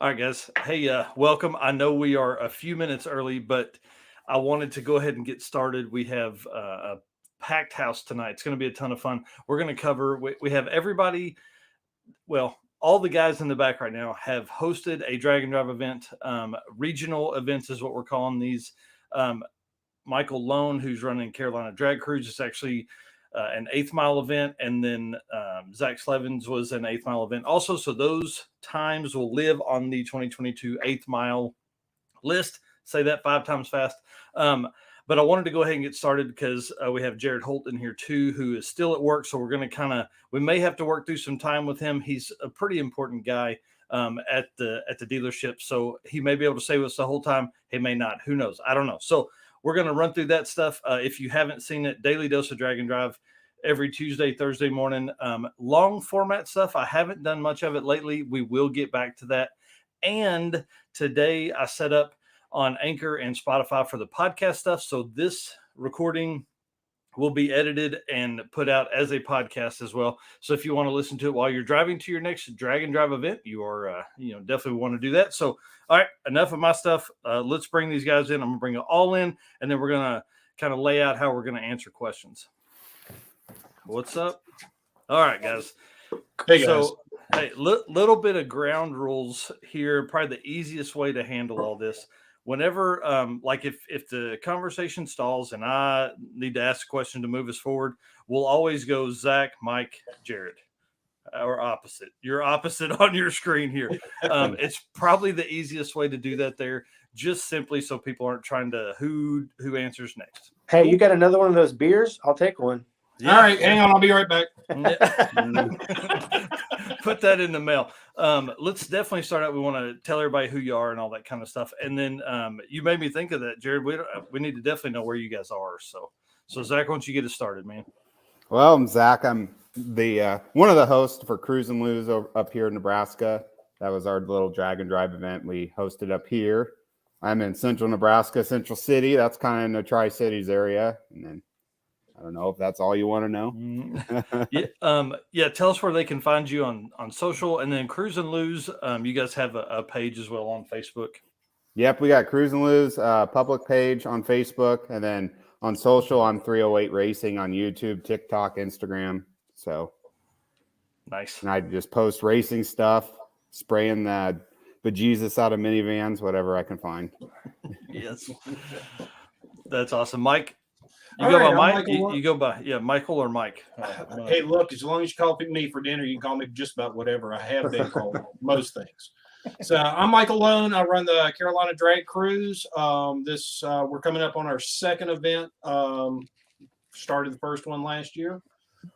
All right, guys. Hey, welcome. I know we are a few minutes early, but I wanted to go ahead and get started. We have a packed house tonight. It's going to be a ton of fun. We're going to cover, we have everybody, well, all the guys in the back right now have hosted a drag and drive event. Regional events is what we're calling these. Michael Lone, who's running Carolina Drag Cruise, is actually an 8th mile event, and then Zach Slevin's was an 8th mile event also. So those times will live on the 2022 8th mile list. Say that 5 times fast. But I wanted to go ahead and get started because we have Jared Holt in here too, who is still at work. So we're going to we may have to work through some time with him. He's a pretty important guy at the dealership. So he may be able to stay with us the whole time. He may not. Who knows? I don't know. So we're going to run through that stuff. If you haven't seen it, Daily Dose of Drag and Drive every Tuesday, Thursday morning. Long format stuff. I haven't done much of it lately. We will get back to that. And today I set up on Anchor and Spotify for the podcast stuff. So this recording will be edited and put out as a podcast as well. So if you want to listen to it while you're driving to your next drag and drive event, you are, definitely want to do that. So, all right, enough of my stuff. Let's bring these guys in. I'm gonna bring it all in, and then we're gonna kind of lay out how we're gonna answer questions. What's up? All right, guys. Hey, guys. So, hey, little bit of ground rules here. Probably the easiest way to handle all this. Whenever, like if the conversation stalls and I need to ask a question to move us forward, we'll always go Zach, Mike, Jared, or opposite. You're opposite on your screen here. It's probably the easiest way to do that there, just simply so people aren't trying to who answers next. Hey, you got another one of those beers? I'll take one. Yeah. All right, hang on. I'll be right back. Put that in the mail. Let's definitely start out. We want to tell everybody who you are and all that kind of stuff. And then you made me think of that, Jared. We need to definitely know where you guys are. So Zach, why don't you get us started, man? Well, I'm Zach. I'm the one of the hosts for Cruis'n up here in Nebraska. That was our little drag and drive event we hosted up here. I'm in central Nebraska, Central City. That's kind of in the Tri-Cities area. And then I don't know if that's all you want to know. Yeah. Tell us where they can find you on social, and then Cruis'n Lose. You guys have a page as well on Facebook. Yep, we got Cruis'n Lose public page on Facebook, and then on social, I'm 308 Racing on YouTube, TikTok, Instagram. So nice. And I just post racing stuff, spraying the bejesus out of minivans, whatever I can find. Yes, that's awesome, Mike. You All go right, by Mike. You go by Michael or Mike. Hey, look, as long as you call me for dinner, you can call me just about whatever. I have been called most things. So I'm Michael Lone. I run the Carolina Drag Cruise. We're coming up on our second event. Started the first one last year.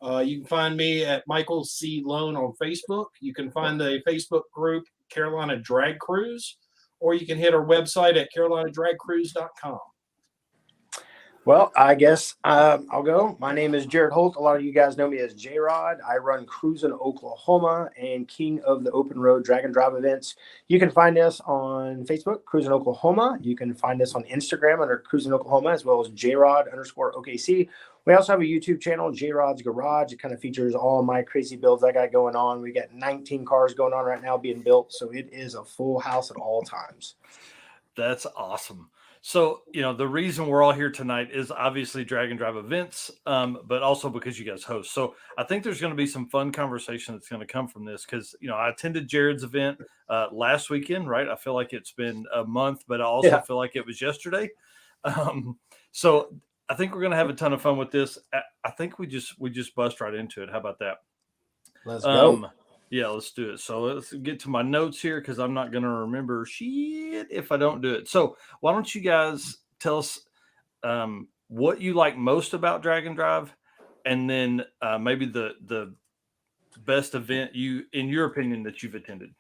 You can find me at Michael C. Lone on Facebook. You can find the Facebook group Carolina Drag Cruise, or you can hit our website at carolinadragcruise.com. Well, I guess I'll go. My name is Jared Holt. A lot of you guys know me as J-Rod. I run Cruis'n Oklahoma and King of the Open Road Drag and Drive events. You can find us on Facebook, Cruis'n Oklahoma. You can find us on Instagram under Cruis'n Oklahoma, as well as JRod_OKC. We also have a YouTube channel, J-Rod's Garage. It kind of features all my crazy builds I got going on. We got 19 cars going on right now being built, so it is a full house at all times. That's awesome. So, the reason we're all here tonight is obviously drag and drive events, but also because you guys host. So I think there's going to be some fun conversation that's going to come from this because, I attended Jared's event last weekend, right? I feel like it's been a month, but I also feel like it was yesterday. So I think we're going to have a ton of fun with this. I think we just bust right into it. How about that? Let's go. Yeah, let's do it. So let's get to my notes here because I'm not going to remember shit if I don't do it. So why don't you guys tell us what you like most about Drag and Drive, and then maybe the best event in your opinion, that you've attended.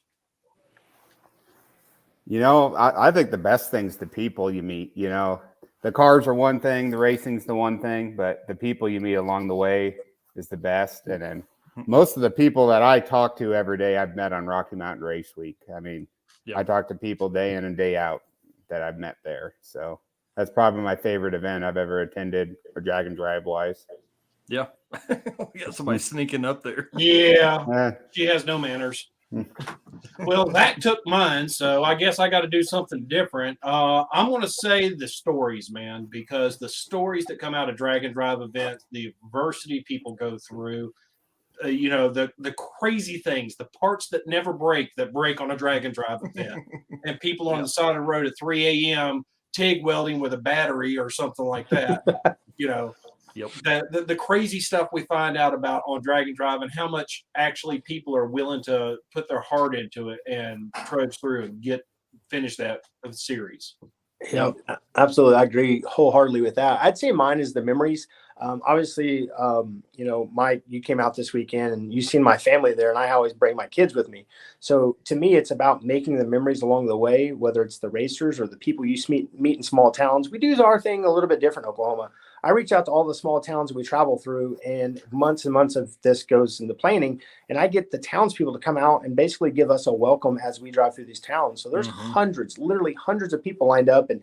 I think the best thing's the people you meet. The cars are one thing, the racing's the one thing, but the people you meet along the way is the best. And then most of the people that I talk to every day, I've met on Rocky Mountain Race Week. I mean, I talk to people day in and day out that I've met there. So that's probably my favorite event I've ever attended, or drag and drive wise. Yeah. We got somebody sneaking up there. Yeah. She has no manners. Well, that took mine, so I guess I got to do something different. I'm going to say the stories, man, because the stories that come out of drag and drive events, the adversity people go through, the crazy things, the parts that never break that break on a drag and drive event, and people on the side of the road at 3 a.m. TIG welding with a battery or something like that. Yep. The crazy stuff we find out about on drag and drive, and how much actually people are willing to put their heart into it and trudge through and finish that series. Yeah, absolutely. I agree wholeheartedly with that. I'd say mine is the memories. Obviously, Mike, you came out this weekend and you've seen my family there, and I always bring my kids with me. So to me, it's about making the memories along the way, whether it's the racers or the people you meet in small towns. We do our thing a little bit different in Oklahoma. I reach out to all the small towns we travel through, and months of this goes into planning. And I get the townspeople to come out and basically give us a welcome as we drive through these towns. So there's literally hundreds of people lined up. And,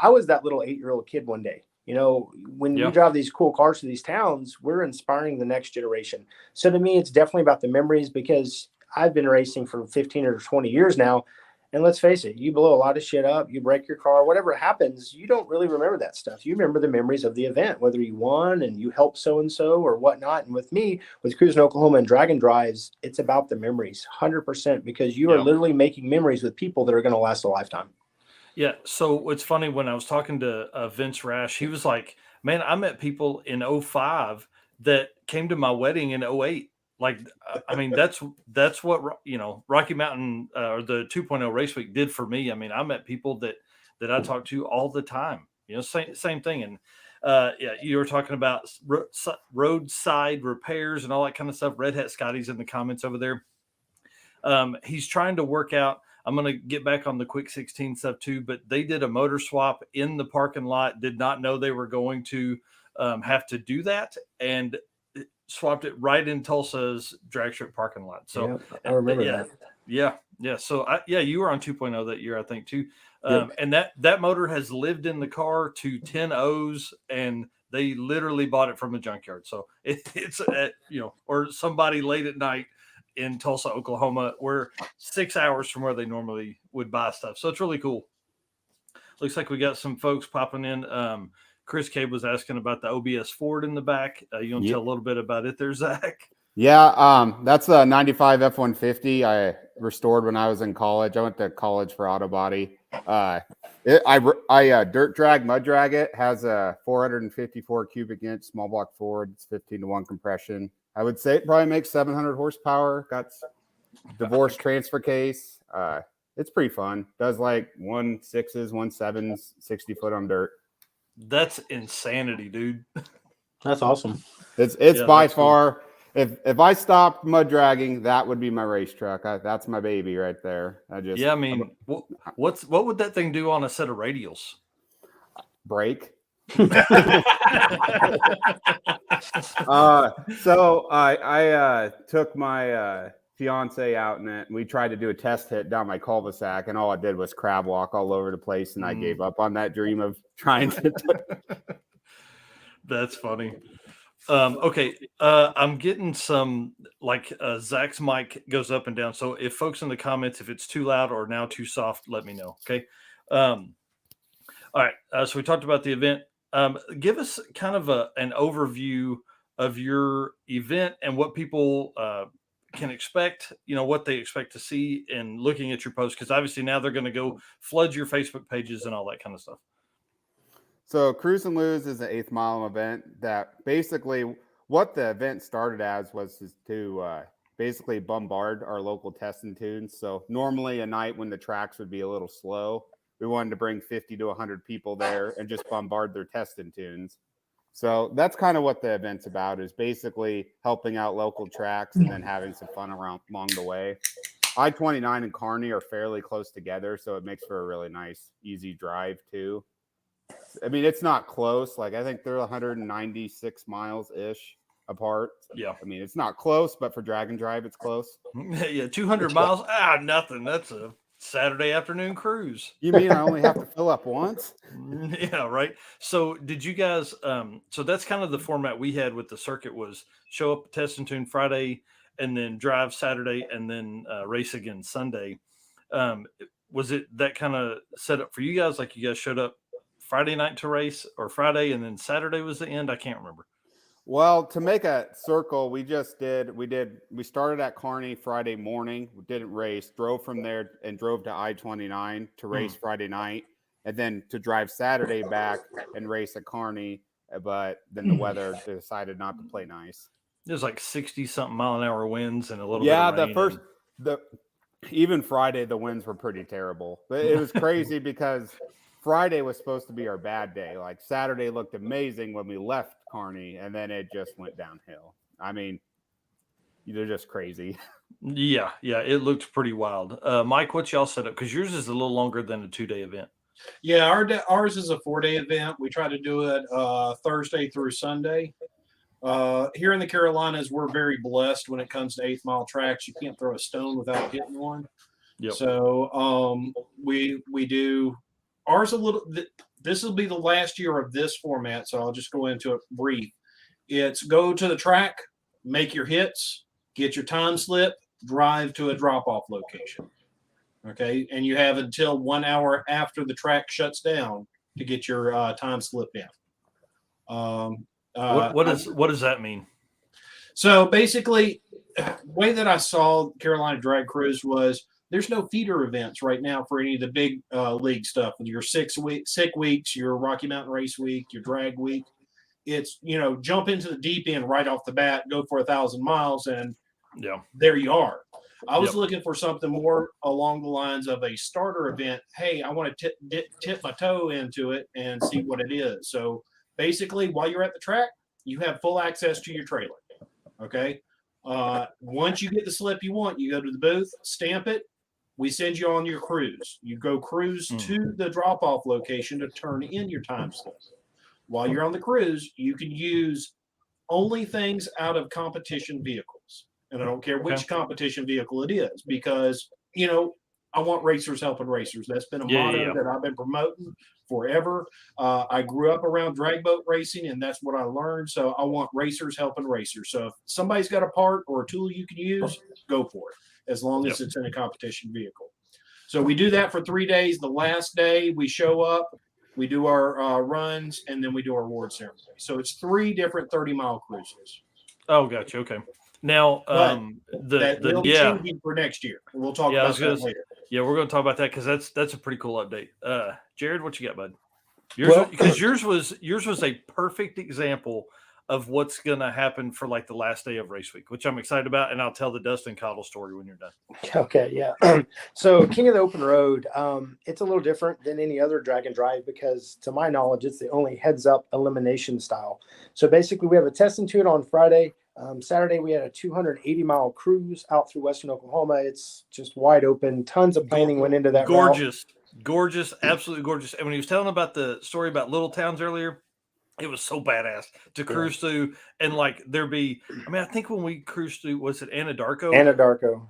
I was that little 8-year-old kid one day. When we drive these cool cars to these towns, we're inspiring the next generation. So to me, it's definitely about the memories, because I've been racing for 15 or 20 years now. And let's face it, you blow a lot of shit up, you break your car, whatever happens, you don't really remember that stuff. You remember the memories of the event, whether you won and you helped so-and-so or whatnot. And with me, with Cruis'n Oklahoma and Dragon Drives, it's about the memories, 100%, because you are literally making memories with people that are going to last a lifetime. Yeah. So it's funny, when I was talking to Vince Rash, he was like, man, I met people in 05 that came to my wedding in 08. Like, I mean, that's what, Rocky Mountain or the 2.0 Race Week did for me. I mean, I met people that I talk to all the time, same thing. And you were talking about roadside repairs and all that kind of stuff. Red Hat Scotty's in the comments over there. He's trying to work out. I'm going to get back on the quick 16 stuff too, but they did a motor swap in the parking lot. Did not know they were going to have to do that, and swapped it right in Tulsa's drag strip parking lot. So I remember that. Yeah. So you were on 2.0 that year, I think too. And that motor has lived in the car to 10 O's, and they literally bought it from a junkyard. So it's or somebody late at night in Tulsa, Oklahoma. We're 6 hours from where they normally would buy stuff. So it's really cool. Looks like we got some folks popping in. Chris Cabe was asking about the OBS Ford in the back. You want to tell a little bit about it there, Zach? Yeah, that's a 95 F-150 I restored when I was in college. I went to college for auto body. I dirt drag, mud drag it. Has a 454 cubic inch small block Ford. It's 15-to-1 compression. I would say it probably makes 700 horsepower. Got divorce transfer case. It's pretty fun. Does like 1.6s, 1.7s, 60 foot on dirt. That's insanity, dude. That's awesome. It's by far. Cool. If I stopped mud dragging, that would be my race truck. That's my baby right there. I mean, what would that thing do on a set of radials? Break. So I took my fiance out in it, and we tried to do a test hit down my cul-de-sac, and all I did was crab walk all over the place, and I gave up on that dream of trying to. That's funny. Okay. I'm getting some, like, Zach's mic goes up and down. So if folks in the comments, if it's too loud or now too soft, let me know. Okay. All right. So we talked about the event. Give us kind of an overview of your event and what people can expect, what they expect to see in looking at your posts. Because obviously now they're going to go flood your Facebook pages and all that kind of stuff. So Cruis'n Lose is an 8th mile event that basically what the event started as was to basically bombard our local testing tunes. So normally a night when the tracks would be a little slow, we wanted to bring 50 to 100 people there and just bombard their testing tunes. So that's kind of what the event's about, is basically helping out local tracks and then having some fun along the way. I-29 and Kearney are fairly close together, so it makes for a really nice, easy drive too. I mean, it's not close. Like, I think they're 196 miles-ish apart. Yeah. I mean, it's not close, but for drag and drive, it's close. Yeah, 200 miles. Nothing. That's a Saturday afternoon cruise. You mean I only have to fill up once? Yeah, right. So did you guys, so that's kind of the format we had with the circuit, was show up, test and tune Friday, and then drive Saturday, and then race again Sunday. Was it that kind of set up for you guys? Like you guys showed up Friday night to race, or Friday, and then Saturday was the end? I can't remember. Well, to make a circle, we started at Kearney Friday morning, we didn't race, drove from there and drove to I-29 to race Friday night, and then to drive Saturday back and race at Kearney, but then the weather decided not to play nice. There's like 60 something mile an hour winds and a little bit of rain. Even Friday, the winds were pretty terrible. But it was crazy because Friday was supposed to be our bad day. Like Saturday looked amazing when we left Kearney, and then it just went downhill. I mean, they're just crazy. Yeah, it looked pretty wild. Mike, what's y'all set up? Because yours is a little longer than a 2-day event. Yeah, ours is a 4-day event. We try to do it Thursday through Sunday. Here in the Carolinas, we're very blessed when it comes to 8th mile tracks. You can't throw a stone without hitting one. Yep. So we do ours a little. This will be the last year of this format, so I'll just go into it brief. It's go to the track, make your hits, get your time slip, drive to a drop-off location. Okay, and you have until 1 hour after the track shuts down to get your time slip in. What does that mean? So basically, the way that I saw Carolina Drag Cruise was there's no feeder events right now for any of the big league stuff. Your sick weeks, your Rocky Mountain Race Week, your drag week. It's, jump into the deep end right off the bat, go for 1,000 miles, and there you are. I was looking for something more along the lines of a starter event. Hey, I want to tip my toe into it and see what it is. So basically, while you're at the track, you have full access to your trailer. Okay. Once you get the slip you want, you go to the booth, stamp it. We send you on your cruise. You go cruise to the drop-off location to turn in your time slip. While you're on the cruise, you can use only things out of competition vehicles. And I don't care which competition vehicle it is, because, I want racers helping racers. That's been a motto that I've been promoting forever. I grew up around drag boat racing, and that's what I learned. So I want racers helping racers. So if somebody's got a part or a tool you can use, go for it, as long as it's in a competition vehicle. So we do that for 3 days. The last day we show up, we do our runs, and then we do our award ceremony. So it's 3 different 30-mile cruises. Oh, gotcha. Okay. Now, that will be changing for next year. We'll talk about that later. Yeah, we're going to talk about that because that's a pretty cool update. Jared, what you got, bud? Yours was a perfect example of what's going to happen for like the last day of race week, which I'm excited about, and I'll tell the Dustin Cottle story when you're done. Okay, yeah. So King of the Open Road, it's a little different than any other drag and drive because, to my knowledge, it's the only heads-up elimination style. So basically, we have a test and tune on Friday. Saturday, we had a 280-mile cruise out through western Oklahoma. It's just wide open. Tons of planning went into that. Gorgeous, absolutely gorgeous. And when he was telling about the story about little towns earlier, it was so badass to cruise through. And like I think when we cruised through, was it Anadarko? Anadarko.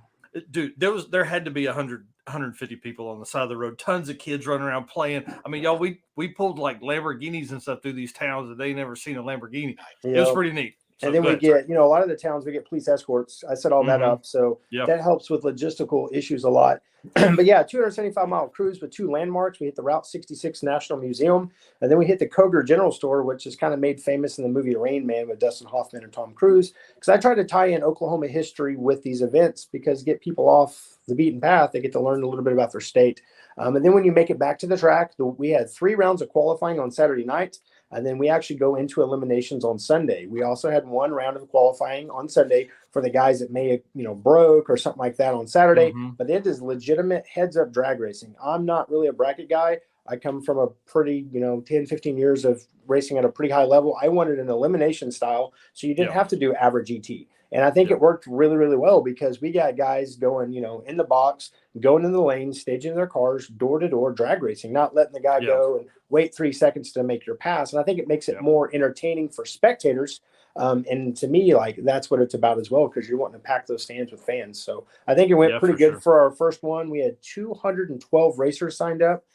Dude, there had to be 150 people on the side of the road. Tons of kids running around playing. I mean, y'all, we pulled like Lamborghinis and stuff through these towns that they never seen a Lamborghini. It was pretty neat. So and then we get, a lot of the towns, we get police escorts. I set all that up. So that helps with logistical issues a lot. But yeah, 275-mile cruise with 2 landmarks. We hit the Route 66 National Museum. And then we hit the Koger General Store, which is kind of made famous in the movie Rain Man with Dustin Hoffman and Tom Cruise. Because I try to tie in Oklahoma history with these events because get people off the beaten path. They get to learn a little bit about their state. And then when you make it back to the track, we had 3 rounds of qualifying on Saturday night. And then we actually go into eliminations on Sunday. We also had 1 round of qualifying on Sunday for the guys that may have, broke or something like that on Saturday. But it is legitimate heads-up drag racing. I'm not really a bracket guy. I come from a pretty, 10, 15 years of racing at a pretty high level. I wanted an elimination style, so you didn't have to do average ET. And I think it worked really, really well because we got guys going, in the box, going in the lane, staging their cars, door to door, drag racing, not letting the guy go and wait 3 seconds to make your pass. And I think it makes it more entertaining for spectators. And to me, like, that's what it's about as well, because you're wanting to pack those stands with fans. So I think it went Yeah, pretty for good sure. for our first one. We had 212 racers signed up.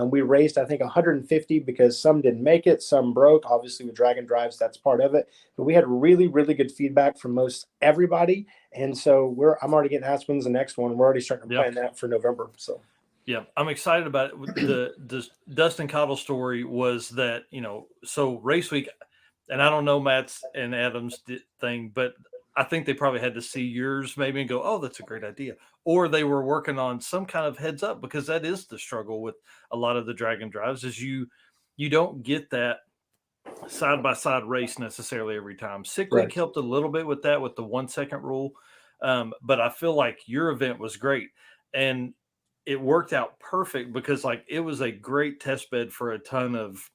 We raised, I think, 150 because some didn't make it, some broke. Obviously, with Dragon Drives, that's part of it. But we had really, really good feedback from most everybody, and so I'm already getting asked when's the next one. We're already starting to Yeah. plan that for November. So Yeah, I'm excited about it. The Dustin Cottle story was that, so race week, and I don't know Matt's and Adam's thing, but I think they probably had to see yours maybe and go, oh, that's a great idea. Or they were working on some kind of heads up, because that is the struggle with a lot of the Dragon Drives is you don't get that side by side race necessarily every time. Sick week right. helped a little bit with that, with the 1 second rule. But I feel like your event was great, and it worked out perfect because like it was a great test bed for a ton of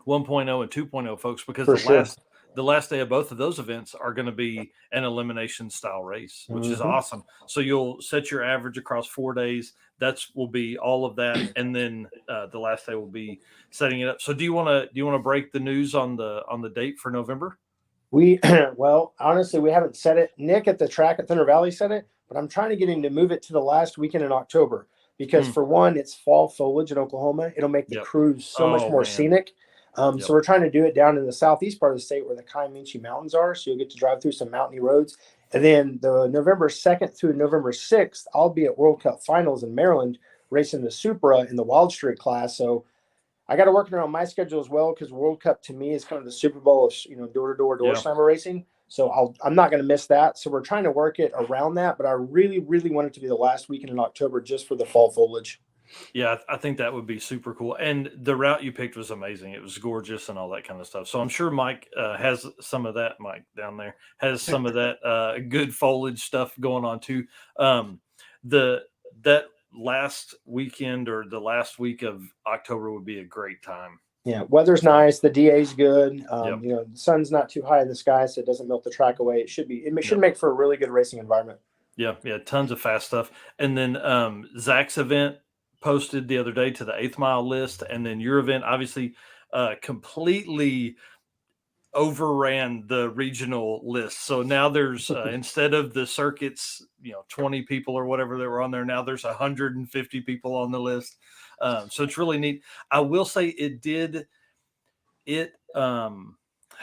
1.0 and 2.0 folks, because For sure. the last day of both of those events are going to be an elimination style race, which is Mhm. awesome. So you'll set your average across 4 days. Will be all of that, and then the last day will be setting it up. So do you want to break the news on the date for November? We well, honestly, we haven't set it. Nick at the track at Thunder Valley said it, but I'm trying to get him to move it to the last weekend in October because, Mm. for one, it's fall foliage in Oklahoma. It'll make the Yep. cruise so much Oh, more man. scenic. Yep. So we're trying to do it down in the southeast part of the state where the Comanche Mountains are. So you'll get to drive through some mountainy roads. And then the November 2nd through November 6th, I'll be at World Cup Finals in Maryland racing the Supra in the Wild Street class. So I got to work around my schedule as well, because World Cup to me is kind of the Super Bowl of door Yeah. slammer racing. So I'm not going to miss that. So we're trying to work it around that, but I really, really want it to be the last weekend in October just for the fall foliage. Yeah, I think that would be super cool. And the route you picked was amazing. It was gorgeous and all that kind of stuff. So I'm sure Mike has some of that. Mike down there has some of that good foliage stuff going on too. The that last weekend or the last week of October would be a great time. Yeah, weather's So, nice. The DA's good. Yep. The sun's not too high in the sky, so it doesn't melt the track away. It should Yep. make for a really good racing environment. Yeah, tons of fast stuff. And then Zach's event posted the other day to the 8th mile list, and then your event obviously completely overran the regional list. So now there's instead of the circuits, 20 people or whatever that were on there, now there's 150 people on the list. So it's really neat. I will say how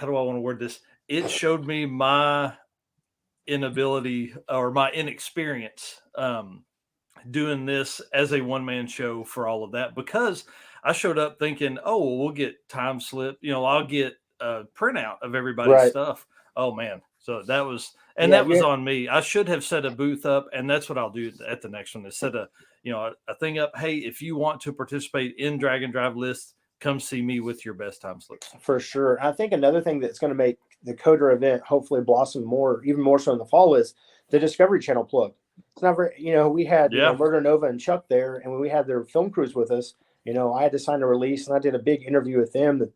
do I want to word this? It showed me my inability or my inexperience doing this as a one-man show for all of that, because I showed up thinking, oh, well, we'll get time slip, I'll get a printout of everybody's Right. stuff. Oh man. So that was on me. I should have set a booth up, and that's what I'll do at the next one, is set a thing up. Hey, if you want to participate in Dragon Drive lists, come see me with your best time slips. For sure. I think another thing that's going to make the Coder event hopefully blossom more, even more so in the fall, is the Discovery Channel plug. It's not very, we had Murder Nova and Chuck there, and when we had their film crews with us, I had to sign a release, and I did a big interview with them. That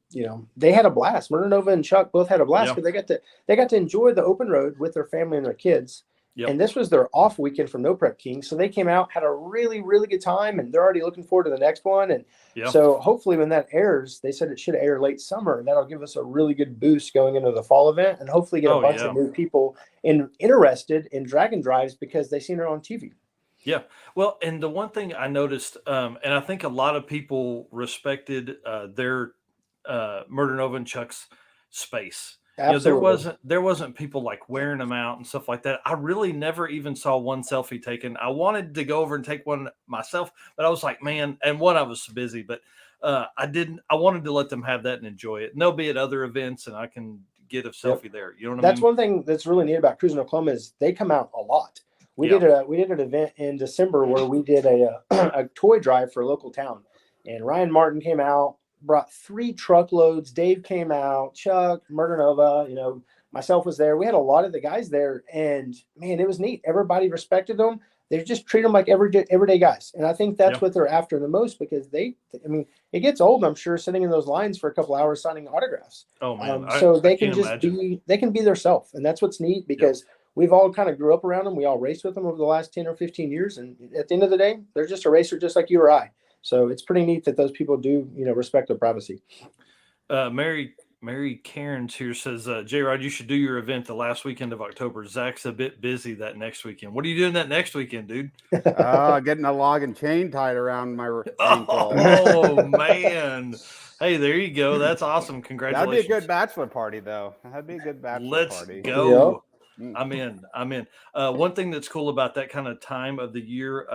they had a blast. Murder Nova and Chuck both had a blast, because they got to enjoy the open road with their family and their kids. Yep. And this was their off weekend from No Prep King, so they came out, had a really, really good time, and they're already looking forward to the next one. And so hopefully when that airs, they said it should air late summer, and that'll give us a really good boost going into the fall event, and hopefully get a bunch of new people interested in Dragon Drives because they seen it on TV. Yeah. Well, and the one thing I noticed, and I think a lot of people respected their Murder Nova and Chuck's space. Absolutely. There wasn't people like wearing them out and stuff like that. I really never even saw one selfie taken. I wanted to go over and take one myself, but I was like, man, and one, I was busy, but I didn't. I wanted to let them have that and enjoy it. And they'll be at other events, and I can get a selfie there. You know what I mean? That's one thing that's really neat about Cruis'n Oklahoma is they come out a lot. We did an event in December where we did a toy drive for a local town, and Ryan Martin came out, brought 3 truckloads. Dave came out, Chuck, Murder Nova, myself was there. We had a lot of the guys there, and man, it was neat. Everybody respected them. They just treat them like everyday guys, and I think that's what they're after the most, because it gets old, I'm sure, sitting in those lines for a couple hours signing autographs. Oh man! So they can just they can be themselves, and that's what's neat, because we've all kind of grew up around them. We all raced with them over the last 10 or 15 years, and at the end of the day, they're just a racer, just like you or I. So it's pretty neat that those people do, respect their privacy. Mary Mary Cairns here says, J-Rod, you should do your event the last weekend of October. Zach's a bit busy that next weekend. What are you doing that next weekend, dude? Getting a log and chain tied around my ankle. Oh, man. Hey, there you go. That's awesome. That'd Congratulations. be a good bachelor party, though. That'd be a good bachelor Let's party. go. Yep. I'm in. One thing that's cool about that kind of time of the year,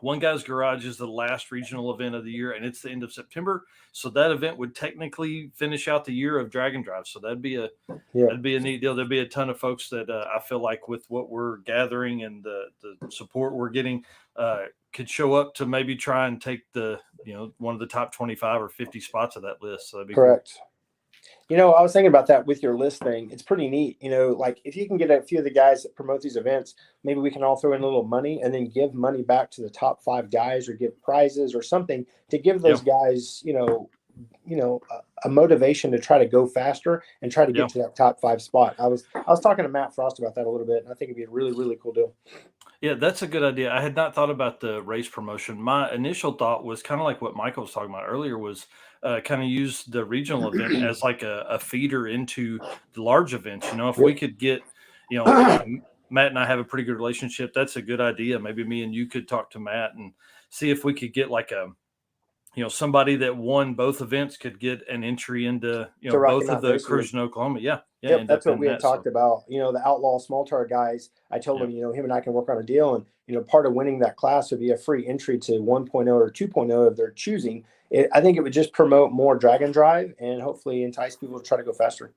One Guy's Garage is the last regional event of the year, and it's the end of September. So that event would technically finish out the year of Drag and Drive. So that'd be a neat deal. There'd be a ton of folks that I feel like with what we're gathering and the support we're getting could show up to maybe try and take one of the top 25 or 50 spots of that list. So that'd be correct. Cool. I was thinking about that with your list thing. It's pretty neat. Like if you can get a few of the guys that promote these events, maybe we can all throw in a little money and then give money back to the top 5 guys or give prizes or something to give those guys, a motivation to try to go faster and try to get to that top 5 spot. I was talking to Matt Frost about that a little bit, and I think it'd be a really, really cool deal. Yeah, that's a good idea. I had not thought about the race promotion. My initial thought was kind of like what Michael was talking about earlier, was kind of use the regional event as like a feeder into the large events. If we could get, Matt and I have a pretty good relationship. That's a good idea. Maybe me and you could talk to Matt and see if we could get like somebody that won both events could get an entry into, both of the Cruis'n Oklahoma. Yeah. Yep, that's what we had talked about. The Outlaw Small Tar guys, I told him, him and I can work on a deal. And, part of winning that class would be a free entry to 1.0 or 2.0 of their choosing. I think it would just promote more drag and drive and hopefully entice people to try to go faster.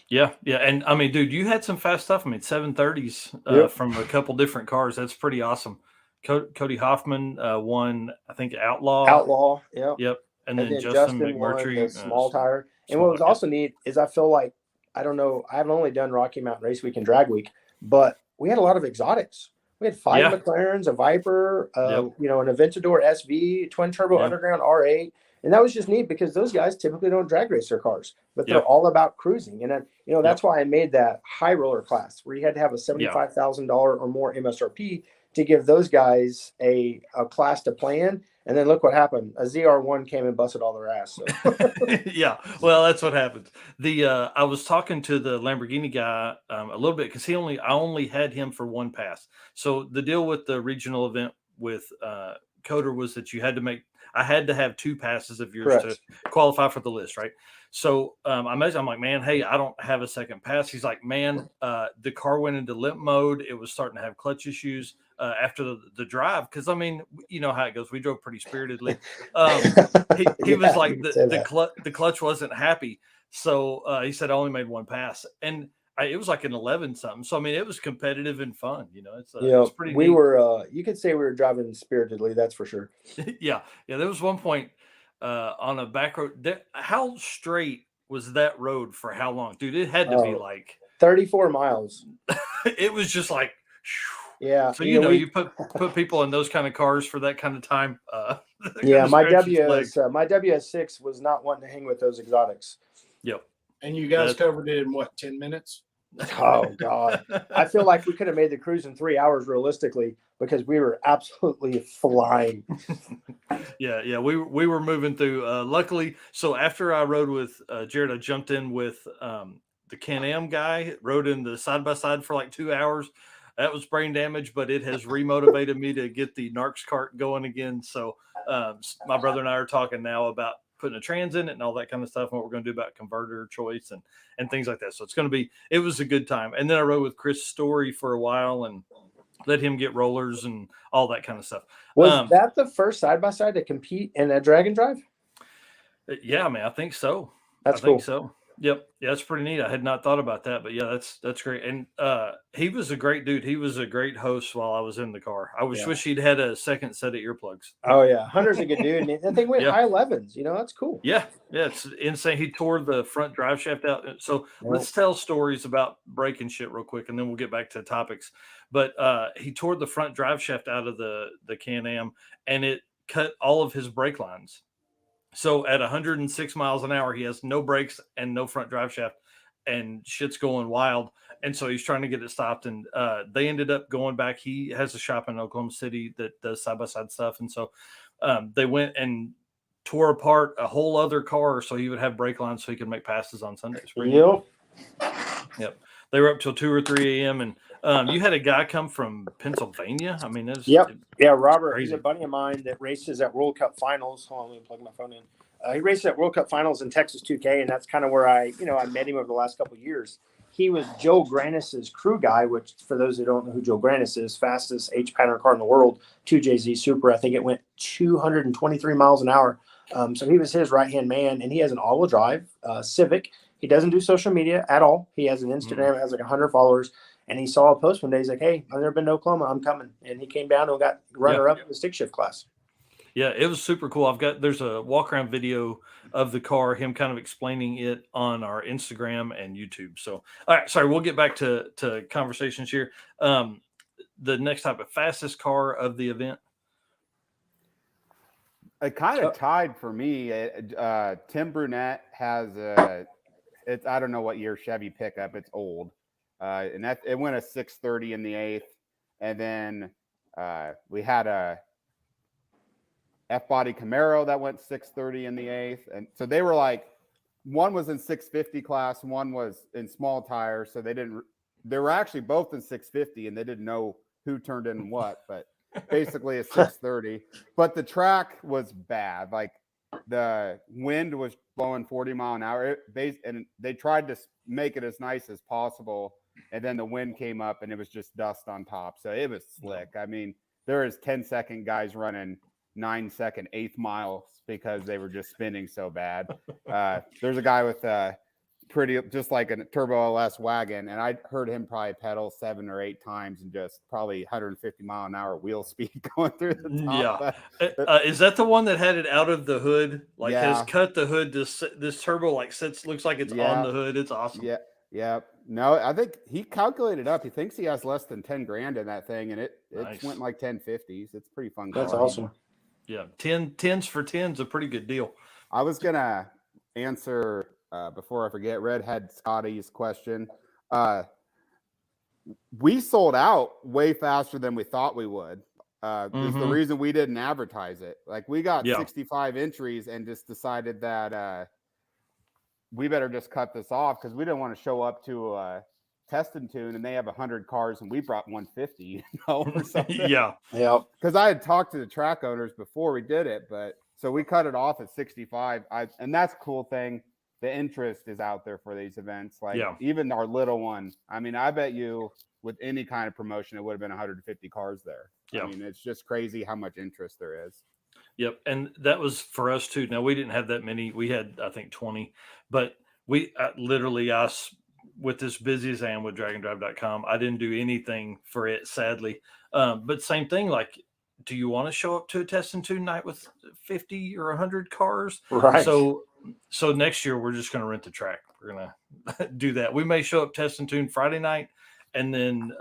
Yeah. Yeah. And I mean, dude, you had some fast stuff. 730s from a couple different cars. That's pretty awesome. Cody Hoffman won, I think, Outlaw. Yeah. Yep. And then Justin McMurtry won the small tire. And what was also neat is I feel like, I don't know, I've only done Rocky Mountain Race Week and Drag Week, but we had a lot of exotics. We had 5 McLarens, a Viper, an Aventador SV, twin turbo underground R8. And that was just neat because those guys typically don't drag race their cars, but they're all about cruising. And that's why I made that high roller class where you had to have a $75,000 or more MSRP to give those guys a class to play in. And then look what happened. A ZR1 came and busted all their ass. So. Yeah, well, that's what happens. I was talking to the Lamborghini guy a little bit because I only had him for one pass. So the deal with the regional event with Coder was that I had to have 2 passes of yours to qualify for the list, right? So I'm like, man, hey, I don't have a second pass. He's like, man, the car went into limp mode. It was starting to have clutch issues after the drive. Because, I mean, you know how it goes. We drove pretty spiritedly. He was like, the clutch wasn't happy. So he said, I only made 1 pass. And it was like an 11 something. So, I mean, it was competitive and fun. It's pretty neat. Were, you could say we were driving spiritedly. That's for sure. Yeah. There was one point on a back road. How straight was that road for how long? Dude, it had to be like 34 miles. It was just like, yeah. So, you put people in those kind of cars for that kind of time. My WS6 was not wanting to hang with those exotics. Yep. And you guys covered it in what, 10 minutes? Oh God. I feel like we could have made the cruise in 3 hours realistically because we were absolutely flying. Yeah. We were moving through. Luckily, so after I rode with Jared, I jumped in with the Can-Am guy, rode in the side-by-side for like 2 hours. That was brain damage, but it has remotivated me to get the Narcs cart going again. So my brother and I are talking now about putting a trans in it and all that kind of stuff, and what we're going to do about converter choice and things like that. So it was a good time. And then I rode with Chris Story for a while and let him get rollers and all that kind of stuff. Was that the first side-by-side to compete in a drag and drive? Yeah, man, I think so. That's cool. I think so. Yep. Yeah, that's pretty neat. I had not thought about that, but yeah, that's great. And he was a great dude. He was a great host while I was in the car. I wish he'd had a second set of earplugs. Oh yeah. Hunter's a good dude. And that thing went high 11s, that's cool. Yeah. Yeah. It's insane. He tore the front drive shaft out. So let's tell stories about breaking shit real quick, and then we'll get back to topics. But he tore the front drive shaft out of the Can-Am, and it cut all of his brake lines. So at 106 miles an hour, he has no brakes and no front drive shaft, and shit's going wild. And so he's trying to get it stopped. And they ended up going back. He has a shop in Oklahoma City that does side-by-side stuff. And so they went and tore apart a whole other car so he would have brake lines so he could make passes on Sundays. Yep. Yep. They were up till 2 or 3 a.m. And you had a guy come from Pennsylvania. I mean, Yeah, Robert. crazy. He's a buddy of mine that races at World Cup finals. Hold on, let me plug my phone in. He races at World Cup finals in Texas 2K, and that's kind of where I met him over the last couple of years. He was Joe Granis's crew guy, which for those who don't know who Joe Granis is, fastest H pattern car in the world, 2JZ Super. I think it went 223 miles an hour. So he was his right-hand man, and he has an all-wheel drive Civic. He doesn't do social media at all. He has an Instagram, has like 100 followers. And he saw a post one day. He's like, "Hey, I've never been to Oklahoma. I'm coming." And he came down and got runner-up in the stick shift class. Yeah, it was super cool. There's a walk around video of the car, him kind of explaining it on our Instagram and YouTube. So, all right, sorry, we'll get back to conversations here. The next type of fastest car of the event. It kind of tied for me. Tim Brunette has I don't know what year Chevy pickup. It's old, and it went a 6:30 in the 8th, and then we had a F-body Camaro that went 6:30 in the 8th, and so they were like, one was in 650 class, one was in small tires, so they were actually both in 650, and they didn't know who turned in what, but basically a 6:30. But the track was bad. Like the wind was blowing 40 mile an hour, and they tried to make it as nice as possible, and then the wind came up and it was just dust on top, so it was slick. I mean, there is 10-second guys running 9-second 8th miles because they were just spinning so bad. There's a guy with just like a turbo LS wagon, and I heard him probably pedal 7 or 8 times and just probably 150 mile an hour wheel speed going through the top. Yeah. Is that the one that had it out of the hood? Like has cut the hood. This turbo looks like it's on the hood. It's awesome. Yeah. No, I think he calculated up. He thinks he has less than 10 grand in that thing, and it went like 1050s. It's pretty fun. That's awesome. Yeah, 10s for 10's a pretty good deal. I was gonna answer before I forget Redhead Scotty's question. We sold out way faster than we thought we would. Is the reason we didn't advertise it. Like we got 65 entries and just decided that we better just cut this off because we didn't want to show up to test and tune and they have 100 cars and we brought 150, or something. Yeah. Because I had talked to the track owners before we did it, but so we cut it off at 65. And that's a cool thing. The interest is out there for these events. Like even our little one. I mean, I bet you with any kind of promotion, it would have been 150 cars there. Yeah. I mean, it's just crazy how much interest there is. Yep. And that was for us too. Now we didn't have that many. We had, I think 20, but we literally, with this busy as I am with dragondrive.com, I didn't do anything for it, sadly. But same thing, like, do you want to show up to a test and tune night with 50 or 100 cars? Right. So next year we're just going to rent the track. We're going to do that. We may show up test and tune Friday night and then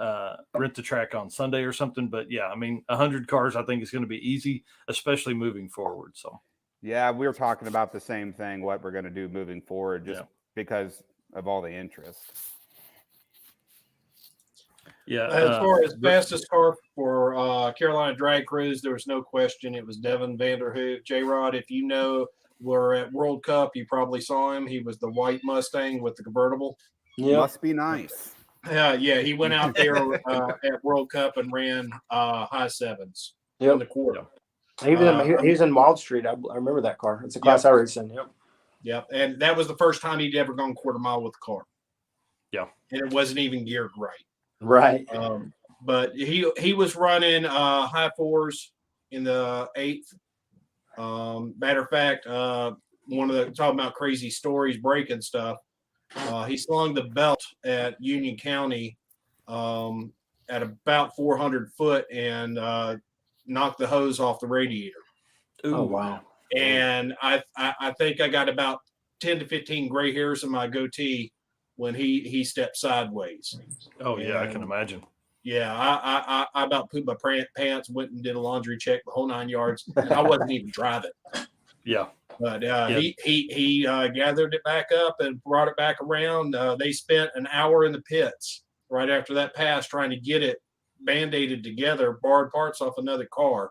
rent the track on Sunday or something. But yeah, I mean, 100 cars, I think is going to be easy, especially moving forward. So yeah, we were talking about the same thing, what we're going to do moving forward, just because of all the interest. Yeah. As far as fastest car for Carolina Drag Cruise, there was no question. It was Devin Vanderhoof. J-Rod, if you know, were at World Cup, you probably saw him. He was the white Mustang with the convertible. Yeah. Must be nice. Yeah, he went out there at World Cup and ran high sevens in the quarter. He was in Wild Street. I remember that car. It's a class I raced in. Yep. And that was the first time he'd ever gone quarter mile with the car. Yeah. And it wasn't even geared right. Right. But he was running high 4s in the 8th. Matter of fact, one of the talking about crazy stories, breaking stuff. He slung the belt at Union County at about 400 foot and knocked the hose off the radiator. Ooh. Oh, wow. And I think I got about 10 to 15 gray hairs in my goatee when he stepped sideways. Oh, yeah, I can imagine. Yeah, I about pooped my pants, went and did a laundry check, the whole 9 yards, and I wasn't even driving. Yeah. But he gathered it back up and brought it back around. They spent an hour in the pits right after that pass trying to get it band-aided together, borrowed parts off another car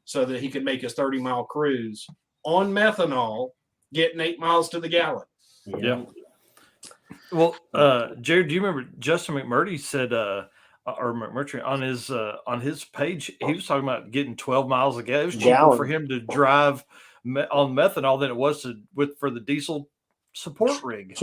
so that he could make his 30-mile cruise on methanol getting 8 miles to the gallon. Yeah. Well, Jared, do you remember Justin McMurdy said, or McMurtry on his page, he was talking about getting 12 miles a gallon. It was cheaper for him to drive on methanol than it was for the diesel support rig.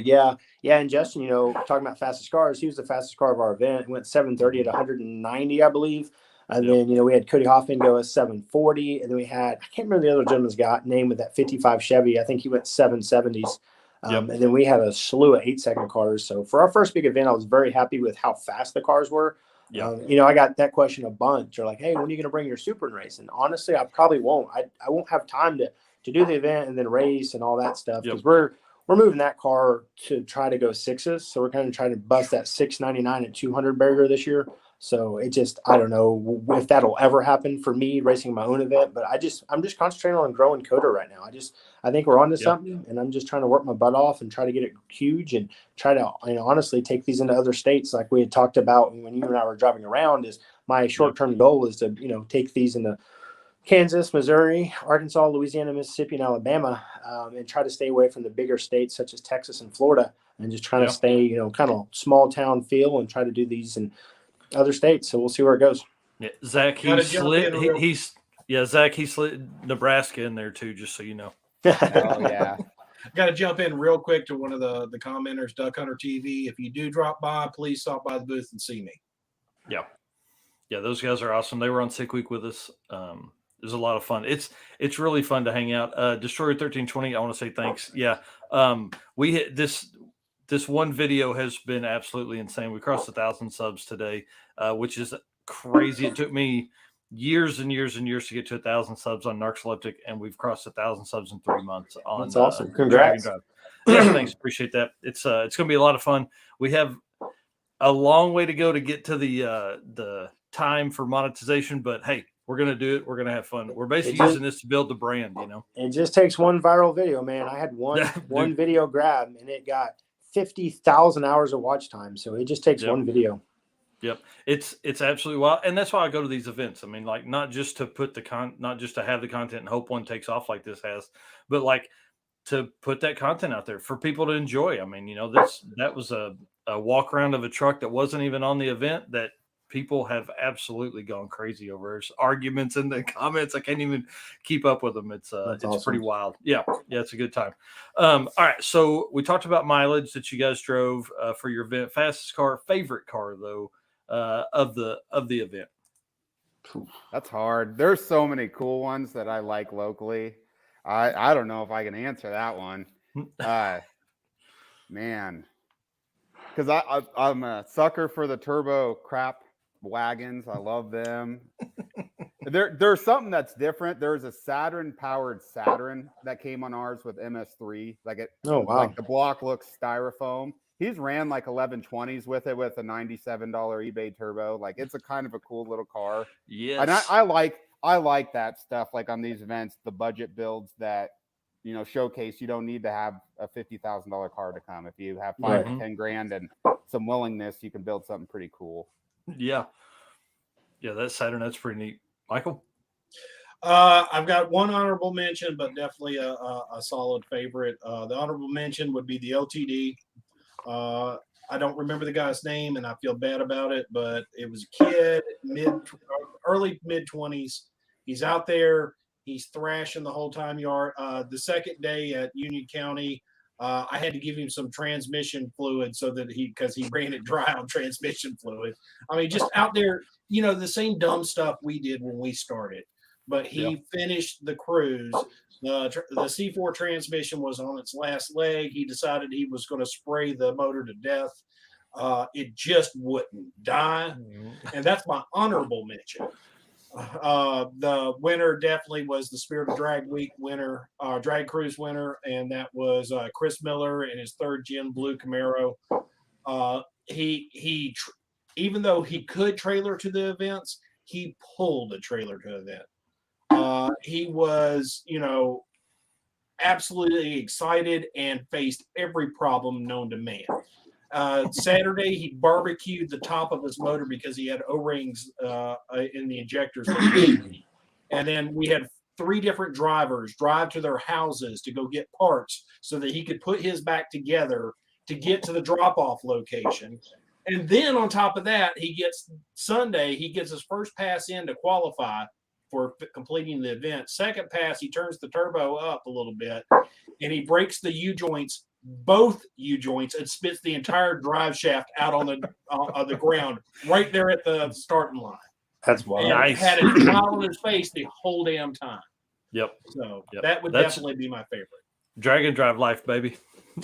Yeah. And Justin, talking about fastest cars, he was the fastest car of our event. He went 7:30 at 190, I believe. And then, we had Cody Hoffman go at 7:40. And then we had, I can't remember the other gentleman's name with that 55 Chevy. I think he went 7:70s. And then we had a slew of 8-second cars. So for our first big event, I was very happy with how fast the cars were. I got that question a bunch. They're like, hey, when are you going to bring your super and race? And honestly, I probably won't. I won't have time to do the event and then race and all that stuff, because we're moving that car to try to go 6s. So we're kind of trying to bust that 699 and 200 barrier this year. So I don't know if that'll ever happen for me racing my own event, but I'm just concentrating on growing Coda right now. I think we're onto something, and I'm just trying to work my butt off and try to get it huge and try to, honestly take these into other states. Like we had talked about when you and I were driving around, is my short-term goal is to, take these into Kansas, Missouri, Arkansas, Louisiana, Mississippi, and Alabama, and try to stay away from the bigger states such as Texas and Florida, and just trying to stay, kind of small town feel and try to do these in other states. So we'll see where it goes. Yeah, Zach, he slid Nebraska in there too, just so you know. Oh yeah. Got to jump in real quick to one of the commenters, Duck Hunter TV. If you do drop by, please stop by the booth and see me. Yeah, those guys are awesome. They were on Sick Week with us. It was a lot of fun. It's really fun to hang out. Destroyer 1320, I want to say thanks. Yeah, we hit this one video has been absolutely insane. We crossed 1,000 subs today, which is crazy. It took me years and years and years to get to 1,000 subs on Narcoleptic, and we've crossed 1,000 subs in 3 months. That's awesome. Congrats. Yeah, thanks. Appreciate that. It's going to be a lot of fun. We have a long way to go to get to the time for monetization, but hey, we're going to do it. We're going to have fun. We're basically using this to build the brand, It just takes one viral video, man. I had one video grab, and it got 50,000 hours of watch time. So it just takes one video. Yep. It's absolutely wild. And that's why I go to these events. I mean, like, not just to put not just to have the content and hope one takes off like this has, but like to put that content out there for people to enjoy. I mean, that was a walk around of a truck that wasn't even on the event that people have absolutely gone crazy over. There's arguments in the comments. I can't even keep up with them. It's awesome. Pretty wild. Yeah, it's a good time. All right, so we talked about mileage that you guys drove for your event. Fastest car, favorite car though of the event. That's hard. There's so many cool ones that I like locally. I don't know if I can answer that one. Man, because I'm a sucker for the turbo crap wagons. I love them. There's something that's different. There's a Saturn powered Saturn that came on ours with MS3. Like the block looks styrofoam. He's ran like 1120s with it with a $97 eBay turbo. Like, it's a kind of a cool little car. Yes. And I like that stuff. Like on these events, the budget builds that, showcase you don't need to have a $50,000 car to come. If you have $5 to 10 grand and some willingness, you can build something pretty cool. Yeah, that Saturn, that's pretty neat. Michael? I've got one honorable mention, but definitely a solid favorite. The honorable mention would be the LTD. I don't remember the guy's name, and I feel bad about it, but it was a kid, early mid-20s. He's out there. He's thrashing the whole time yard. The second day at Union County, I had to give him some transmission fluid because he ran it dry on transmission fluid. I mean, just out there, the same dumb stuff we did when we started. But he finished the cruise. The C4 transmission was on its last leg. He decided he was going to spray the motor to death. It just wouldn't die. And that's my honorable mention. The winner definitely was the Spirit of Drag Week winner, Drag Cruise winner, and that was Chris Miller in his third gen blue Camaro. He even though he could trailer to the events, he pulled a trailer to the event. He was, absolutely excited and faced every problem known to man. Saturday, he barbecued the top of his motor because he had O-rings in the injectors. And then we had 3 different drivers drive to their houses to go get parts so that he could put his back together to get to the drop-off location. And then on top of that, he gets his first pass in to qualify for completing the event. Second pass, he turns the turbo up a little bit and he breaks the both U joints, and spits the entire drive shaft out on the ground right there at the starting line. That's wild. And Nice. had a smile on his face the whole damn time. Yep. So Yep. that would definitely be my favorite. Drag and drive life, baby.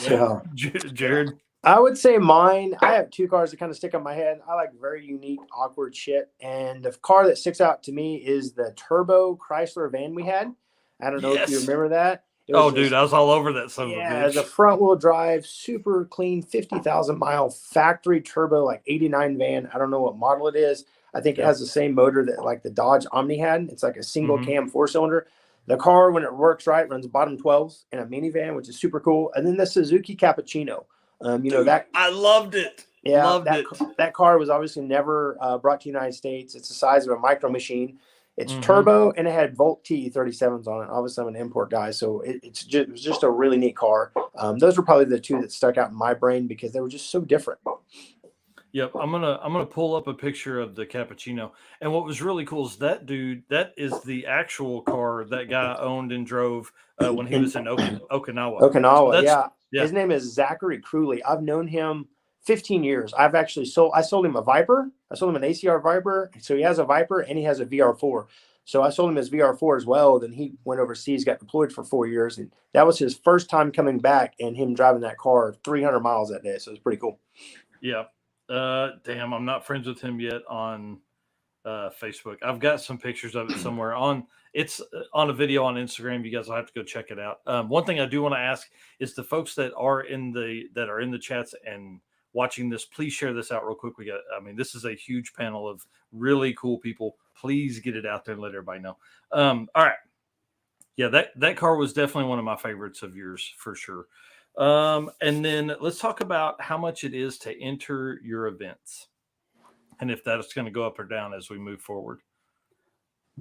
Yeah. Jared. I would say mine. I have 2 cars that kind of stick on my head. I like very unique, awkward shit. And the car that sticks out to me is the turbo Chrysler van we had. I don't know if you Yes. remember that. Dude, I was all over that son of a Yeah, bitch. the front wheel drive, super clean, 50,000 mile factory turbo, like 89 van. I don't know what model it is. I think it has the same motor that like the Dodge Omni had. It's like a single cam 4-cylinder. The car, when it works right, runs bottom 12s in a minivan, which is super cool. And then the Suzuki Cappuccino. Dude, that I loved it. Yeah, loved it. That car was obviously never brought to the United States. It's the size of a micro machine. It's turbo, and it had Volt T37s on it. Obviously, I'm an import guy, so it was just a really neat car. Those were probably the 2 that stuck out in my brain because they were just so different. Yep, I'm gonna pull up a picture of the Cappuccino, and what was really cool is that is the actual car that guy owned and drove when he was in Okinawa. Okinawa, So yeah. His name is Zachary Crewley. I've known him 15 years. I sold him a Viper. I sold him an ACR Viper. So he has a Viper and he has a VR4. So I sold him his VR4 as well. Then he went overseas, got deployed for 4 years, and that was his first time coming back and him driving that car 300 miles that day. So it was pretty cool. Yeah. Damn, I'm not friends with him yet on Facebook. I've got some pictures of it somewhere it's on a video on Instagram. You guys will have to go check it out. One thing I do want to ask is the folks that are in the chats and watching this, please share this out real quick. This is a huge panel of really cool people. Please get it out there and let everybody know. All right. Yeah, that car was definitely one of my favorites of yours for sure. And then let's talk about how much it is to enter your events and if that's going to go up or down as we move forward.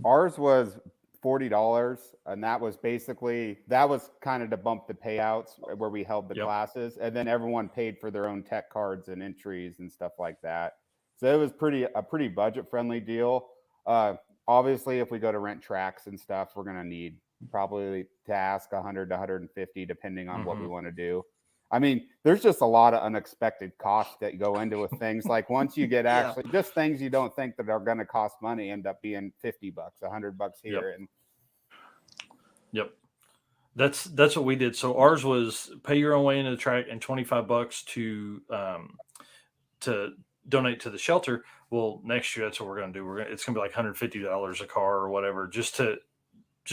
Ours was $40, and that was kind of to bump the payouts where we held the classes, and then everyone paid for their own tech cards and entries and stuff like that. So it was a pretty budget friendly deal. Obviously, if we go to rent tracks and stuff, we're going to need probably to ask 100 to 150 depending on what we want to do. I mean, there's just a lot of unexpected costs that go into with things. Like once you get actually just things you don't think that are going to cost money end up being $50, $100 here. That's what we did. So ours was pay your own way into the track and $25 to donate to the shelter. Well, next year that's what we're going to do. It's going to be like $150 a car or whatever, just to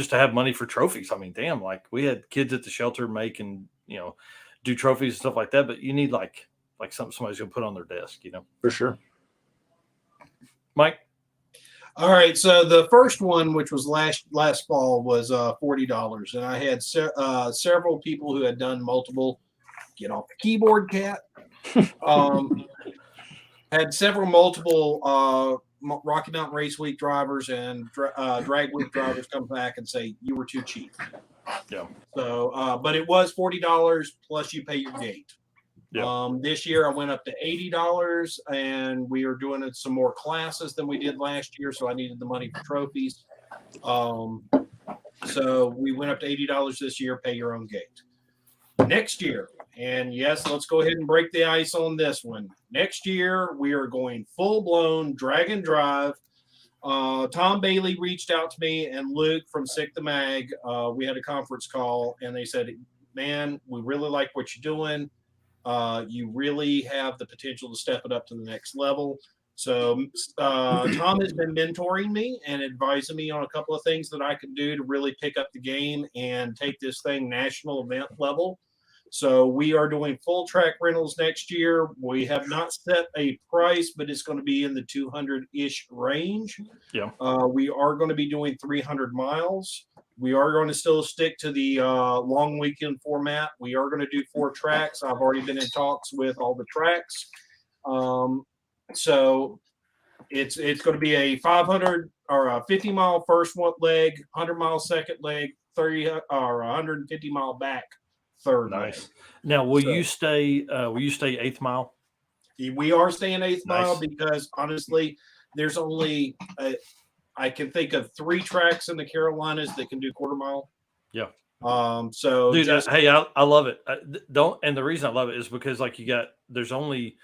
have money for trophies. I mean, damn, like we had kids at the shelter make and do trophies and stuff like that, but you need like something somebody's gonna put on their desk, For sure. Mike. All right, so the first one, which was last fall, was $40, and I had several people who had done multiple. Get off the keyboard, cat. Had multiple Rocky Mountain Race Week drivers and Drag Week drivers come back and say you were too cheap. Yeah. So, but it was $40 plus you pay your gate. Yeah. This year I went up to $80, and we are doing some more classes than we did last year. So I needed the money for trophies. So we went up to $80 this year. Pay your own gate. Next year, and yes, let's go ahead and break the ice on this one. Next year we are going full blown drag and drive. Tom Bailey reached out to me and Luke from Sick the Mag. We had a conference call and they said, man, we really like what you're doing. You really have the potential to step it up to the next level. So Tom has been mentoring me and advising me on a couple of things that I can do to really pick up the game and take this thing national event level. So we are doing full track rentals next year. We have not set a price, but it's going to be in the 200-ish range. Yeah. We are going to be doing 300 miles. We are going to still stick to the long weekend format. We are going to do 4 tracks. I've already been in talks with all the tracks. So It's going to be a 500 or a 50-mile first one leg, 100-mile second leg, 30 or 150-mile back third leg. Nice. Now, will So- you stay? Will you stay 8th mile? We are staying 8th mile Nice. because honestly, there's only I can think of 3 tracks in the Carolinas that can do quarter mile. Yeah. So Dude, just hey, I love it. Don't, and the reason I love it is because like there's only,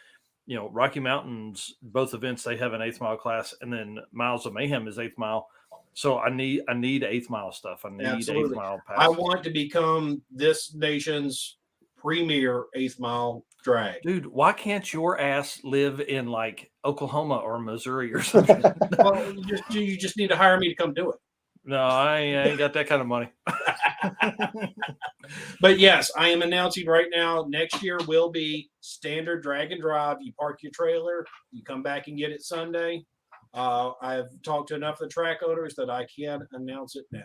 Rocky Mountains, both events they have an 8th mile class, and then Miles of Mayhem is 8th mile. So I need 8th mile stuff. I need 8th Absolutely. mile I passes. want to become this nation's premier 8th mile drag. Dude, why can't your ass live in like Oklahoma or Missouri or something? Well, you just need to hire me to come do it. No, I ain't got that kind of money. But yes, I am announcing right now, next year will be standard drag and drive. You park your trailer, you come back and get it Sunday. I've talked to enough of the track owners that I can announce it now.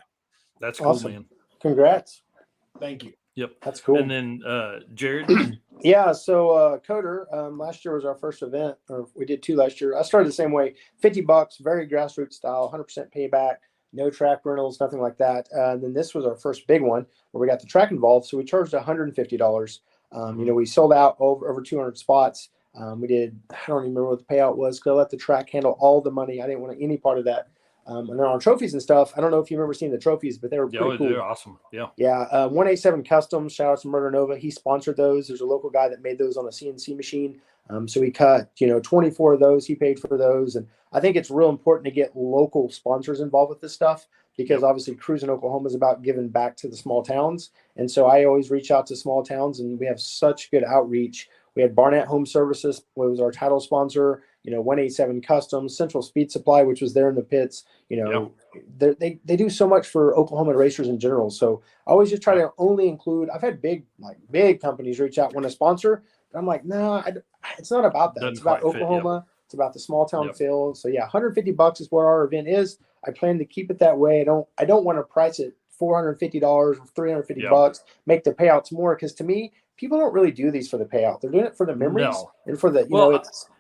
That's cool, Awesome. man. Congrats. Thank you. Yep. That's cool. And then Jared. Yeah, so Coder, last year was our first event, or we did 2 last year. I started the same way, $50, very grassroots style, 100% payback, no track rentals, nothing like that. And then this was our first big one where we got the track involved, so we charged $150. We sold out over 200 spots. We did, I don't even remember what the payout was because I let the track handle all the money. I didn't want any part of that. And then on trophies and stuff, I don't know if you remember seeing the trophies, but they were pretty cool. They're awesome. Yeah. Yeah, 187 Customs. Shout out to Murder Nova. He sponsored those. There's a local guy that made those on a CNC machine. So he cut, 24 of those. He paid for those, and I think it's real important to get local sponsors involved with this stuff because obviously Cruis'n Oklahoma is about giving back to the small towns, and so I always reach out to small towns, and we have such good outreach. We had Barnett Home Services, who was our title sponsor. 187 Customs, Central Speed Supply, which was there in the pits. They do so much for Oklahoma racers in general. So I always just try to only include. I've had big companies reach out when a sponsor, but I'm like, no, it's not about that. Doesn't It's about quite fit, Oklahoma. It's about the small town Yep. feel. So yeah, $150 is what our event is. I plan to keep it that way. I don't want to price it $450 or $350. Make the payouts more because to me, people don't really do these for the payout. They're doing it for the memories and for the it's.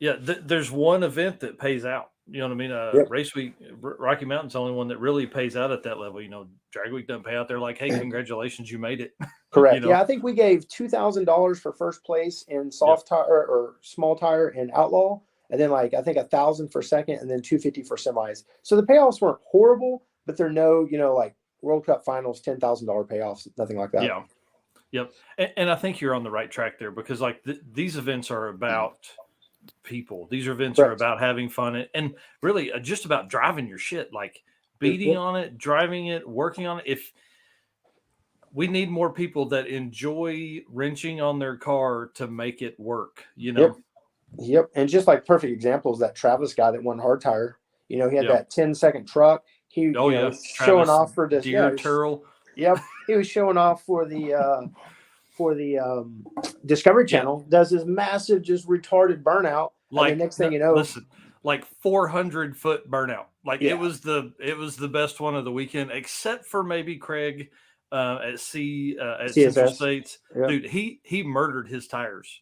Yeah, there's one event that pays out. You know what I mean? Yep. Race Week, Rocky Mountain's the only one that really pays out at that level. Drag Week doesn't pay out. They're like, hey, congratulations, you made it. Correct. Yeah, I think we gave $2,000 for first place in soft tire or small tire and outlaw, and then I think $1,000 for second, and then $250 for semis. So the payoffs weren't horrible, but they're no, World Cup finals, $10,000 payoffs, nothing like that. Yeah. Yep. And I think you're on the right track there because these events are about people. These events are about having fun and really just about driving your shit, like beating on it, driving it, working on it. If we need more people that enjoy wrenching on their car to make it work, Yep. And just like perfect examples, that Travis guy that won hard tire, he had that 10-second truck. He was showing off for this Turl. Yep. He was showing off for the Discovery Channel, does this massive, just retarded burnout. And the next thing you know, listen, 400-foot burnout. It was the best one of the weekend, except for maybe Craig at Central States. Yeah. Dude, he murdered his tires,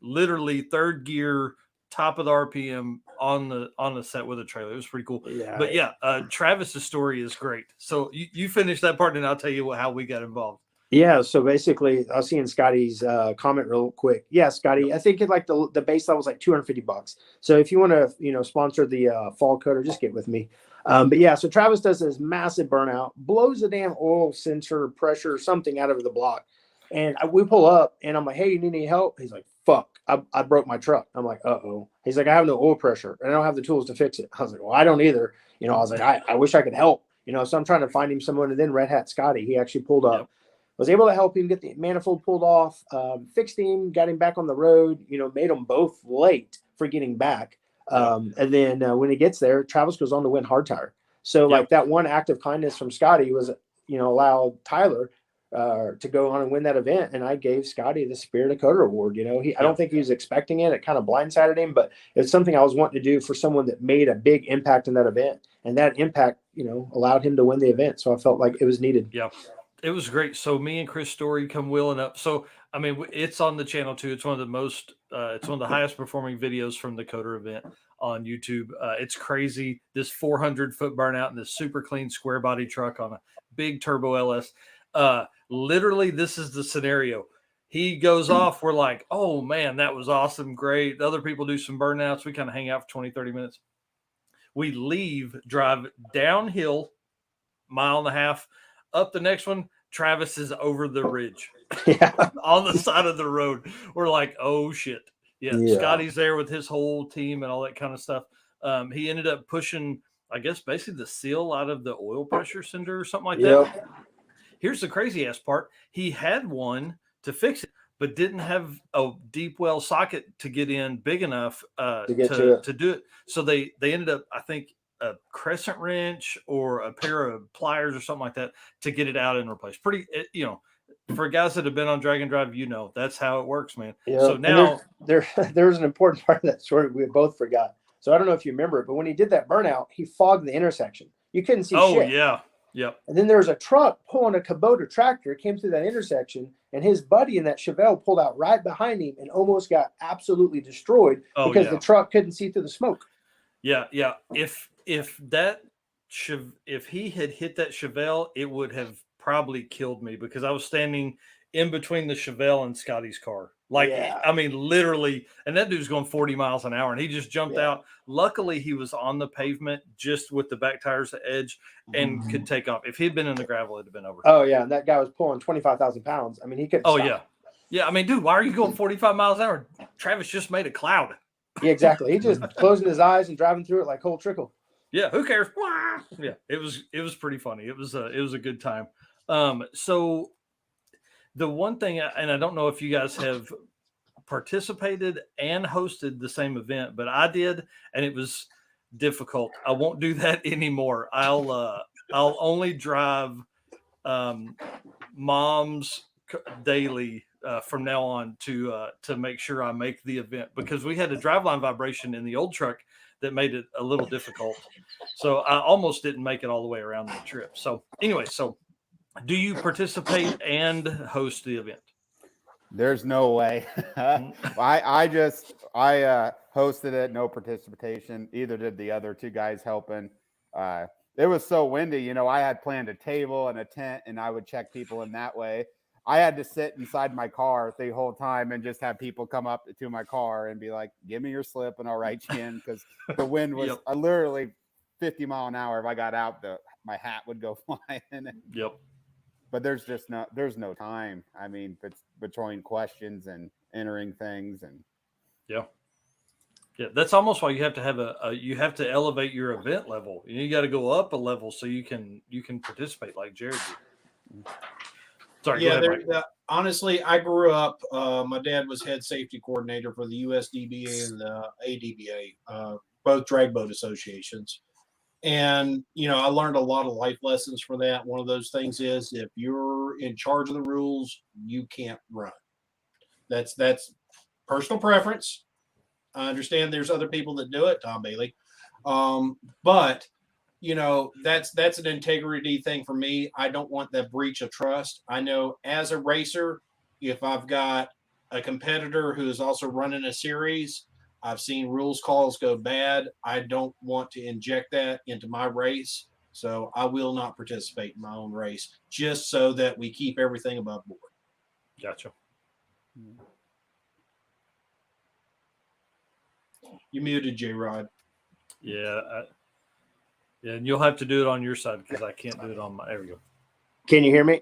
literally third gear, top of the RPM on the set with a trailer. It was pretty cool. Yeah. But Travis's story is great. So you finish that part, and I'll tell you how we got involved. Yeah, so basically, I was seeing Scotty's comment real quick. Yeah, Scotty, I think the base level is $250. So if you want to, sponsor the fall coder, just get with me. But yeah, so Travis does this massive burnout, blows the damn oil sensor pressure, something out of the block, and we pull up, and I'm like, "Hey, you need any help?" He's like, "Fuck, I broke my truck." I'm like, "Uh-oh." He's like, "I have no oil pressure, and I don't have the tools to fix it." I was like, "Well, I don't either." I was like, "I wish I could help." So I'm trying to find him someone, and then Red Hat Scotty, he actually pulled up. Yep. Was able to help him get the manifold pulled off, fixed him, got him back on the road, made them both late for getting back. And then when he gets there, Travis goes on to win hard tire. So that one act of kindness from Scotty was, allowed Tyler to go on and win that event. And I gave Scotty the Spirit of Coder Award. I don't think he was expecting it. It kind of blindsided him, but it's something I was wanting to do for someone that made a big impact in that event. And that impact, allowed him to win the event. So I felt like it was needed. Yeah. It was great. So me and Chris Story come wheeling up. So, it's on the channel too. It's one of the most, it's one of the highest performing videos from the Coder event. on YouTube. It's crazy. This 400-foot burnout in this super clean square body truck on a big turbo LS. Literally, this is the scenario. He goes off. We're like, oh man, that was awesome. Great. The other people do some burnouts. We kind of hang out for 20, 30 minutes. We leave, drive downhill, mile and a half, up the next one. Travis is over the ridge on the side of the road. We're like, oh shit. Yeah. Scotty's there with his whole team and all that kind of stuff. He ended up pushing, I guess, basically the seal out of the oil pressure sender or something like that. Here's the crazy ass part. He had one to fix it, but didn't have a deep well socket to get in big enough to do it. So they ended up, I think, a crescent wrench or a pair of pliers or something like that to get it out and replaced. Pretty, for guys that have been on Drag and Drive, that's how it works, man. So now there's an important part of that story we both forgot. So I don't know if you remember it, but when he did that burnout, he fogged the intersection. You couldn't see shit. Oh, yeah. Yep. And then there was a truck pulling a Kubota tractor, came through that intersection, and his buddy in that Chevelle pulled out right behind him and almost got absolutely destroyed because the truck couldn't see through the smoke. Yeah. If he had hit that Chevelle, it would have probably killed me because I was standing in between the Chevelle and Scotty's car. I mean, literally, and that dude's going 40 miles an hour and he just jumped out. Luckily, he was on the pavement just with the back tires, the edge, and could take off. If he'd been in the gravel, it'd have been over. Oh, yeah. And that guy was pulling 25,000 pounds. I mean, he could. Oh, yeah. Yeah. I mean, dude, why are you going 45 miles an hour? Travis just made a cloud. Yeah, exactly. He just closing his eyes and driving through it like Holt Trickle. Yeah. Who cares? Yeah. It was pretty funny. It was a good time. So the one thing, and I don't know if you guys have participated and hosted the same event, but I did, and it was difficult. I won't do that anymore. I'll only drive mom's daily from now on to make sure I make the event, because we had a driveline vibration in the old truck that made it a little difficult. So I almost didn't make it all the way around the trip. So anyway, do you participate and host the event? There's no way. I hosted it, no participation. Either did the other two guys helping. It was so windy. I had planned a table and a tent, and I would check people in that way. I had to sit inside my car the whole time and just have people come up to my car and be like, give me your slip and I'll write you in, because the wind was literally 50 mile an hour. If I got out, my hat would go flying. Yep. But there's no time. I mean, it's between questions and entering things and yeah. That's almost why you have to have you have to elevate your event level. You got to go up a level so you can participate like Jared did. Sorry. Yeah. Honestly, I grew up. My dad was head safety coordinator for the USDBA and the ADBA, both drag boat associations. And, I learned a lot of life lessons for that. One of those things is if you're in charge of the rules, you can't run. That's personal preference. I understand there's other people that do it, Tom Bailey. But, that's an integrity thing for me. I don't want that breach of trust. I know as a racer, if I've got a competitor who is also running a series, I've seen rules calls go bad. I don't want to inject that into my race. So I will not participate in my own race just so that we keep everything above board. Gotcha. You muted, J-Rod. Yeah. And you'll have to do it on your side because I can't do it on my. There we go. Can you hear me?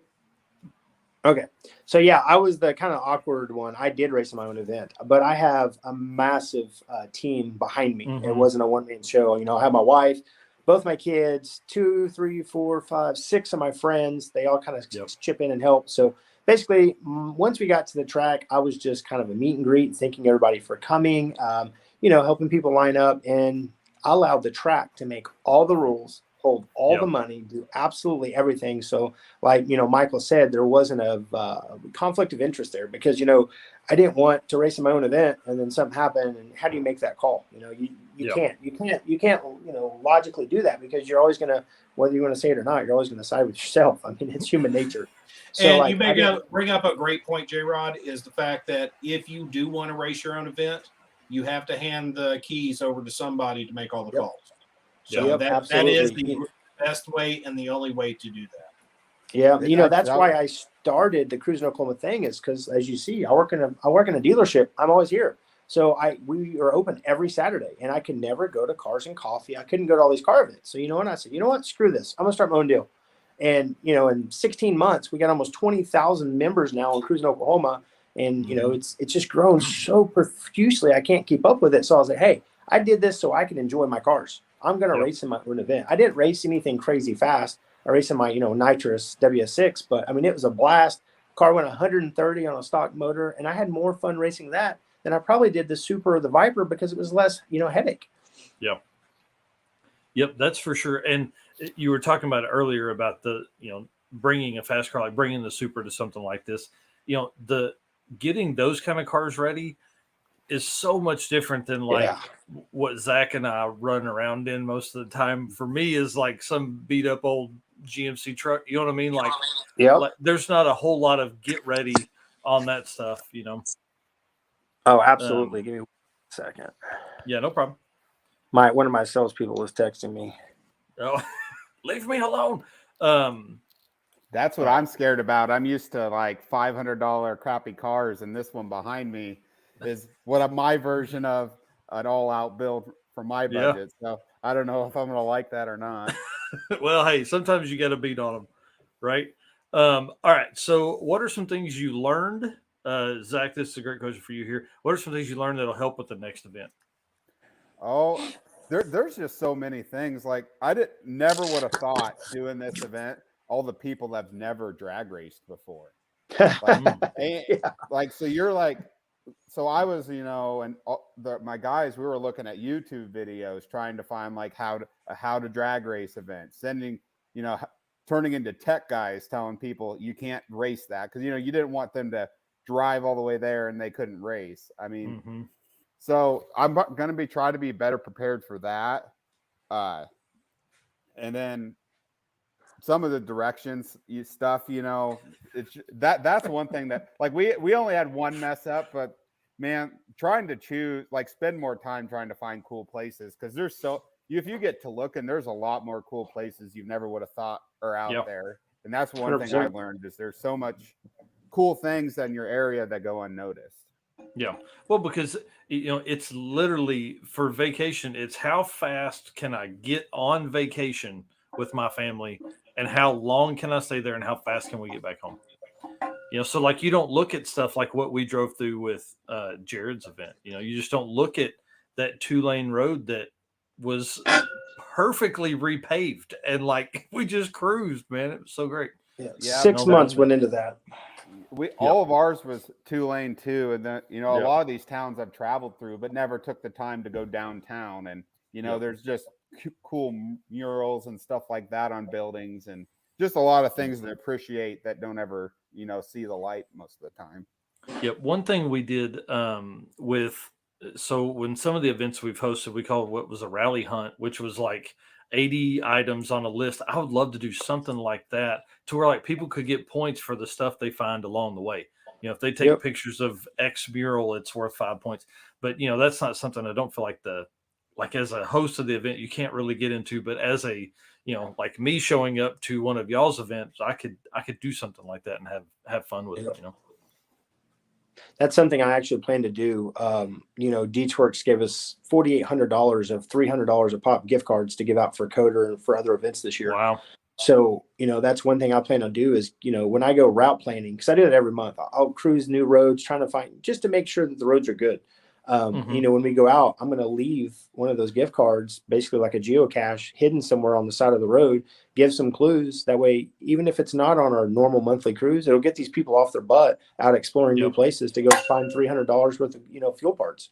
Okay. So yeah, I was the kind of awkward one. I did race my own event, but I have a massive team behind me. It wasn't a one-man show. I have my wife, both my kids, 2, 3, 4, 5, 6 of my friends. They all kind of chip in and help. So basically, once we got to the track, I was just kind of a meet and greet, thanking everybody for coming, helping people line up. And I allowed the track to make all the rules, hold all the money, do absolutely everything. So like, Michael said, there wasn't a conflict of interest there because, I didn't want to race in my own event and then something happened. And how do you make that call? You can't, logically do that because you're always going to, whether you want to say it or not, you're always going to side with yourself. I mean, it's human nature. So and you bring up a great point, J-Rod, is the fact that if you do want to race your own event, you have to hand the keys over to somebody to make all the calls. So Yep, that is absolutely. the best way and the only way to do that. Yeah, that's Actually, why I started the Cruis'n Oklahoma thing, is because, as you see, I work in a dealership. I'm always here, so we are open every Saturday, and I can never go to Cars and Coffee. I couldn't go to all these car events. So I said, you know what, screw this. I'm gonna start my own deal. And in 16 months, we got almost 20,000 members now in Cruis'n Oklahoma, and it's just grown so profusely. I can't keep up with it. So I was like, hey, I did this so I can enjoy my cars. I'm gonna race in my own event. I didn't race anything crazy fast. I raced in my, nitrous WS6, but I mean, it was a blast. Car went 130 on a stock motor, and I had more fun racing that than I probably did the Super or the Viper, because it was less, headache. Yep, that's for sure. And you were talking about it earlier about the, bringing a fast car, like bringing the Super to something like this. The getting those kind of cars ready is so much different than like what Zach and I run around in most of the time. For me, is like some beat up old GMC truck. You know what I mean? Like, like there's not a whole lot of get ready on that stuff. Oh, absolutely. Give me 1 second. Yeah, no problem. One of my salespeople was texting me. Oh, leave me alone. That's what I'm scared about. I'm used to like $500 crappy cars, and this one behind me is my version of an all-out build for my budget. So I don't know if I'm going to like that or not. Well, hey, sometimes you got to beat on them, right? All right. So, what are some things you learned, Zach? This is a great question for you here. What are some things you learned that'll help with the next event? Oh, there's just so many things. Like never would have thought doing this event, all the people that have never drag raced before. So you're like, so I was, and my guys, we were looking at YouTube videos trying to find like how to drag race events, sending, turning into tech guys telling people you can't race that because you didn't want them to drive all the way there and they couldn't race. I mean, so I'm going to try to be better prepared for that, and then some of the directions stuff, it's that's one thing that like we only had one mess up, but man, trying to choose, like, spend more time trying to find cool places, because there's if you get to looking, there's a lot more cool places you never would have thought are out there. And that's one thing I've learned, is there's so much cool things in your area that go unnoticed. Yeah. Well, because it's literally, for vacation, it's how fast can I get on vacation with my family, and how long can I stay there, and how fast can we get back home? So like, you don't look at stuff like what we drove through with Jared's event. You just don't look at that 2-lane road that was perfectly repaved, and like we just cruised, man. It was so great. Yeah, 6 months went into that. All of ours was 2-lane too, and then a lot of these towns I've traveled through, but never took the time to go downtown. And there's just cool murals and stuff like that on buildings, and just a lot of things to appreciate that don't ever see the light most of the time. One thing we did when some of the events we've hosted, we called what was a rally hunt, which was like 80 items on a list. I would love to do something like that, to where like people could get points for the stuff they find along the way. If they take pictures of X mural, it's worth 5 points. But that's not something I don't feel like as a host of the event, you can't really get into. But as a like me showing up to one of y'all's events, I could do something like that and have fun with it. That's something I actually plan to do. Deechworks gave us $4,800 of $300 a pop gift cards to give out for Coder and for other events this year. Wow. So, that's one thing I plan on do is, when I go route planning, because I do it every month, I'll cruise new roads, trying to find, just to make sure that the roads are good. When we go out, I'm going to leave one of those gift cards, basically like a geocache, hidden somewhere on the side of the road, give some clues. That way, even if it's not on our normal monthly cruise, it'll get these people off their butt out exploring new places to go find $300 worth of, fuel parts.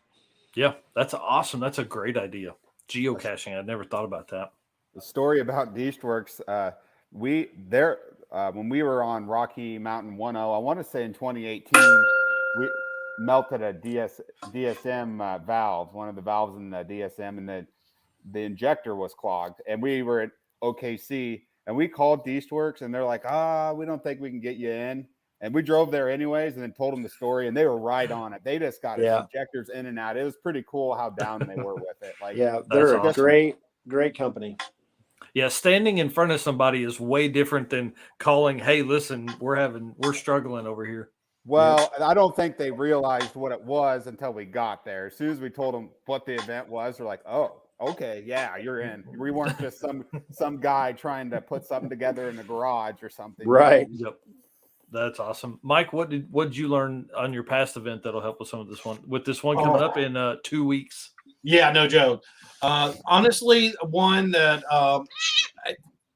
Yeah, that's awesome. That's a great idea. Geocaching. I'd never thought about that. The story about Deastworks, when we were on Rocky Mountain 10, I want to say in 2018, we melted a DSM valve, one of the valves in the DSM, and the injector was clogged. And we were at OKC, and we called Deastworks, and they're like, we don't think we can get you in. And we drove there anyways, and then told them the story, and they were right on it. They just got Yeah. injectors in and out. It was pretty cool how down they were with it. Like, Yeah, they're a awesome. great company. Yeah, standing in front of somebody is way different than calling, "Hey, listen, we're struggling over here." well, I don't think they realized what it was until we got there. As soon as we told them what the event was, they're like, "Oh, okay, yeah, you're in." We weren't just some guy trying to put something together in the garage or something. Right. Yep. That's awesome. Mike, what did you learn on your past event that'll help with some of this one? With this one coming up in 2 weeks. Yeah, no joke. Honestly, one that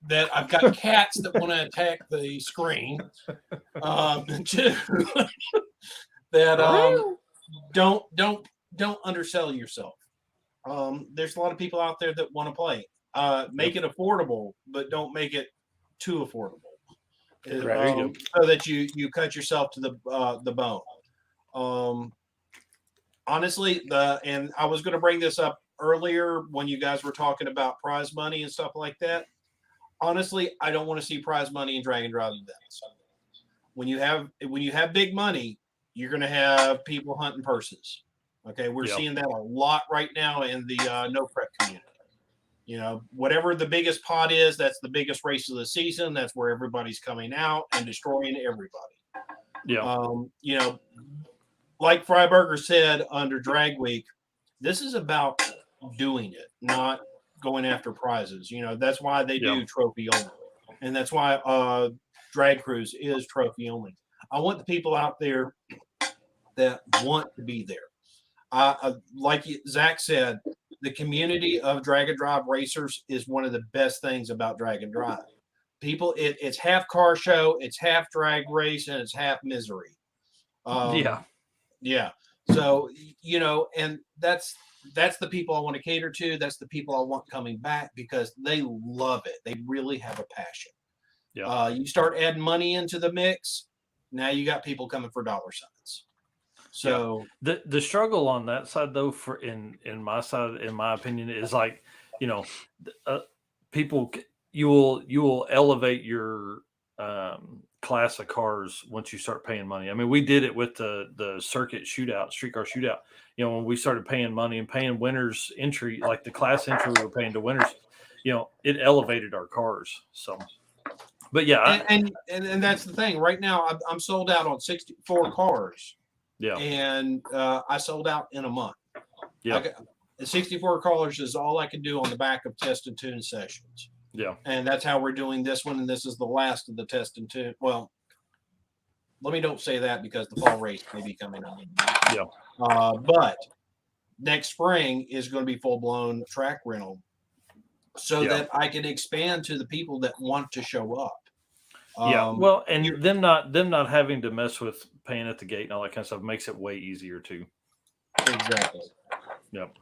that I've got cats that want to attack the screen. Two, that don't undersell yourself. There's a lot of people out there that want to play. Make it affordable, but don't make it too affordable. Right. So that you cut yourself to the bone. Honestly, and I was going to bring this up earlier when you guys were talking about prize money and stuff like that. Honestly, I don't want to see prize money in drag and drive events. When you have big money, you're going to have people hunting purses. Okay, we're seeing that a lot right now in the no prep community. You know, whatever the biggest pot is, that's the biggest race of the season. That's where everybody's coming out and destroying everybody. Yeah. You know, like Freiberger said under Drag Week, this is about doing it, not going after prizes. You know, that's why they do trophy only. And that's why Drag Cruise is trophy only. I want the people out there that want to be there. Like Zach said, the community of drag and drive racers is one of the best things about drag and drive. People, it's half car show, it's half drag race, and it's half misery. Yeah. So, you know, and that's the people I want to cater to. That's the people I want coming back because they love it. They really have a passion. Yeah. You start adding money into the mix, now you got people coming for dollar signs. So the struggle on that side, though, for in my side, in my opinion, is like, you know, people, you will elevate your class of cars once you start paying money. I mean, we did it with the circuit shootout, streetcar shootout. You know, when we started paying money and paying winners entry, like the class entry we were paying to winners, you know, it elevated our cars. So, but yeah, and that's the thing. Right now, I'm sold out on 64 cars. Yeah. And I sold out in a month. Yeah. 64 callers is all I can do on the back of test and tune sessions. Yeah. And that's how we're doing this one. And this is the last of the test and tune. Well, let me don't say that because the fall race may be coming on. Yeah. But next spring is going to be full blown track rental so that I can expand to the people that want to show up. Yeah, well, and them not having to mess with paying at the gate and all that kind of stuff makes it way easier too. Exactly. Yep.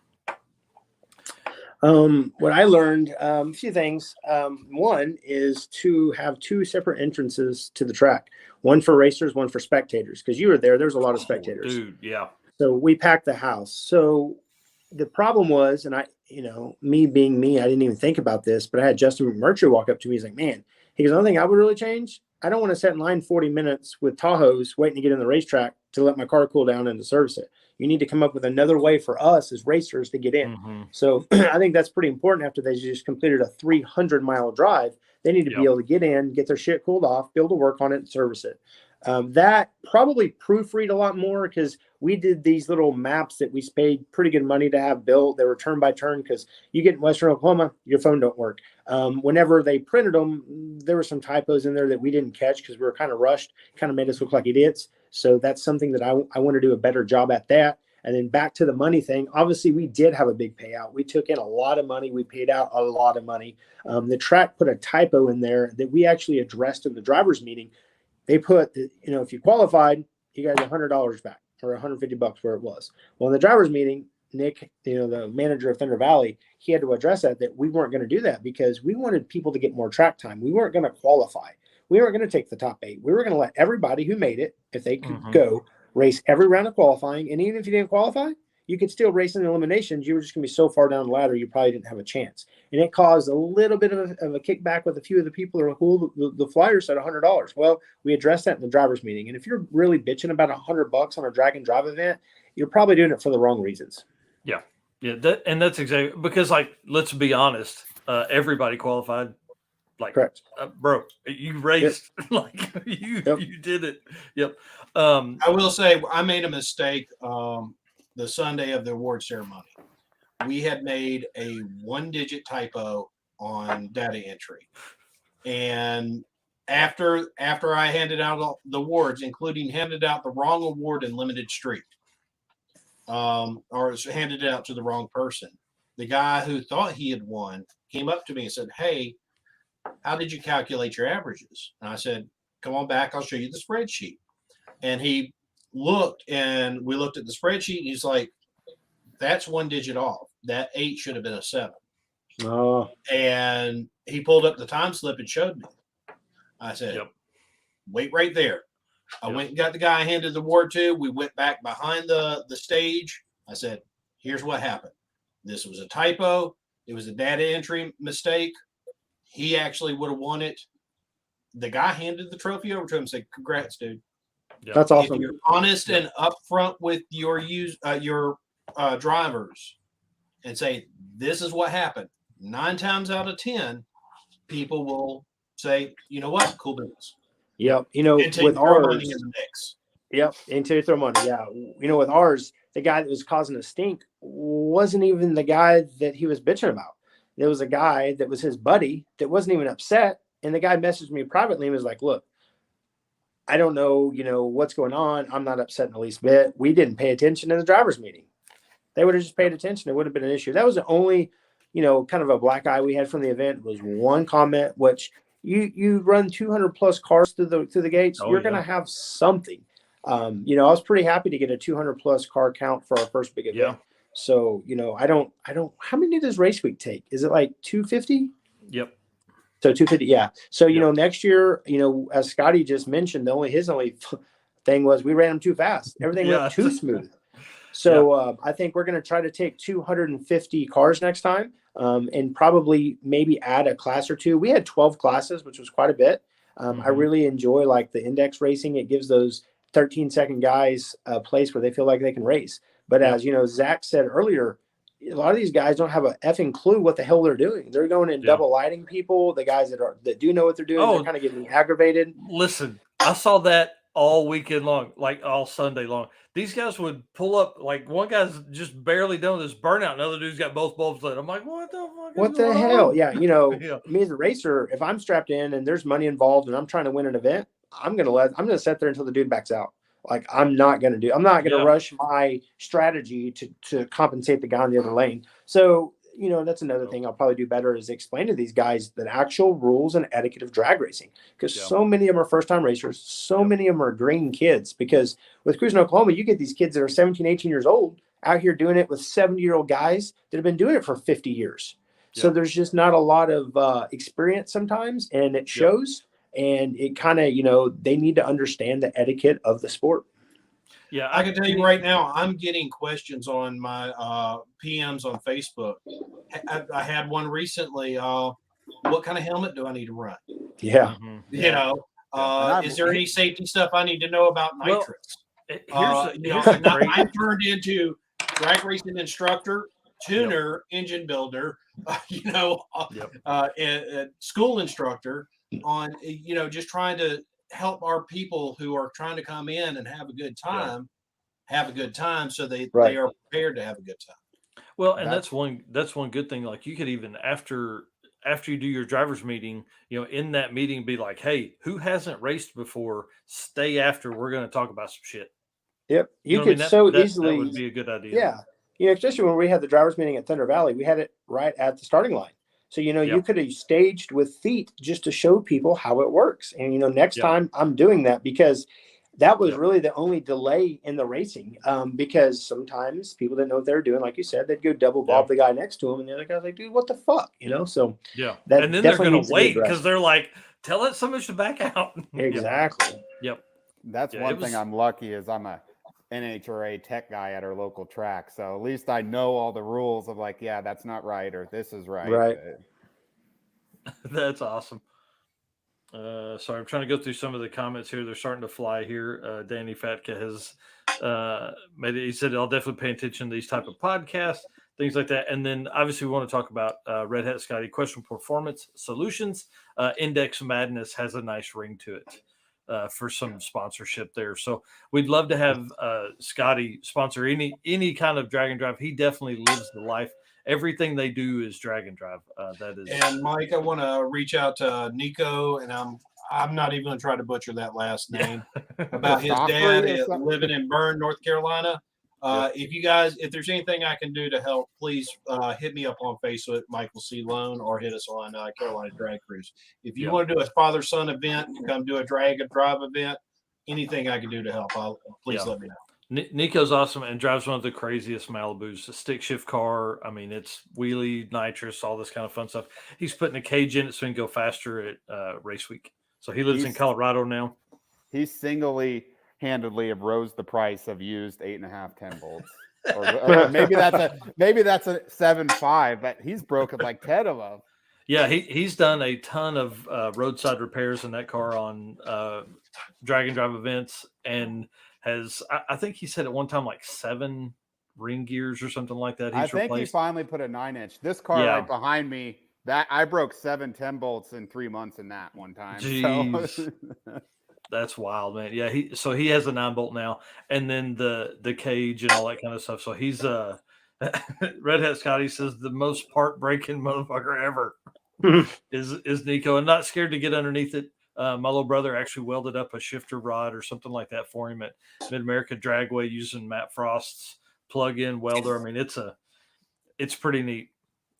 What I learned, a few things. One is to have two separate entrances to the track, one for racers, one for spectators. Because you were there was a lot of spectators. Dude, yeah. So we packed the house. So the problem was, and I, you know, me being me, I didn't even think about this, but I had Justin McMurtry walk up to me. He's like, man, he goes, the only thing I would really change, I don't want to sit in line 40 minutes with Tahoes waiting to get in the racetrack to let my car cool down and to service it. You need to come up with another way for us as racers to get in. Mm-hmm. So I think that's pretty important after they just completed a 300-mile drive. They need to be able to get in, get their shit cooled off, be able to work on it and service it. That probably proofread a lot more because we did these little maps that we paid pretty good money to have built. They were turn by turn because you get in Western Oklahoma, your phone don't work. Whenever they printed them, there were some typos in there that we didn't catch because we were kind of rushed, kind of made us look like idiots. So that's something that I want to do a better job at that. And then back to the money thing. Obviously, we did have a big payout. We took in a lot of money. We paid out a lot of money. The track put a typo in there that we actually addressed in the driver's meeting. They put, you know, if you qualified, you guys $100 back or $150 where it was. Well, in the driver's meeting, Nick, you know, the manager of Thunder Valley, he had to address that we weren't going to do that because we wanted people to get more track time. We weren't going to qualify. We weren't going to take the top 8. We were going to let everybody who made it, if they could go, race every round of qualifying. And even if you didn't qualify, you could still race in the eliminations. You were just going to be so far down the ladder, you probably didn't have a chance. And it caused a little bit of a kickback with a few of the people who were the flyers said $100. Well, we addressed that in the driver's meeting. And if you're really bitching about $100 on a drag and drive event, you're probably doing it for the wrong reasons. Yeah. Yeah. That's exactly because, like, let's be honest, everybody qualified. Like, Correct. Bro, you raced. Yep. Like, you did it. Yep. I will say I made a mistake the Sunday of the award ceremony. We had made a 1-digit typo on data entry. And after I handed out the awards, including handed out the wrong award in limited street, or handed it out to the wrong person, the guy who thought he had won came up to me and said, "Hey, how did you calculate your averages?" And I said, "Come on back, I'll show you the spreadsheet." And he looked, and we looked at the spreadsheet, and he's like, "That's 1 digit off. That 8 should have been a 7." Oh. And he pulled up the time slip and showed me. I said, Yep. "Wait right there." I went and got the guy I handed the award to. We went back behind the stage. I said, "Here's what happened. This was a typo. It was a data entry mistake. He actually would have won it." The guy handed the trophy over to him and said, "Congrats, dude." Yep. That's awesome. If you're honest and upfront with your drivers and say, "This is what happened," 9 times out of 10, people will say, "You know what? Cool business." Yep. You know, Until with you throw ours, money in the mix. Yep. Until you throw money. Yeah. You know, with ours, the guy that was causing a stink wasn't even the guy that he was bitching about. There was a guy that was his buddy that wasn't even upset. And the guy messaged me privately and was like, "Look, I don't know, what's going on. I'm not upset in the least bit. We didn't pay attention in the driver's meeting. They would have just paid attention. It would have been an issue." That was the only, kind of a black eye we had from the event was one comment, which you run 200 plus cars through the gates. You're going to have something. I was pretty happy to get a 200 plus car count for our first big event. Yeah. So, I don't, how many does Race Week take? Is it like 250? Yep. So 250, yeah. So, next year, as Scotty just mentioned, his only thing was we ran them too fast. Everything went too smooth. So I think we're going to try to take 250 cars next time, and probably maybe add a class or two. We had 12 classes, which was quite a bit. I really enjoy like the index racing. It gives those 13-second guys a place where they feel like they can race. But as Zach said earlier, a lot of these guys don't have a effing clue what the hell they're doing. They're going in double lighting people. The guys that do know what they're doing, they're kind of getting aggravated. Listen, I saw that all weekend long, like all Sunday long. These guys would pull up, like one guy's just barely done this burnout, another dude's got both bulbs lit. I'm like, what the fuck? What the hell? Yeah, me as a racer, if I'm strapped in and there's money involved and I'm trying to win an event, I'm gonna sit there until the dude backs out. Like I'm not gonna rush my strategy to compensate the guy in the other lane. So that's another thing I'll probably do better is explain to these guys the actual rules and etiquette of drag racing. Because so many of them are first-time racers. So many of them are green kids. Because with Cruis'n Oklahoma, you get these kids that are 17, 18 years old out here doing it with 70-year-old guys that have been doing it for 50 years. So there's just not a lot of experience sometimes, and it shows. And it kind of, they need to understand the etiquette of the sport. Yeah, I can tell you right now, I'm getting questions on my PMs on Facebook. I had one recently. What kind of helmet do I need to run? Yeah. Is there any safety stuff I need to know about nitrous? Here's I turned into drag racing instructor, tuner, engine builder, school instructor on, just trying to help our people who are trying to come in and have a good time, so they are prepared to have a good time. Well, and that's one good thing. Like you could even after you do your driver's meeting, in that meeting, be like, "Hey, who hasn't raced before? Stay after. We're going to talk about some shit." Yep, you could easily. That would be a good idea. Yeah, especially when we had the driver's meeting at Thunder Valley, we had it right at the starting line. So, you could have staged with feet just to show people how it works. And, next time I'm doing that because that was really the only delay in the racing, because sometimes people didn't know what they were doing. Like you said, they'd go double bob the guy next to him. And the other guy's like, "Dude, what the fuck?" So that and then they're going to wait because they're like, "Tell it somebody to back out." Exactly. Yep. That's one thing I'm lucky is I'm a NHRA tech guy at our local track. So at least I know all the rules of like, yeah, that's not right, or this is right. Right. That's awesome. Sorry, I'm trying to go through some of the comments here. They're starting to fly here. Danny Fatka has made it. He said, I'll definitely pay attention to these type of podcasts, things like that. And then obviously we want to talk about Red Hat Scotty, Question Performance Solutions. Index Madness has a nice ring to it for some sponsorship there. So we'd love to have Scotty sponsor any kind of drag and drive. He definitely lives the life. Everything they do is drag and drive. That is. And Mike, I want to reach out to Nico, and I'm not even going to try to butcher that last name, about his dad living in Bern, North Carolina. If there's anything I can do to help, please hit me up on Facebook, Michael C. Lone, or hit us on Carolina Drag Cruise. If you want to do a father-son event, come do a drag and drive event, anything I can do to help, please let me know. Nico's awesome and drives one of the craziest Malibus, a stick shift car. I mean, it's wheelie, nitrous, all this kind of fun stuff. He's putting a cage in it so he can go faster at race week. So he lives in Colorado now. He single-handedly have rose the price of used 8.5 10 volts. or maybe that's a 7.5, but he's broken like 10 of them. Yeah, he's done a ton of roadside repairs in that car on drag and drive events, and has, I think he said at one time like 7 ring gears or something like that. I think he finally put a 9-inch. This car right behind me, that I broke 7 10 volts in 3 months in that one time. Jeez. So. That's wild, man. Yeah, he has a 9-bolt now, and then the cage and all that kind of stuff. So he's Red Hat Scotty says the most part breaking motherfucker ever is Nico, and not scared to get underneath it. My little brother actually welded up a shifter rod or something like that for him at Mid America Dragway using Matt Frost's plug-in welder. I mean, it's pretty neat.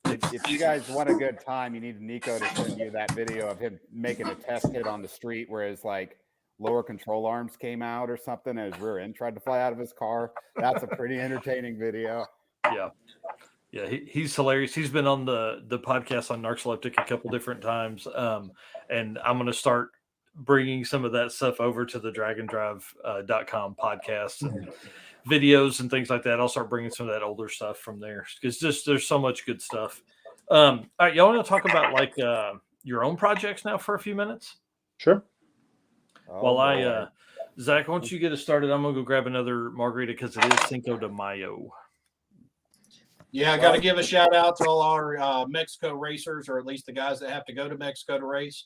If you guys want a good time, you need Nico to send you that video of him making a test hit on the street where his like lower control arms came out or something, and his rear end tried to fly out of his car. That's a pretty entertaining video. Yeah, he's hilarious. He's been on the podcast on Narcoleptic a couple different times, and I'm going to start bringing some of that stuff over to the dragondrive.com podcasts and videos and things like that. I'll start bringing some of that older stuff from there because there's so much good stuff. All right, y'all want to talk about like your own projects now for a few minutes? Sure. Zach, once you get us started, I'm going to go grab another margarita because it is Cinco de Mayo. Yeah, I got to give a shout out to all our Mexico racers, or at least the guys that have to go to Mexico to race.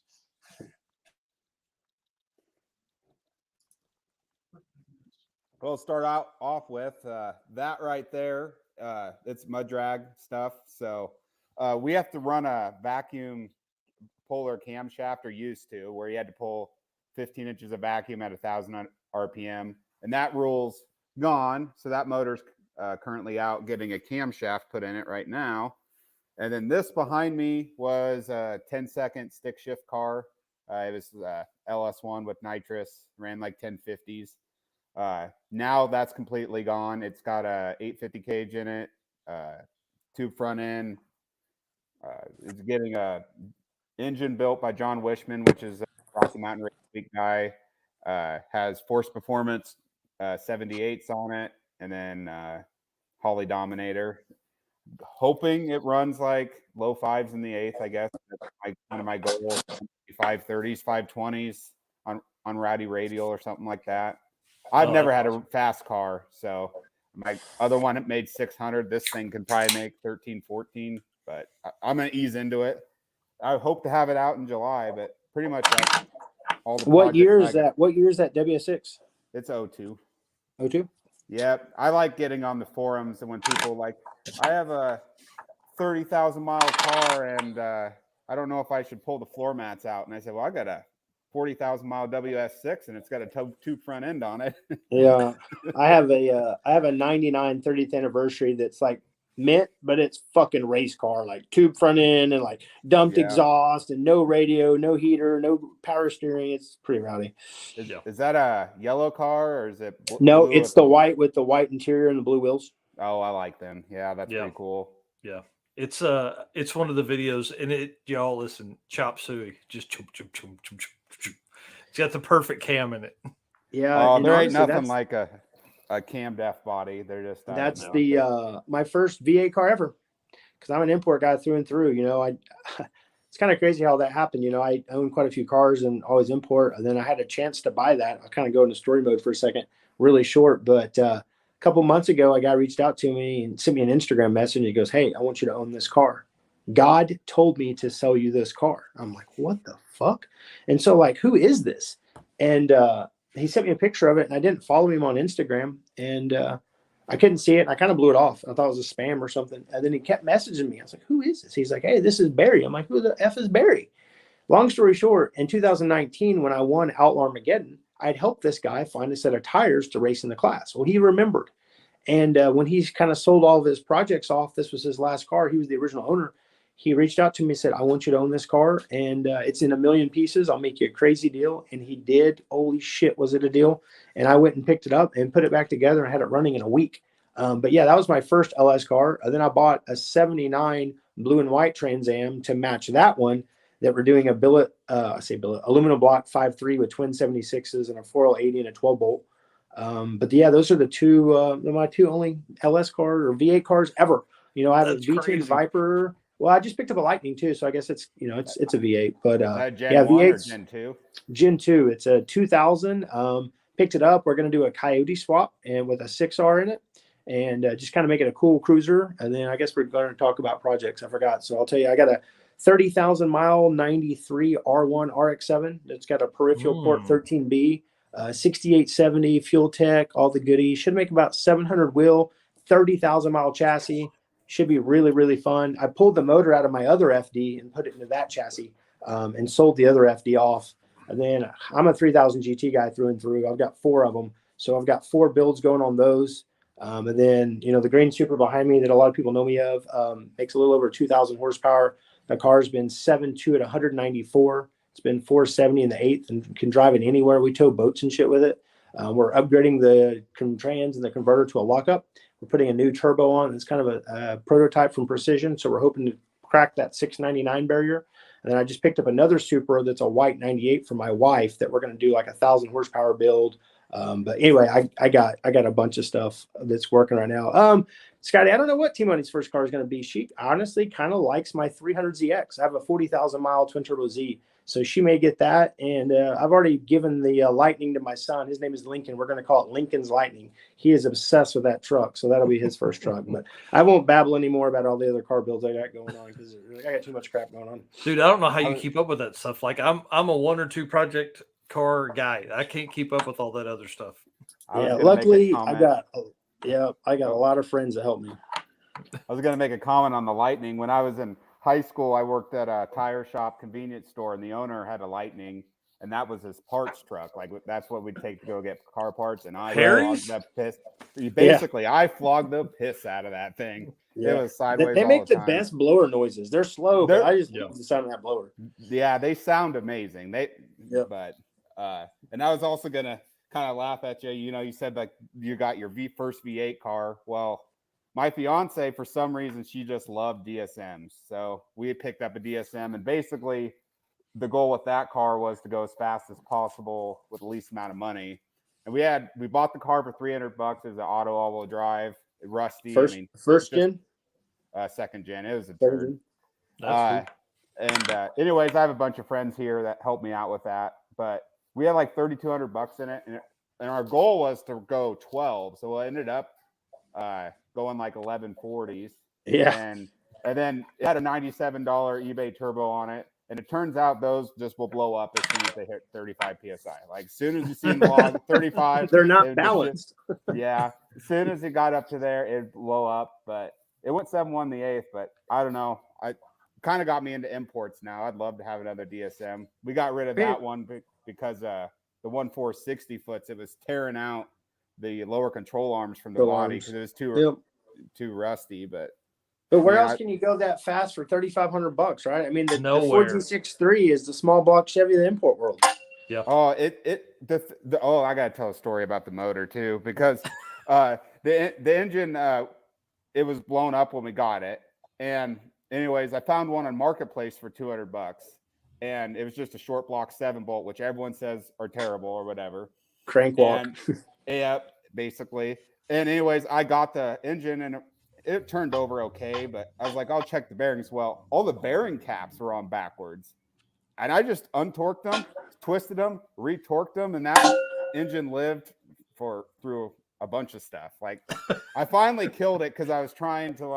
We'll start off with that right there. It's mud drag stuff. So we have to run a vacuum puller camshaft, or used to, where you had to pull 15 inches of vacuum at 1,000 RPM. And that rule's gone. So that motor's currently out getting a camshaft put in it right now. And then this behind me was a 10-second stick shift car. It was LS1 with nitrous, ran like 1050s. Now that's completely gone. It's got a 850 cage in it, tube front end. It's getting a engine built by John Wishman, which is a Rocky Mountain Race Week guy. Has Force Performance 78s on it, and then Holly Dominator. Hoping it runs like low 5s in the 8th, I guess. That's one of my goals. 530s, 520s on Rowdy Radial or something like that. I've never had a fast car, so my other one it made 600. This thing can probably make 13, 14, but I'm going to ease into it. I hope to have it out in July, but pretty much that's all the What year is that? What year is that WS6? It's 02. 02? Yep. I like getting on the forums, and when people like, I have a 30,000 mile car and I don't know if I should pull the floor mats out. And I said, well, I got a 40,000 mile WS6 and it's got a tube front end on it. Yeah. I have a 99 30th anniversary that's like mint, but it's fucking race car, like tube front end and like dumped exhaust and no radio, no heater, no power steering. It's pretty rowdy. Is that a yellow car or is it no, it's the white with the white interior and the blue wheels. Oh, I like them. Yeah, that's pretty cool. Yeah. It's one of the videos, and y'all listen, chop suey, just chum chum chum chum chum chum. It's got the perfect cam in it. Yeah. Oh, there ain't nothing like a a cammed F body. They're just That's no. the my first V8 car ever, because I'm an import guy through and through. It's kind of crazy how that happened. I own quite a few cars and always import, and then I had a chance to buy that. I kind of go into story mode for a second, really short, but a couple months ago, a guy reached out to me and sent me an Instagram message. He goes, "Hey, I want you to own this car. God told me to sell you this car." I'm like, "What the fuck?" And so, like, who is this? And he sent me a picture of it, and I didn't follow him on Instagram, and I couldn't see it. I kind of blew it off. I thought it was a spam or something. And then he kept messaging me. I was like, "Who is this?" He's like, "Hey, this is Barry." I'm like, "Who the F is Barry?" Long story short, in 2019, when I won Outlaw Armageddon, I'd helped this guy find a set of tires to race in the class. Well, he remembered. And when he's kind of sold all of his projects off, this was his last car. He was the original owner. He reached out to me and said, "I want you to own this car, and it's in a million pieces. I'll make you a crazy deal." And he did. Holy shit, was it a deal? And I went and picked it up and put it back together and had it running in a week. But yeah, that was my first LS car. And then I bought a 79 blue and white Trans Am to match that one, that we're doing a aluminum block 5.3 with twin 76s and a 4L80 and a 12 bolt. But yeah, those are my two only LS cars or V8 cars ever. I have That's a V10 crazy. Viper. Well, I just picked up a Lightning too, so I guess it's a V8. But Is that Gen yeah, 1 or V8's Gen 2? Gen 2. It's a 2000. Picked it up. We're going to do a Coyote swap and with a 6R in it, and just kind of make it a cool cruiser. And then I guess we're going to talk about projects. I forgot, so I'll tell you. I got a 30,000 mile 93 R1 RX7 that's got a peripheral port 13B. 6870 fuel tech, all the goodies. Should make about 700 wheel, 30,000 mile chassis. Should be really, really fun. I pulled the motor out of my other FD and put it into that chassis, and sold the other FD off. And then I'm a 3000 GT guy through and through. I've got 4 of them. So I've got 4 builds going on those. And then, the Green Super behind me that a lot of people know me of, makes a little over 2,000 horsepower. The car's been 7.2 at 194. It's been 470 in the 8th and can drive it anywhere. We tow boats and shit with it. We're upgrading the trans and the converter to a lockup. We're putting a new turbo on. It's kind of a prototype from Precision. So we're hoping to crack that 699 barrier. And then I just picked up another Supra that's a white 98 for my wife that we're going to do like 1,000 horsepower build. But anyway, I got a bunch of stuff that's working right now. Scotty, I don't know what T-Money's first car is going to be. She honestly kind of likes my 300ZX. I have a 40,000 mile twin turbo Z. So she may get that. And I've already given the Lightning to my son. His name is Lincoln. We're going to call it Lincoln's Lightning. He is obsessed with that truck. So that'll be his first truck. But I won't babble anymore about all the other car builds I got going on because I got too much crap going on. Dude, I don't know how you keep up with that stuff. Like I'm a 1 or 2 project car guy. I can't keep up with all that other stuff. Yeah, luckily I got a lot of friends that help me. I was going to make a comment on the Lightning. When I was in high school, I worked at a tire shop convenience store, and the owner had a Lightning, and that was his parts truck. Like that's what we'd take to go get car parts. And I Harry's? flogged the piss. Basically, I flogged the piss out of that thing. Yeah. It was sideways. They make the the best blower noises. They're slow, but I just love the sound of that blower. Yeah, they sound amazing. But and I was also gonna kind of laugh at you. You said like you got your first V8 car. Well, my fiance, for some reason, she just loved DSMs. So we had picked up a DSM, and basically the goal with that car was to go as fast as possible with the least amount of money. And we bought the car for $300. It was an auto all-wheel drive, rusty. First gen, second gen. It was a third turd. gen. That's cool. And anyways, I have a bunch of friends here that helped me out with that. But we had like $3,200 in it, and our goal was to go 12. So I ended up going like 1140s. Yeah. And then it had a $97 eBay turbo on it. And it turns out those just will blow up as soon as they hit 35 PSI. Like as soon as you see them log 35, they're not balanced. Yeah. As soon as it got up to there, it'd blow up. But it went 7-1 the 8th. But I don't know. I kind of got me into imports now. I'd love to have another DSM. We got rid of that one because the 1.460 foots, it was tearing out the lower control arms from the body because it was too rusty. But where else can you go that fast for $3,500, right? I mean, the Nowhere. Ford Z63 is the small block Chevy of the import world. Yeah. Oh, I gotta tell a story about the motor too, because the engine it was blown up when we got it. And anyways, I found one on Marketplace for $200, and it was just a short block 7-bolt, which everyone says are terrible or whatever. Crank walk. And, yeah, basically. And anyways, I got the engine and it turned over okay, but I was like, I'll check the bearings. Well, all the bearing caps were on backwards. And I just untorqued them, twisted them, retorqued them, and that engine lived through a bunch of stuff. Like I finally killed it because I was trying to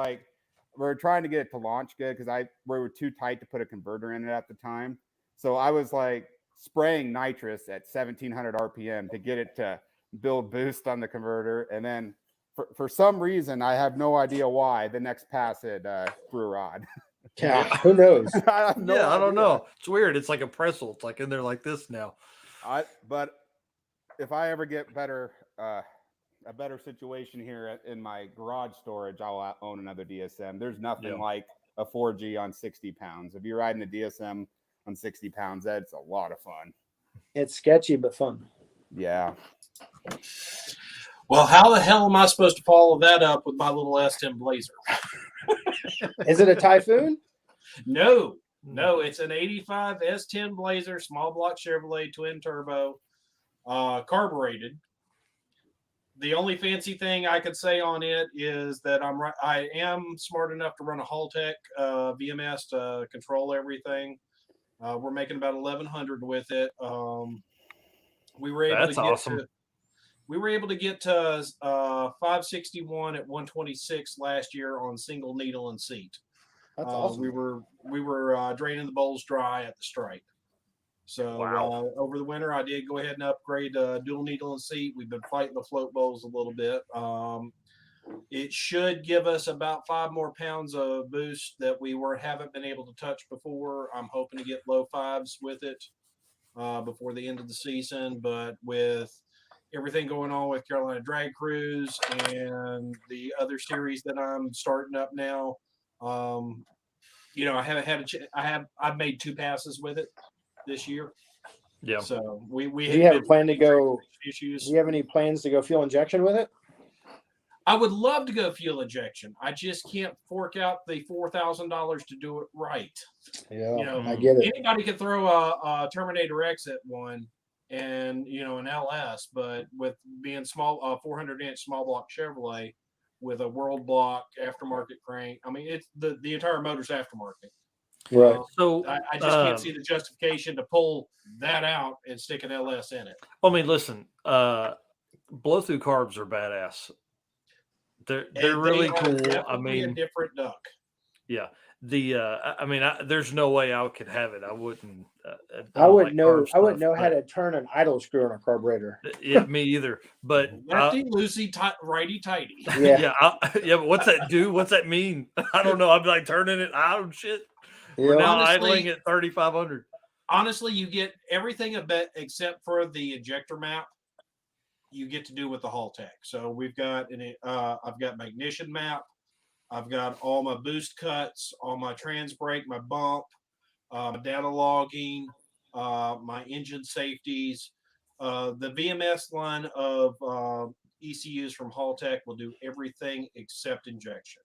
we were trying to get it to launch good because we were too tight to put a converter in it at the time. So I was like spraying nitrous at 1700 RPM to get it to build boost on the converter. And then for some reason, I have no idea why, the next pass it threw a rod. Yeah, who knows? I don't know. It's weird. It's like a pretzel. It's like in there like this now. But if I ever get a better situation here in my garage storage, I'll own another DSM. There's nothing like a 4G on 60 pounds. If you're riding a DSM on 60 pounds, that's a lot of fun. It's sketchy, but fun. Yeah. Well, how the hell am I supposed to follow that up with my little S10 Blazer? Is it a Typhoon? No, it's an 85 S10 Blazer, small block Chevrolet, twin turbo, carbureted. The only fancy thing I could say on it is that I am smart enough to run a Haltech VMS to control everything. We're making about 1,100 with it. We were able to get to 561 at 126 last year on single needle and seat. That's awesome. We were draining the bowls dry at the stripe. So over the winter, I did go ahead and upgrade dual needle and seat. We've been fighting the float bowls a little bit. It should give us about 5 more pounds of boost that we haven't been able to touch before. I'm hoping to get low 5s with it before the end of the season. But with everything going on with Carolina Drag Cruise and the other series that I'm starting up now, I haven't had I've made 2 passes with it this year. Yeah. So we do you have a plan to go issues. Do you have any plans to go fuel injection with it? I would love to go fuel injection. I just can't fork out the $4,000 to do it right. Yeah, I get it. Anybody can throw a Terminator X at one and an LS, but with being small, 400-inch small block Chevrolet with a world block aftermarket crank, I mean it's the entire motor's aftermarket. Right. So I just can't see the justification to pull that out and stick an LS in it. Well, I mean, listen, blow through carbs are badass. They're really cool. I mean, a different duck. Yeah. There's no way I could have it. I wouldn't. I wouldn't know how to turn an idle screw on a carburetor. Yeah, me either. But lefty loosey, righty tighty. Yeah. But what's that do? What's that mean? I don't know. I'm like turning it out and shit. Yeah. We're now idling at 3,500. Honestly, you get everything except for the ejector map. You get to do with the Haltech. So we've got I've got my ignition map. I've got all my boost cuts, all my trans brake, my bump, data logging, my engine safeties. The VMS line of ECUs from Haltech will do everything except injection.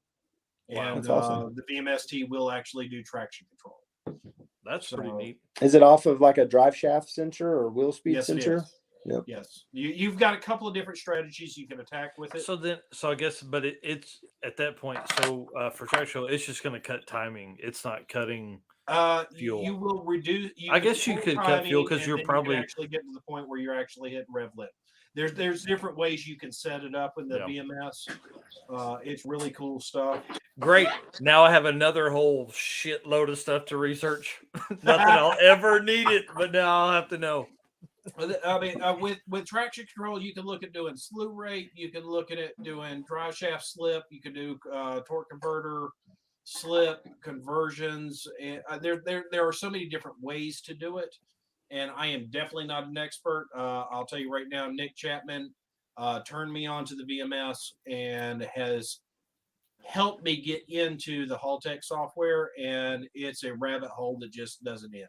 Wow, and awesome. The VMST will actually do traction control. That's pretty neat. Is it off of like a drive shaft sensor or wheel speed sensor? Yep. Yes. You've got a couple of different strategies you can attack with it. So I guess, but it's at that point. So for traction, it's just going to cut timing. It's not cutting fuel. You will reduce. I guess you could cut fuel because you're probably actually get to the point where you're actually hitting rev limit. There's different ways you can set it up in the VMS. It's really cool stuff. Great. Now I have another whole shitload of stuff to research. Not that I'll ever need it, but now I'll have to know. I mean, with traction control, you can look at doing slew rate. You can look at it doing drive shaft slip. You can do torque converter slip conversions. And there are so many different ways to do it. And I am definitely not an expert. I'll tell you right now, Nick Chapman turned me on to the VMS and has helped me get into the Haltech software. And it's a rabbit hole that just doesn't end.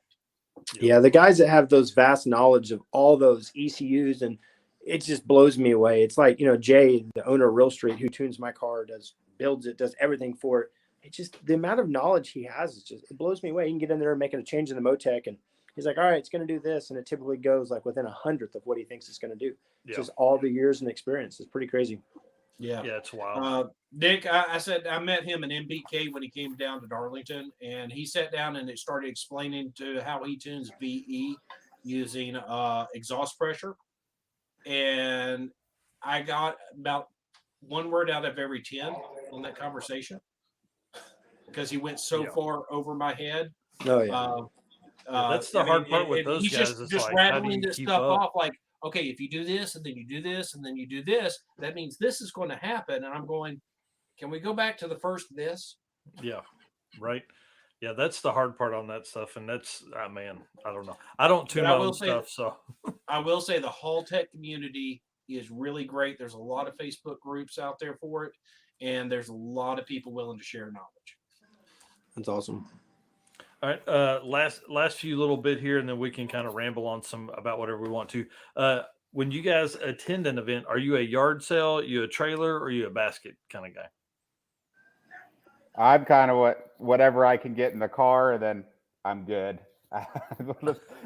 Yeah, the guys that have those vast knowledge of all those ECUs, and it just blows me away. It's like, Jay, the owner of Real Street, who tunes my car, builds it, does everything for it. It's just the amount of knowledge he has, it blows me away. You can get in there and make a change in the Motec, and He's like, all right, it's going to do this. And it typically goes like within 100th of what he thinks it's going to do. Yeah. Just all the years and experience. It's pretty crazy. Yeah. Yeah, it's wild. Nick, I said I met him in MBK when he came down to Darlington, and he sat down and it started explaining to how he tunes VE using exhaust pressure. And I got about one word out of every 10 on that conversation because he went so far over my head. Oh, yeah. That's the hard part with those he's guys. Just like, rattling this keep stuff up? off like, okay, if you do this and then you do this and then you do this, that means this is going to happen. And I'm going, can we go back to the first this? Yeah, right. Yeah, that's the hard part on that stuff. And that's, man, I don't know. I don't tune my own stuff. So I will say the Hall Tech community is really great. There's a lot of Facebook groups out there for it. And there's a lot of people willing to share knowledge. That's awesome. all right, last few little bit here, and then we can kind of ramble on some about whatever we want to. When you guys attend an event, are you a yard sale, you a trailer, or you a basket kind of guy? I'm kind of whatever I can get in the car, and then I'm good.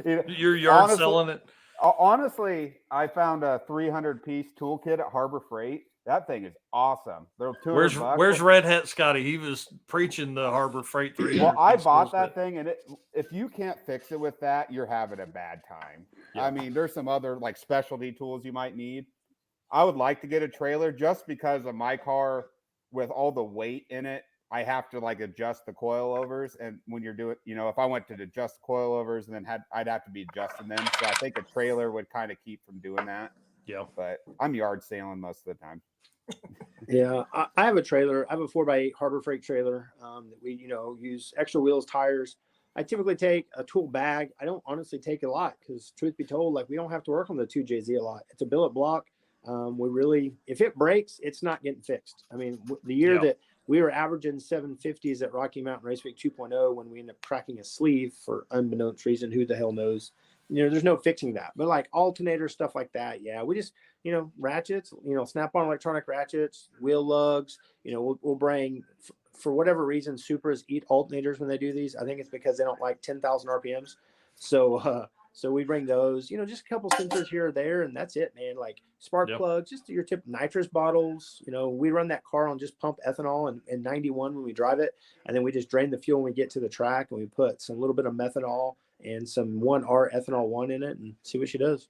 You're yard selling it. Honestly, I found a 300-piece toolkit at Harbor Freight. That thing is awesome. Where's Red Hat Scotty? He was preaching the Harbor Freight 300. Well, I bought that thing, and if you can't fix it with that, you're having a bad time. Yeah. I mean, there's some other like specialty tools you might need. I would like to get a trailer just because of my car with all the weight in it. I have to like adjust the coilovers, and when you're doing, if I went to adjust coilovers and then I'd have to be adjusting them. So I think a trailer would kind of keep from doing that. Yeah, but I'm yard sailing most of the time. Yeah, I have a trailer. I have a 4x8 Harbor Freight trailer that we, use extra wheels, tires. I typically take a tool bag. I don't honestly take a lot because, truth be told, like we don't have to work on the 2JZ a lot. It's a billet block. If it breaks, it's not getting fixed. I mean, the year that we were averaging 750s at Rocky Mountain Raceway 2.0 when we ended up cracking a sleeve for unbeknownst reason, who the hell knows? There's no fixing that. But like alternator stuff like that, yeah, we just, ratchets, snap-on electronic ratchets, wheel lugs, we'll bring, for whatever reason, Supras eat alternators when they do these. I think it's because they don't like 10,000 RPMs. So we bring those, just a couple sensors here or there, and that's it, man. Like spark plugs, just your tip nitrous bottles. We run that car on just pump ethanol and 91 when we drive it, and then we just drain the fuel when we get to the track, and we put some little bit of methanol and some 1R ethanol 1 in it and see what she does.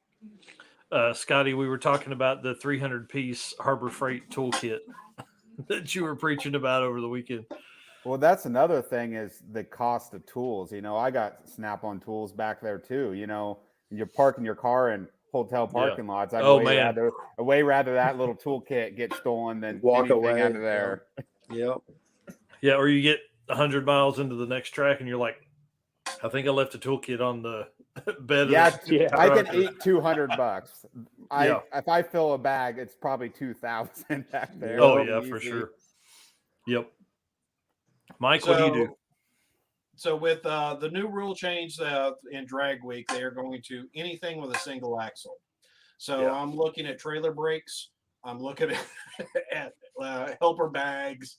Scotty, we were talking about the 300-piece Harbor Freight toolkit that you were preaching about over the weekend. Well, that's another thing is the cost of tools. I got Snap-on tools back there too. You're parking your car in hotel parking lots. I'd way rather that little toolkit get stolen than walk anything away out of there. Yep. Yeah, or you get 100 miles into the next track and you're like, I think I left a toolkit on the bed. Yeah, I can eat $200. If I fill a bag, it's probably 2,000 back there. Oh yeah, easy. For sure. Yep. Mike, what do you do? So with the new rule change in drag week, they are going to anything with a single axle. So I'm looking at trailer brakes. I'm looking at helper bags.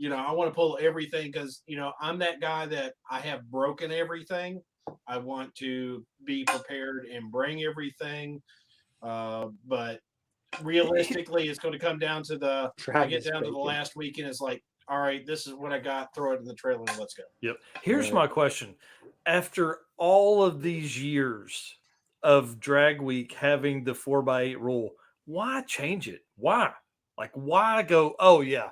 I want to pull everything because, I'm that guy that I have broken everything. I want to be prepared and bring everything. But realistically, it's going to come down to I get down to the last weekend. It's like, all right, this is what I got. Throw it in the trailer and let's go. Yep. Here's my question. After all of these years of drag week having the 4x8 rule, why change it? Why? Like, why go, oh, yeah.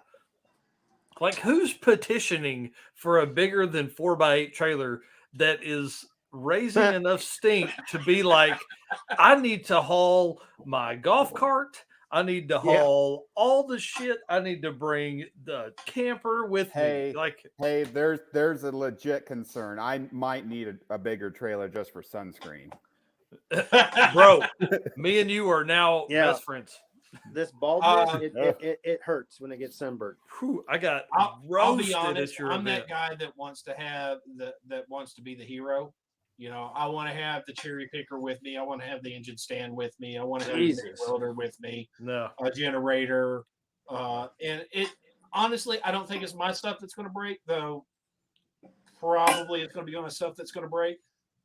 Like, who's petitioning for a bigger than 4x8 trailer that is raising enough stink to be like, I need to haul my golf cart. I need to haul all the shit. I need to bring the camper with me. Hey, there's a legit concern. I might need a bigger trailer just for sunscreen. Bro, me and you are now best friends. This baldness, it hurts when it gets sunburned. Whew, I got I'll be honest, I'm event. that guy that wants to have that wants to be the hero. I want to have the cherry picker with me. I want to have the engine stand with me. I want to have a welder with me. No, a generator. And it honestly, I don't think it's my stuff that's going to break, though. Probably it's going to be on my stuff that's going to break.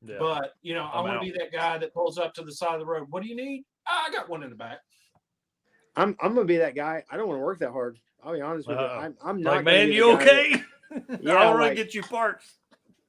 Yeah. But you know, I I'm want out. to be that guy that pulls up to the side of the road. What do you need? I got one in the back. I'm gonna be that guy. I don't want to work that hard. I'll be honest with you. I'm not Like, gonna man, be the you guy that- okay? Yeah, I want to like- get you parts.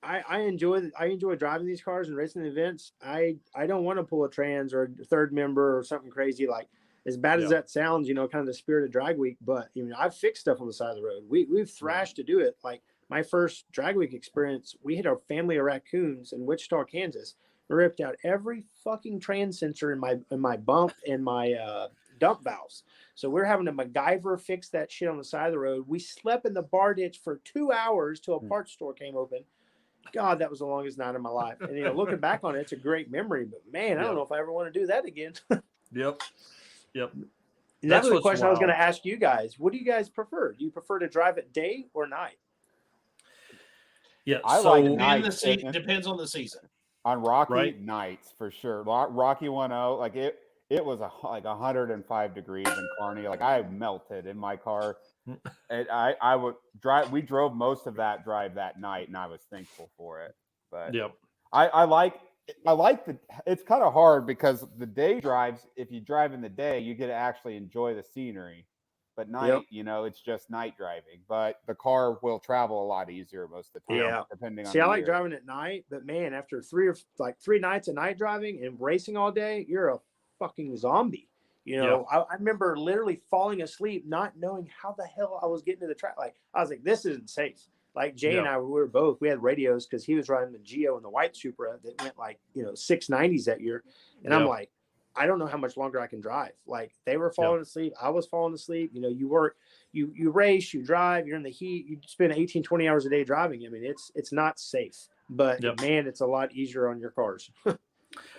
I enjoy driving these cars and racing events. I don't want to pull a trans or a third member or something crazy. Like, as bad as that sounds, you know, kind of the spirit of drag week. But you know, I've fixed stuff on the side of the road. We've thrashed to do it. Like my first drag week experience, we had a family of raccoons in Wichita, Kansas. We ripped out every fucking trans sensor in my bump and my dump valves. So we're having to MacGyver fix that shit on the side of the road. We slept in the bar ditch for 2 hours till a parts store came open. God, that was the longest night of my life. And you know, looking back on it, it's a great memory. But man, I don't know if I ever want to do that again. Yep. And That's that's the what's question I was going wild. to ask you guys. What do you guys prefer? Do you prefer to drive at day or night? Yeah. I so like And night. depends on the season. On Rocky Right. nights for sure. Rocky 1.0, like it was like 105 degrees in Kearney. Like I melted in my car. And I would drive. We drove most of that drive that night, and I was thankful for it. But Yep. I like the. It's kind of hard because the day drives. If you drive in the day, you get to actually enjoy the scenery. But night, you know, it's just night driving. But the car will travel a lot easier most of the time, Yeah. depending on See, the I like year. driving at night, but man, after 3 nights of night driving and racing all day, you're a fucking zombie. You know, I remember literally falling asleep, not knowing how the hell I was getting to the track. Like, I was like, this isn't safe. Like Jay and I, we had radios because he was riding the Geo and the White Supra that went like, you know, 690s that year. And I'm like, I don't know how much longer I can drive. Like they were falling asleep. I was falling asleep. You know, you work, you race, you drive, you're in the heat, you spend 18, 20 hours a day driving. I mean, it's not safe, but man, it's a lot easier on your cars.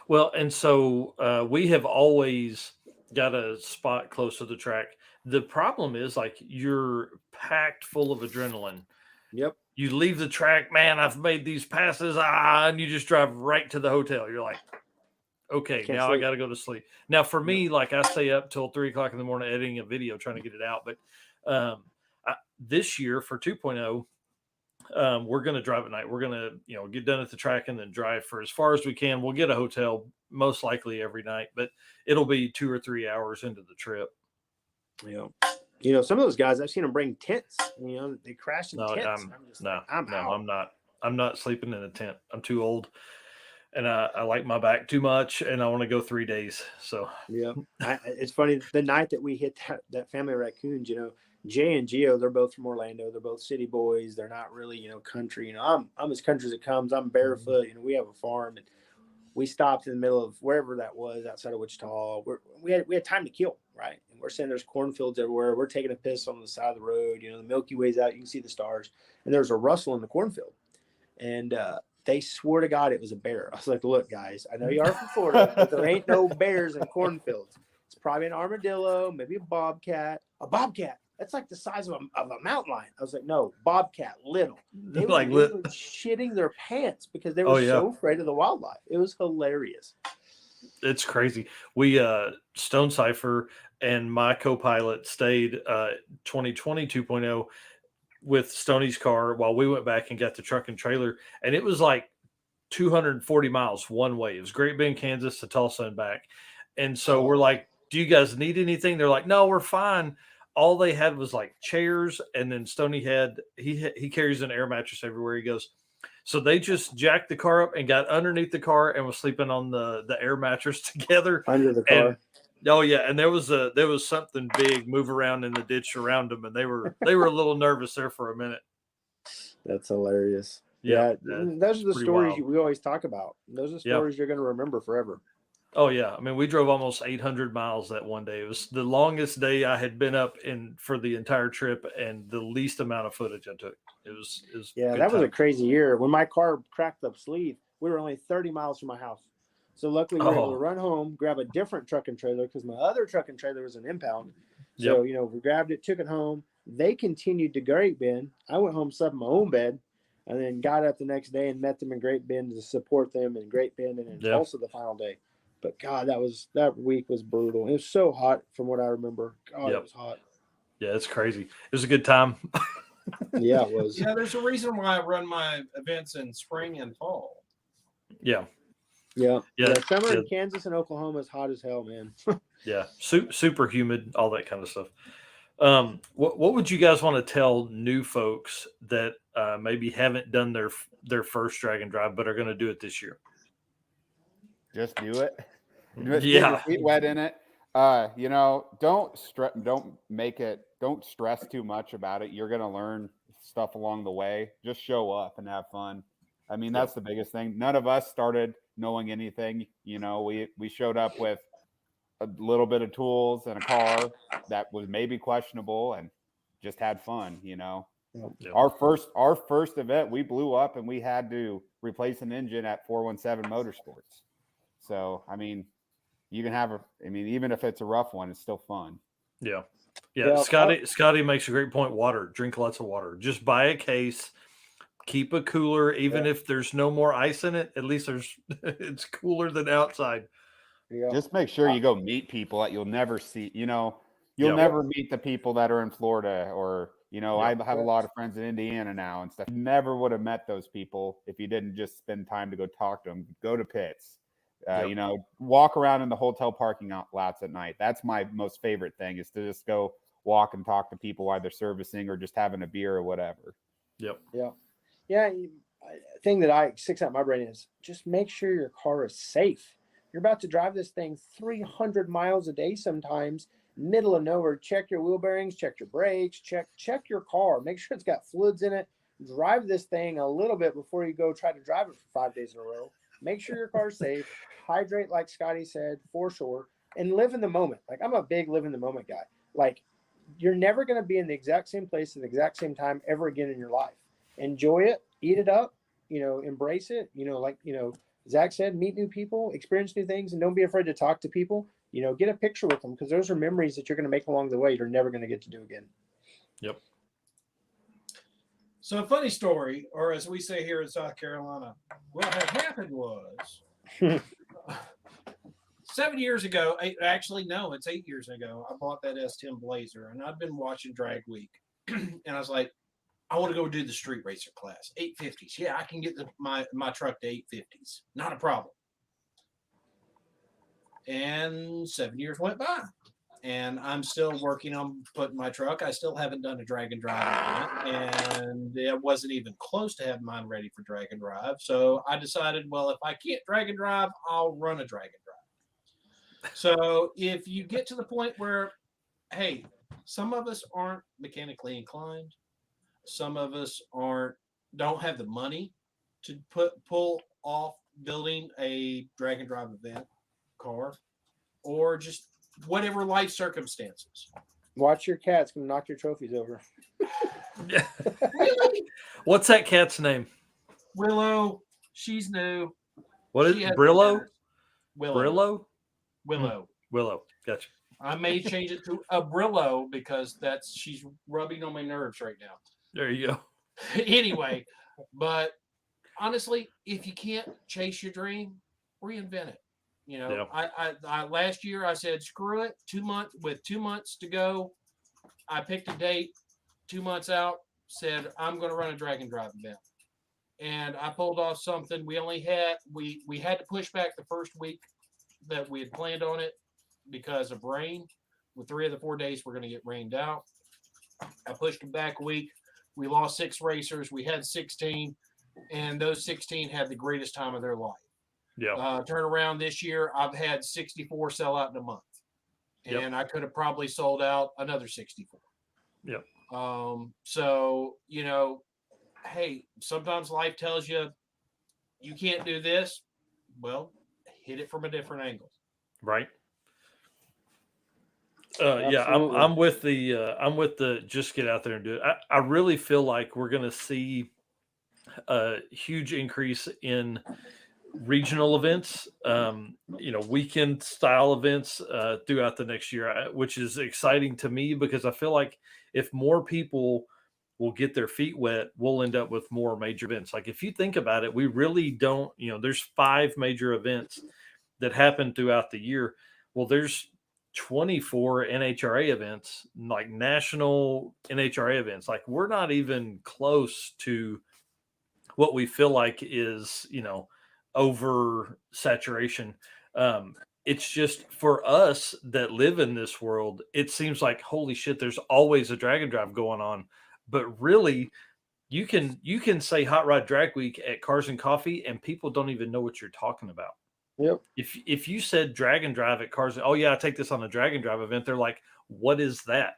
Well, and so we have always got a spot close to the track. The problem is like you're packed full of adrenaline. Yep. You leave the track, man, I've made these passes, and you just drive right to the hotel. You're like, okay, Can't now sleep. I got to go to sleep. Now, for me, like I stay up till 3:00 in the morning editing a video, trying to get it out. But this year for 2.0, we're going to drive at night. We're going to, you know, get done at the track and then drive for as far as we can. We'll get a hotel most likely every night, but it'll be 2 or 3 hours into the trip. You know, some of those guys I've seen them bring tents. You know, they crash in tents. I'm not sleeping in a tent. I'm too old, and I like my back too much, and I want to go 3 days. So it's funny. The night that we hit that family of raccoons, you know, Jay and Gio, they're both from Orlando. They're both city boys. They're not really, you know, country. You know, I'm as country as it comes. I'm barefoot. You know, we have a farm, and we stopped in the middle of wherever that was outside of Wichita. We had time to kill, right? And we're saying there's cornfields everywhere. We're taking a piss on the side of the road. You know, the Milky Way's out. You can see the stars. And there's a rustle in the cornfield. And they swore to God it was a bear. I was like, look, guys, I know you are from Florida, but there ain't no bears in cornfields. It's probably an armadillo, maybe a bobcat. A bobcat. That's like the size of a mountain lion. I was like, no, bobcat, little. They were Like literally shitting their pants because they were so afraid of the wildlife. It was hilarious. It's crazy. We Stone Cipher and my co-pilot stayed 2020 2.0 with Stoney's car while we went back and got the truck and trailer, and it was like 240 miles one way. It was Great Bend, Kansas to Tulsa and back. And so we're like, do you guys need anything? They're like, no, we're fine. All they had was like chairs, and then Stoney he carries an air mattress everywhere he goes. So they just jacked the car up and got underneath the car and was sleeping on the air mattress together under the car. And there was something big move around in the ditch around them, and they were a little nervous there for a minute. That's hilarious. Yeah, those are the stories we always talk about. Those are stories you're going to remember forever. Oh yeah, I mean, we drove almost 800 miles that one day. It was the longest day I had been up for the entire trip, and the least amount of footage I took. It was that was a crazy year. When my car cracked up sleeve, we were only 30 miles from my house. So luckily we were able to run home, grab a different truck and trailer because my other truck and trailer was an impound. So, you know, we grabbed it, took it home. They continued to Great Bend. I went home, slept in my own bed, and then got up the next day and met them in Great Bend to support them in Great Bend and in Tulsa the final day. But God, that week was brutal. It was so hot from what I remember. God, it was hot. Yeah, it's crazy. It was a good time. Yeah, it was. Yeah, there's a reason why I run my events in spring and fall. Yeah. Yeah. Yeah. Summer Yeah. in Kansas and Oklahoma is hot as hell, man. Yeah. Super humid, all that kind of stuff. What would you guys want to tell new folks that maybe haven't done their first drag and drive but are going to do it this year? Just do it. Just get your Yeah. feet wet in it. Don't stress too much about it. You're gonna learn stuff along the way. Just show up and have fun. I mean, that's the biggest thing. None of us started knowing anything. We showed up with a little bit of tools and a car that was maybe questionable and just had fun. Yeah. Our first event, we blew up and we had to replace an engine at 417 Motorsports. So, I mean, you can have even if it's a rough one, it's still fun. Yeah. Yeah. Scotty makes a great point. Water. Drink lots of water. Just buy a case. Keep a cooler, even if there's no more ice in it. At least it's cooler than outside. Yeah. Just make sure you go meet people that you'll never see. You'll Yep. never meet the people that are in Florida or, I have a lot of friends in Indiana now and stuff. You never would have met those people if you didn't just spend time to go talk to them. Go to pits. Walk around in the hotel parking lots at night. That's my most favorite thing, is to just go walk and talk to people while they're servicing or just having a beer or whatever. Yep. Yeah. Yeah. Thing that sticks out in my brain is just make sure your car is safe. You're about to drive this thing 300 miles a day sometimes, middle of nowhere. Check your wheel bearings, check your brakes, check your car. Make sure it's got fluids in it. Drive this thing a little bit before you go try to drive it for 5 days in a row. Make sure your car's safe. Hydrate, like Scotty said, for sure. And live in the moment. Like, I'm a big live in the moment guy. Like, you're never going to be in the exact same place at the exact same time ever again in your life. Enjoy it, eat it up, embrace it. Zach said, meet new people, experience new things, and don't be afraid to talk to people. Get a picture with them, because those are memories that you're going to make along the way you're never going to get to do again. Yep. So a funny story, or as we say here in South Carolina, what had happened was 7 years ago, actually, no, it's 8 years ago, I bought that S10 Blazer, and I've been watching Drag Week. And I was like, I want to go do the street racer class, 850s. Yeah, I can get my truck to 850s. Not a problem. And 7 years went by, and I'm still working on putting my truck. I still haven't done a drag and drive event, and it wasn't even close to having mine ready for drag and drive. So I decided, well, if I can't drag and drive, I'll run a drag and drive. So if you get to the point where, hey, some of us aren't mechanically inclined, some of us don't have the money to pull off building a drag and drive event car, or just whatever life circumstances. Watch your cat. It's going to knock your trophies over. Really? What's that cat's name? Willow. She's new. What is it? Brillo? Willow. Willow. Willow. Gotcha. I may change it to a Brillo because she's rubbing on my nerves right now. There you go. Anyway, but honestly, if you can't chase your dream, reinvent it. I last year I said, screw it. 2 months, with 2 months to go, I picked a date. 2 months out, said I'm going to run a drag and drive event, and I pulled off something. We had to push back the first week that we had planned on it because of rain. With 3 of the 4 days, we're going to get rained out. I pushed it back a week. We lost 6 racers. We had 16, and those 16 had the greatest time of their life. Yeah. Turn around this year, I've had 64 sell out in a month, and I could have probably sold out another 64. Yep. So, hey, sometimes life tells you can't do this. Well, hit it from a different angle. Right. Yeah, I'm with the just get out there and do it. I really feel like we're going to see a huge increase in regional events, weekend style events throughout the next year, which is exciting to me, because I feel like if more people will get their feet wet, we'll end up with more major events. Like, if you think about it, we really don't, there's 5 major events that happen throughout the year. Well, there's 24 NHRA events, like national NHRA events. Like, we're not even close to what we feel like is, over saturation. It's just for us that live in this world, it seems like holy shit, there's always a drag and drive going on. But really, you can say Hot Rod Drag Week at Cars and Coffee, and people don't even know what you're talking about. Yep. If you said drag and drive at Cars, oh yeah, I take this on a drag and drive event, they're like, what is that?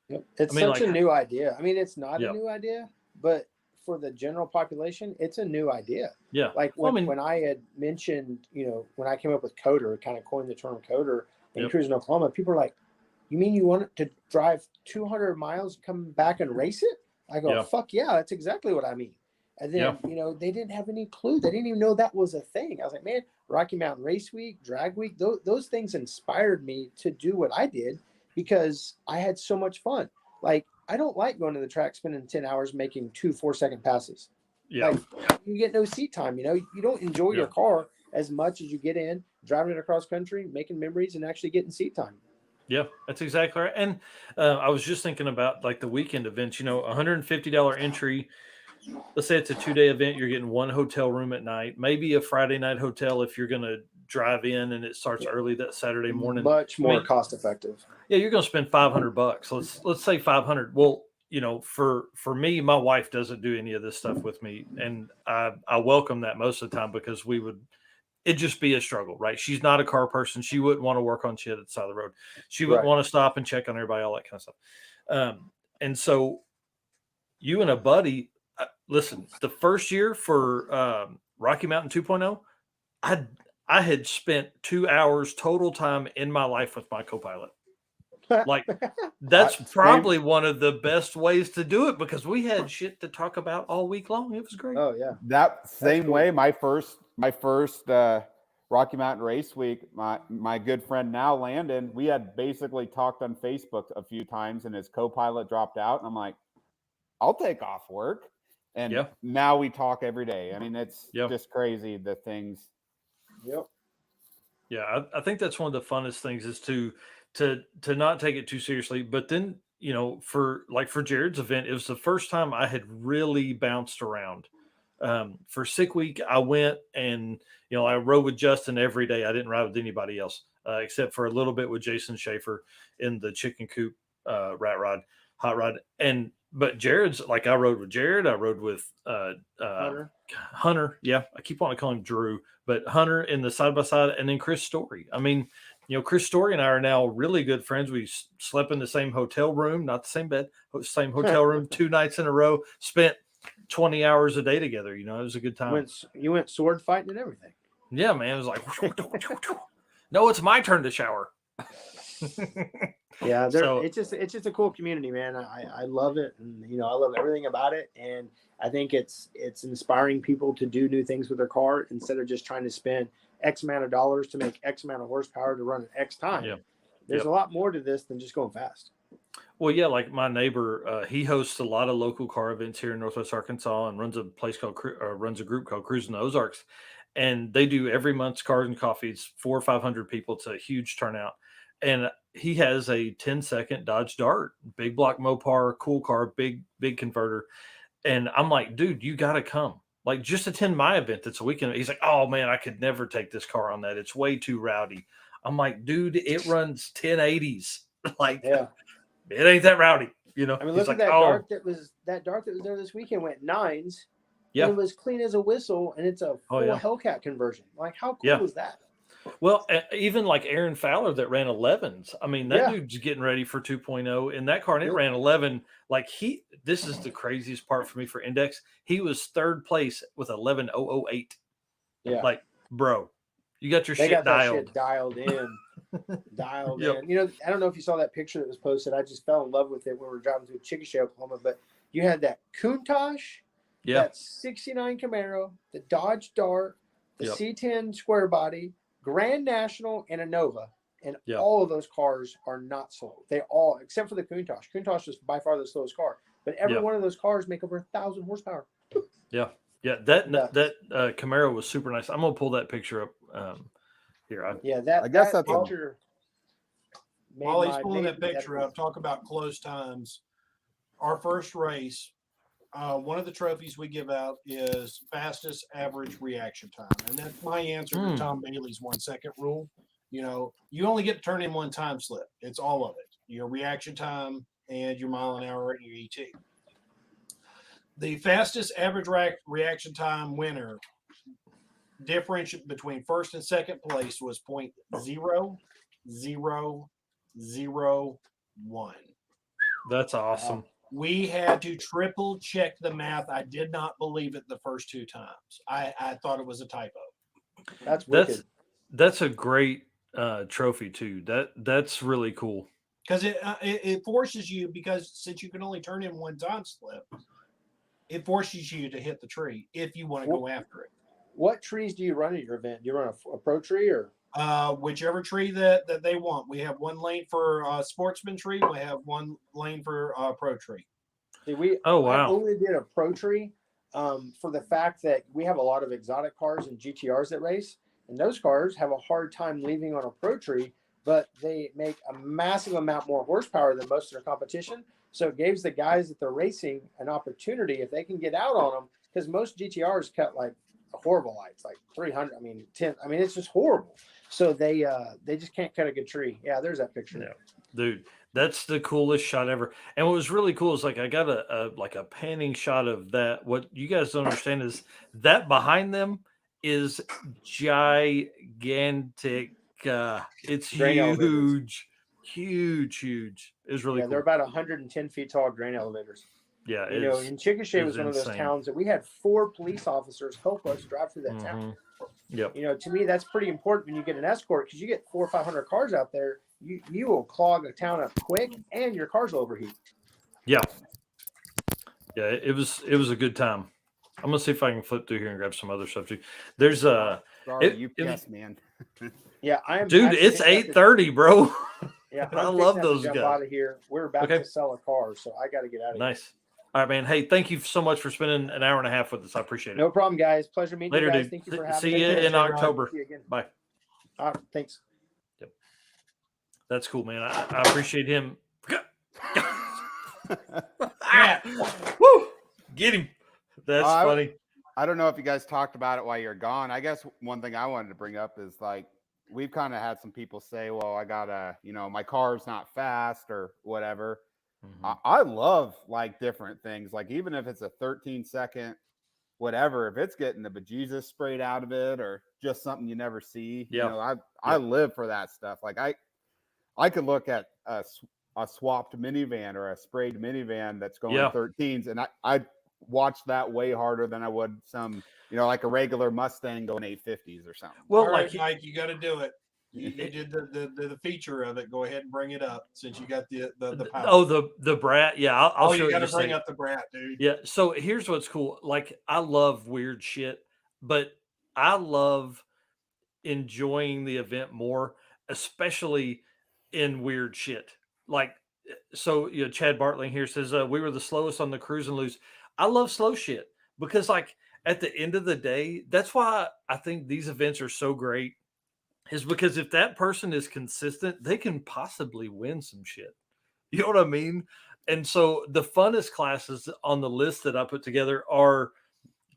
Yep. It's I mean, such like, a new idea. I mean, it's not Yep. a new idea, but for the general population, it's a new idea. Yeah. Like Well, I when, mean- when I had mentioned, when I came up with coder, kind of coined the term coder in Yep. Cruis'n, Oklahoma, people are like, you mean you want to drive 200 miles, come back and race it? I go, Yeah. fuck yeah, that's exactly what I mean. And then, they didn't have any clue. They didn't even know that was a thing. I was like, man, Rocky Mountain Race Week, Drag Week, those things inspired me to do what I did because I had so much fun. Like, I don't like going to the track, spending 10 hours making 2 4-second passes. Yeah. Like, you get no seat time. You don't enjoy your car as much as you get in, driving it across country, making memories, and actually getting seat time. Yeah, that's exactly right. And I was just thinking about like the weekend events, $150 entry. Let's say it's a 2-day event. You're getting one hotel room at night, maybe a Friday night hotel if you're going to drive in and it starts early that Saturday morning. Much more cost effective. Yeah, you're going to spend $500. Let's say 500. Well, for me, my wife doesn't do any of this stuff with me, and I welcome that most of the time because it'd just be a struggle, right? She's not a car person. She wouldn't want to work on shit at the side of the road. She wouldn't want to stop and check on everybody, all that kind of stuff. And so you and a buddy, listen, the first year for Rocky Mountain 2.0, I had spent 2 hours total time in my life with my co-pilot. Like that's probably one of the best ways to do it because we had shit to talk about all week long. It was great. Oh yeah. That same way, my first Rocky Mountain Race Week, my good friend now, Landon, we had basically talked on Facebook a few times and his co-pilot dropped out. And I'm like, I'll take off work. And now we talk every day. I mean, it's just crazy, the things. Yep. Yeah, I think that's one of the funnest things is to not take it too seriously. But then, for Jared's event, it was the first time I had really bounced around. For Sick Week, I went and I rode with Justin every day. I didn't ride with anybody else except for a little bit with Jason Schaefer in the chicken coop rat rod, hot rod. But Jared's like I rode with Jared. I rode with Hunter. Yeah, I keep wanting to call him Drew, but Hunter in the side by side, and then Chris Story. I mean, Chris Story and I are now really good friends. We slept in the same hotel room, not the same bed, same hotel room 2 nights in a row. Spent 20 hours a day together. It was a good time. You went sword fighting and everything. Yeah, man. It was like, no, it's my turn to shower. Yeah, it's just a cool community, man. I love it, and I love everything about it, and I think it's inspiring people to do new things with their car instead of just trying to spend X amount of dollars to make X amount of horsepower to run an X time. Yeah. There's a lot more to this than just going fast. Well, yeah, like my neighbor, he hosts a lot of local car events here in Northwest Arkansas and runs a group called Cruis'n Ozarks, and they do every month's Cars and Coffees, 400 or 500 people. It's a huge turnout. And he has a 10-second Dodge Dart, big block Mopar, cool car, big converter. And I'm like, dude, you got to come. Like, just attend my event that's a weekend. He's like, oh, man, I could never take this car on that. It's way too rowdy. I'm like, dude, it runs 1080s. Like, it ain't that rowdy. I mean, look at that Dart that was there this weekend went 9s. Yeah. And it was clean as a whistle, and it's a full Hellcat conversion. Like, how cool was that? Well, even like Aaron Fowler that ran 11s. I mean, that dude's getting ready for 2.0 in that car, and it ran 11. Like this is the craziest part for me for Index. He was 3rd place with 11,008. Yeah. Like, bro, you got your shit dialed. That shit dialed in. Dialed in. I don't know if you saw that picture that was posted. I just fell in love with it when we were driving through Chickasha, Oklahoma. But you had that Countach, that 69 Camaro, the Dodge Dart, the C10 square body, Grand National, and a Nova, and all of those cars are not slow. They all, except for the Countach. Countach is by far the slowest car, but every one of those cars make over 1,000 horsepower. Yeah. That Camaro was super nice. I'm gonna pull that picture up here. I guess that picture. While he's pulling that picture up, talk about close times. Our first race, one of the trophies we give out is fastest average reaction time. And that's my answer to Tom Bailey's 1 second rule. You know, you only get to turn in one time slip. It's all of it. Your reaction time and your mile an hour and your ET. The fastest average reaction time winner difference between first and second place was 0.0001. That's awesome. We had to triple check the math. I did not believe it the first 2 times. I thought it was a typo. That's wicked. That's a great trophy too. That's really cool. Because it forces you, because since you can only turn in one time slip, it forces you to hit the tree if you want to go after it. What trees do you run at your event? Do you run a pro tree or? Whichever tree that they want. We have one lane for sportsman tree. We have one lane for pro tree. See, I only did a pro tree for the fact that we have a lot of exotic cars and GTRs that race, and those cars have a hard time leaving on a pro tree, but they make a massive amount more horsepower than most of their competition. So it gives the guys that they're racing an opportunity if they can get out on them, because most GTRs cut like horrible lights, like 300. 10. It's just horrible. So they just can't cut a good tree. Yeah, there's that picture. Yeah, dude, that's the coolest shot ever. And what was really cool is like I got a panning shot of that. What you guys don't understand is that behind them is gigantic. It's Grain elevators. huge. It was really cool. They're about 110 feet tall grain elevators. Yeah, and Chickasha was one of those towns that we had 4 police officers help us drive through that town. Yep. To me, that's pretty important when you get an escort, because you get 400 or 500 cars out there, you will clog a town up quick, and your cars will overheat. Yeah, it was a good time. I'm gonna see if I can flip through here and grab some other stuff too. There's UPS man. Yeah, I am. Dude, it's 8:30, bro. Yeah, I love those guys. Out of here. We're about to sell a car, so I got to get out of here. Nice. All right, man. Hey, thank you so much for spending an hour and a half with us. I appreciate it. No problem, guys. Pleasure meeting you guys. Dude. Thank you for having See me. you in October. See you again. Bye. Thanks. Yep. That's cool, man. I appreciate him. Woo! Get him. That's funny. I don't know if you guys talked about it while you're gone. I guess one thing I wanted to bring up is like we've kind of had some people say, well, I gotta, my car's not fast or whatever. Mm-hmm. I love like different things. Like even if it's a 13-second, whatever, if it's getting the bejesus sprayed out of it or just something you never see, I live for that stuff. Like I could look at a swapped minivan or a sprayed minivan that's going 13s, and I watch that way harder than I would some, like a regular Mustang going 850s or something. Well, Mike, you got to do it. You did the feature of it. Go ahead and bring it up since you got the power. Oh, the brat. Yeah, I'll show you. You got to bring up the brat, dude. Yeah. So here's what's cool. Like I love weird shit, but I love enjoying the event more, especially in weird shit. Like, so Chad Bartling here says we were the slowest on the Cruis'n loose. I love slow shit because, like, at the end of the day, that's why I think these events are so great. Is because if that person is consistent, they can possibly win some shit. You know what I mean? And so the funnest classes on the list that I put together are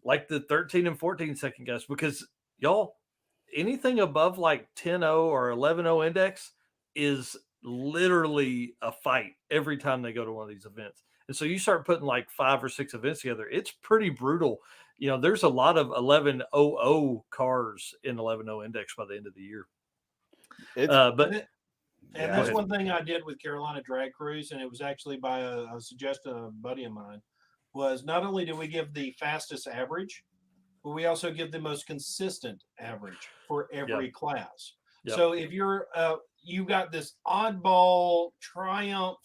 like the 13 and 14 second guys, because y'all, anything above like 10-0 or 11-0 index is literally a fight every time they go to one of these events. And so you start putting like 5 or 6 events together, it's pretty brutal. There's a lot of 11-0 cars in 11-0 index by the end of the year. That's one thing I did with Carolina Drag Cruise, and it was actually by a suggestion of a buddy of mine, was not only do we give the fastest average, but we also give the most consistent average for every class. Yep. So if you're you got this oddball Triumph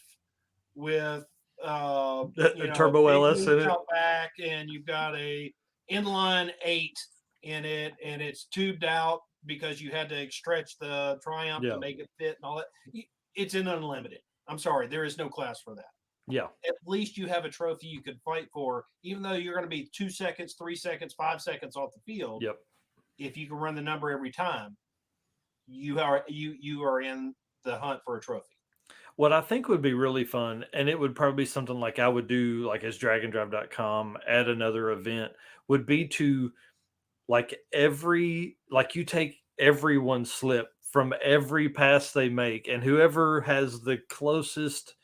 with turbo LS in it, back, and you've got a inline 8 in it, and it's tubed out because you had to stretch the Triumph to make it fit and all that. It's in unlimited. I'm sorry, there is no class for that. Yeah. At least you have a trophy you could fight for, even though you're going to be 2 seconds, 3 seconds, 5 seconds off the field. Yep. If you can run the number every time, you are in the hunt for a trophy. What I think would be really fun, and it would probably be something like I would do, like as dragandrive.com at another event, would be to like you take everyone's slip from every pass they make, and whoever has the closest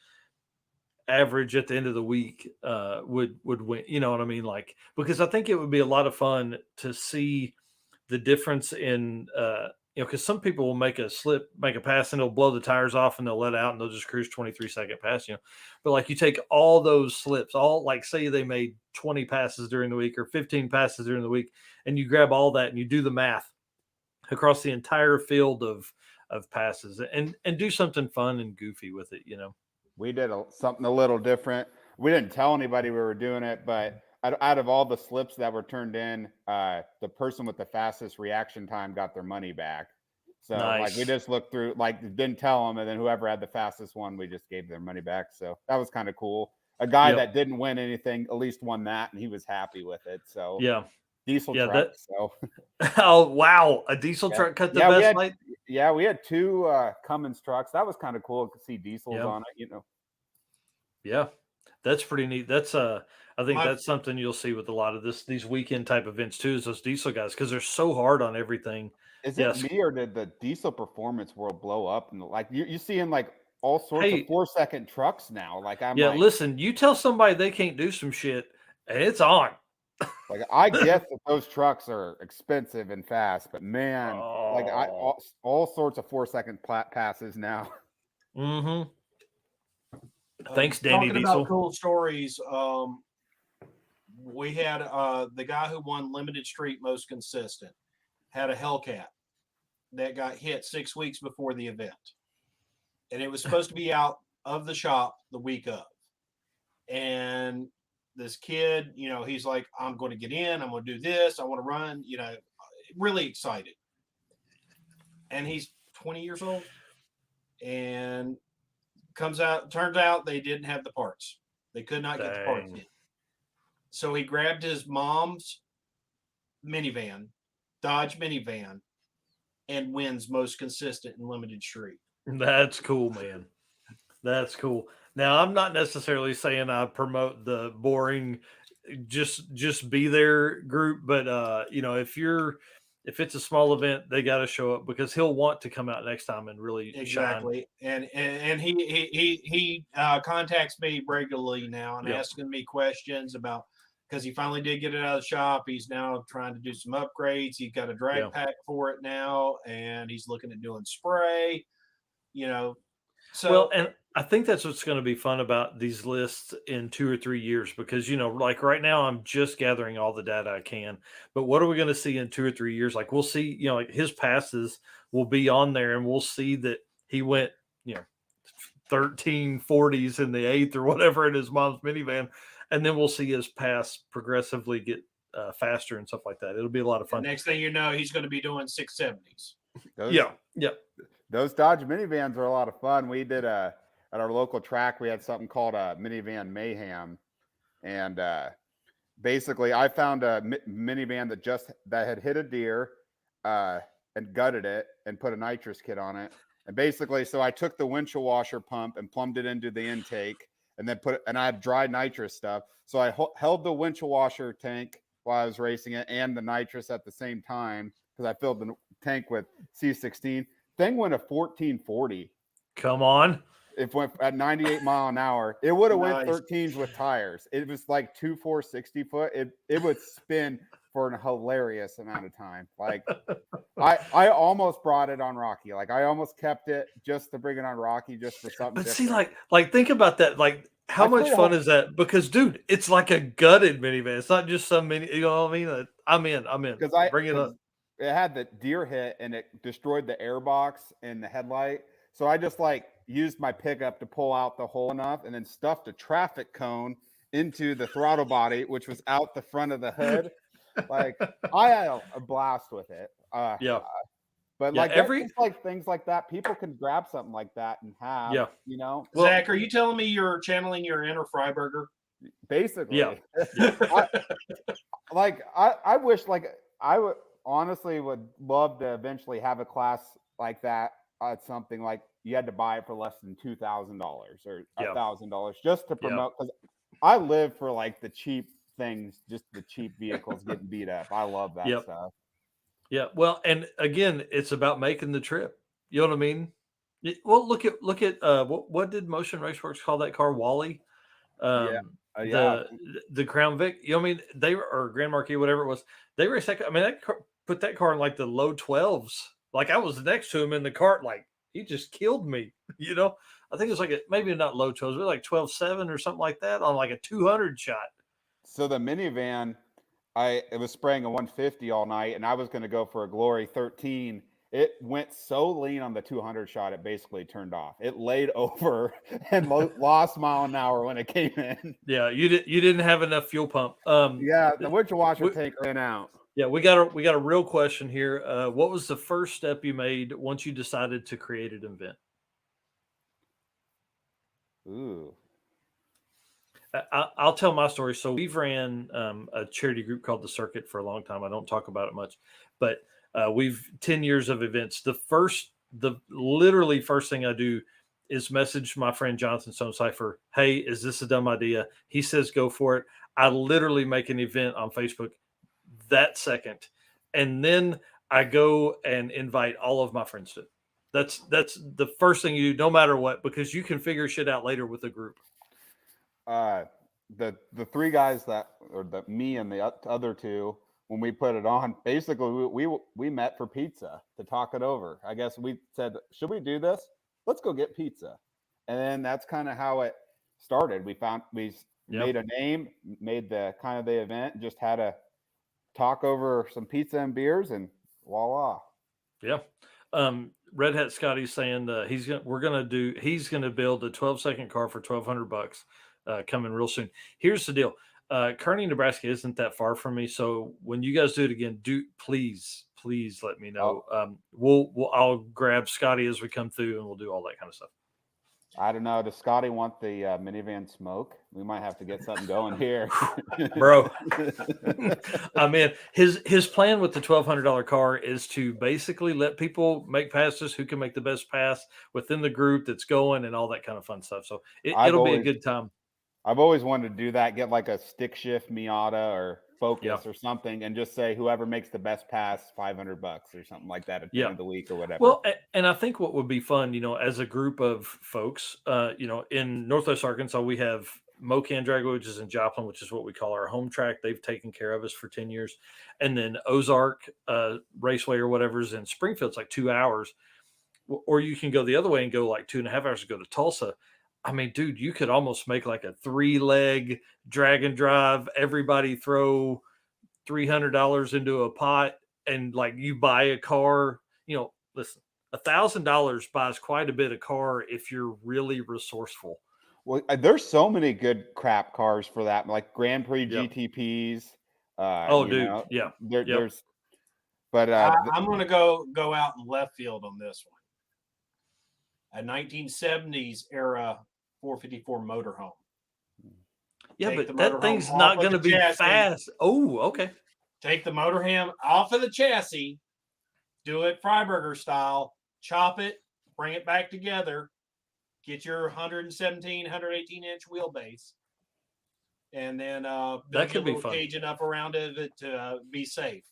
average at the end of the week would win. You know what I mean? Like, because I think it would be a lot of fun to see the difference in because some people will make a pass, and they'll blow the tires off, and they'll let out, and they'll just cruise 23-second pass. But like, you take all those slips, all, like, say they made 20 passes during the week or 15 passes during the week, and you grab all that and you do the math across the entire field of passes, and do something fun and goofy with it. We did something a little different. We didn't tell anybody we were doing it, but out of all the slips that were turned in, the person with the fastest reaction time got their money back. So like, we Nice. just looked through, like, didn't tell them, and then whoever had the fastest one, we just gave their money back. So that was kind of cool. A guy Yep. that didn't win anything at least won that, and he was happy with it. So Yeah. diesel Yeah, truck. So Oh, wow, a diesel yeah, truck cut the yeah, best light. we had two Cummins trucks. That was kind of cool to see diesels Yeah. on it. Yeah, that's pretty neat. I think My- that's something you'll see with a lot of these weekend type events too, is those diesel guys, because they're so hard on everything. Is Yes. it me, or did the diesel performance world blow up? And like, you see in like all sorts Hey. of 4-second trucks now. Like, I'm Yeah, like, listen, you tell somebody they can't do some shit, and it's on. I get that those trucks are expensive and fast, but man, like, Oh. all sorts of 4-second passes now. Mm-hmm. Thanks, Danny Talking Diesel. about cool stories. We had the guy who won Limited Street most consistent had a Hellcat that got hit 6 weeks before the event, and it was supposed to be out of the shop the week of. And this kid, he's like, I'm going to get in, I'm going to do this, I want to run, really excited. And he's 20 years old, and turns out they didn't have the parts. They could not get the parts Dang. in. So he grabbed his mom's minivan, Dodge minivan, and wins most consistent in Limited Street. That's cool, man. That's cool. Now, I'm not necessarily saying I promote the boring, just be there group, but if it's a small event, they got to show up, because he'll want to come out next time and really shine. Exactly. And he contacts me regularly now and Yep. asking me questions about, because he finally did get it out of the shop. He's now trying to do some upgrades. He's got a drag Yeah. pack for it now, and he's looking at doing spray. So Well, and I think that's what's going to be fun about these lists in 2 or 3 years, because like right now, I'm just gathering all the data I can. But what are we going to see in 2 or 3 years? Like, we'll see, like, his passes will be on there, and we'll see that he went, 1340s in the 8th or whatever in his mom's minivan, and then we'll see his pass progressively get faster and stuff like that. It'll be a lot of fun. next thing you know, he's going to be doing 670s. Yeah. Those Dodge minivans are a lot of fun. We did at our local track, we had something called a minivan mayhem, and basically I found a minivan that had hit a deer and gutted it and put a nitrous kit on it. And basically, so I took the windshield washer pump and plumbed it into the intake, and then and I had dry nitrous stuff. So I held the windshield washer tank while I was racing it, and the nitrous at the same time, because I filled the tank with C16. Thing went at 1440. Come on. It went at 98 mile an hour. It would have went Nice. 13s with tires. It was like 460 foot. It would spin for a hilarious amount of time. Like, I almost brought it on Rocky. Like, I almost kept it just to bring it on Rocky, just for something But different. see, like think about that. Like, how much fun is that? Because, dude, it's like a gutted minivan. It's not just some mini. You know what I mean? I'm in. Because Bring it up. It had the deer hit, and it destroyed the airbox and the headlight. So I just used my pickup to pull out the hole enough, and then stuffed a traffic cone into the throttle body, which was out the front of the hood. Like, I had a blast with it. Yeah. But Yeah, things like that, people can grab something like that and have. Yeah. Well, Zach, are you telling me you're channeling your inner Freiberger? basically. Yeah. I wish, I would honestly would love to eventually have a class like that at something, like, you had to buy it for less than $2,000 or Yeah. $1,000 just to Yeah. promote. Because I live for like the cheap things, just the cheap vehicles getting beat up. I love that Yep. stuff. Yeah. Well, and again, it's about making the trip. You know what I mean? Well, look at what did Motion Raceworks call that car? Wally. Yeah. The Crown Vic. You know what I mean? They were, or Grand Marquis, whatever it was. They raced that. I mean, put that car in like the low 12s. Like I was next to him in the cart, like he just killed me. You know, I think it was like maybe not low 12s, but like 12.7 or something like that on like a 200 shot. So the minivan, it was spraying a 150 all night, and I was going to go for a Glory 13. It went so lean on the 200 shot, it basically turned off. It laid over and lost mile an hour when it came in. Yeah, you didn't have enough fuel pump. Yeah, the windshield washer tank ran out. Yeah, we got a real question here. What was the first step you made once you decided to create an event? Ooh. I'll tell my story. So we've ran a charity group called The Circuit for a long time. I don't talk about it much, but we've 10 years of events. The literally first thing I do is message my friend Jonathan Stonecipher. Hey, is this a dumb idea? He says, go for it. I literally make an event on Facebook that second. And then I go and invite all of my friends to it. That's the first thing you do, no matter what, because you can figure shit out later with a group. The three guys me and the other two, when we put it on, basically we met for pizza to talk it over. I guess we said, should we do this? Let's go get pizza. And then that's kind of how it started. We made a name, made the kind of the event, just had a talk over some pizza and beers, and voila. Yeah. Red Hat Scotty's saying he's gonna build a 12-second car for $1,200 coming real soon. Here's the deal. Kearney, Nebraska isn't that far from me. So when you guys do it again, please let me know. I'll grab Scotty as we come through and we'll do all that kind of stuff. I don't know. Does Scotty want the minivan smoke? We might have to get something going here, bro. I mean, his plan with the $1,200 car is to basically let people make passes who can make the best pass within the group that's going and all that kind of fun stuff. So it'll be a good time. I've always wanted to do that. Get like a stick shift Miata or Focus or something, and just say whoever makes the best pass, $500 or something like that at the end of the week or whatever. Well, and I think what would be fun, as a group of folks, in Northwest Arkansas, we have Mocan Dragway, which is in Joplin, which is what we call our home track. They've taken care of us for 10 years. And then Ozark Raceway or whatever is in Springfield. It's like 2 hours. Or you can go the other way and go like 2.5 hours to go to Tulsa. I mean, dude, you could almost make like a 3-leg drag and drive. Everybody throw $300 into a pot and like you buy a car. Listen, $1,000 buys quite a bit of car if you're really resourceful. Well, there's so many good crap cars for that, like Grand Prix GTPs. There's. But I'm going to go out in left field on this one. A 1970s era 454 motorhome. Yeah, but that thing's not going to be fast. Oh, okay. Take the motorhome off of the chassis, do it Freiburger style, chop it, bring it back together, get your 117, 118 inch wheelbase, and then that could be fun. Cage enough around it to be safe.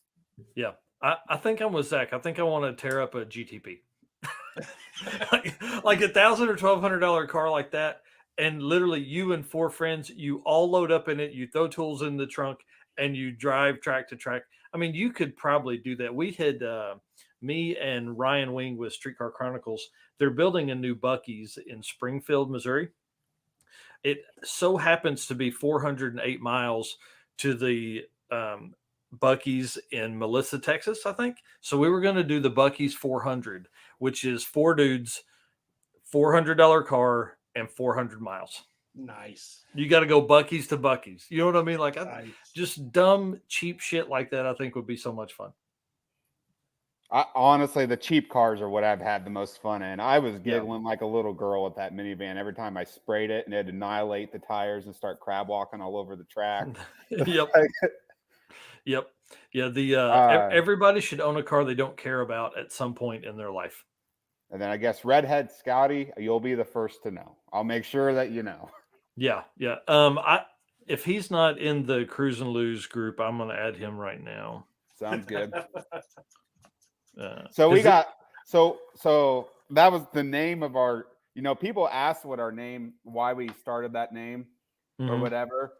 Yeah, I think I'm with Zach. I think I want to tear up a GTP. like $1,000 or $1,200 car like that, and literally you and 4 friends, you all load up in it, you throw tools in the trunk, and you drive track to track. I mean, you could probably do that. We had me and Ryan Wing with Streetcar Chronicles. They're building a new Buc-ee's in Springfield, Missouri. It so happens to be 408 miles to the Buc-ee's in Melissa, Texas, I think. So we were going to do the Buc-ee's 400, which is 4 dudes, $400 car, and 400 miles. Nice. You got to go Buc-ee's to Buc-ee's. You know what I mean? Like just dumb, cheap shit like that, I think would be so much fun. Honestly, the cheap cars are what I've had the most fun in. I was giggling like a little girl with that minivan every time I sprayed it, and it'd annihilate the tires and start crab walking all over the track. Yep. Yep. Yeah. Everybody should own a car they don't care about at some point in their life. And then I guess Redhead Scotty, you'll be the first to know. I'll make sure that you know. Yeah. If he's not in the Cruise and Lose group, I'm going to add him right now. Sounds good. Uh, So we 'cause got so that was the name of our. People ask what our name, why we started that name, or Mhm. whatever.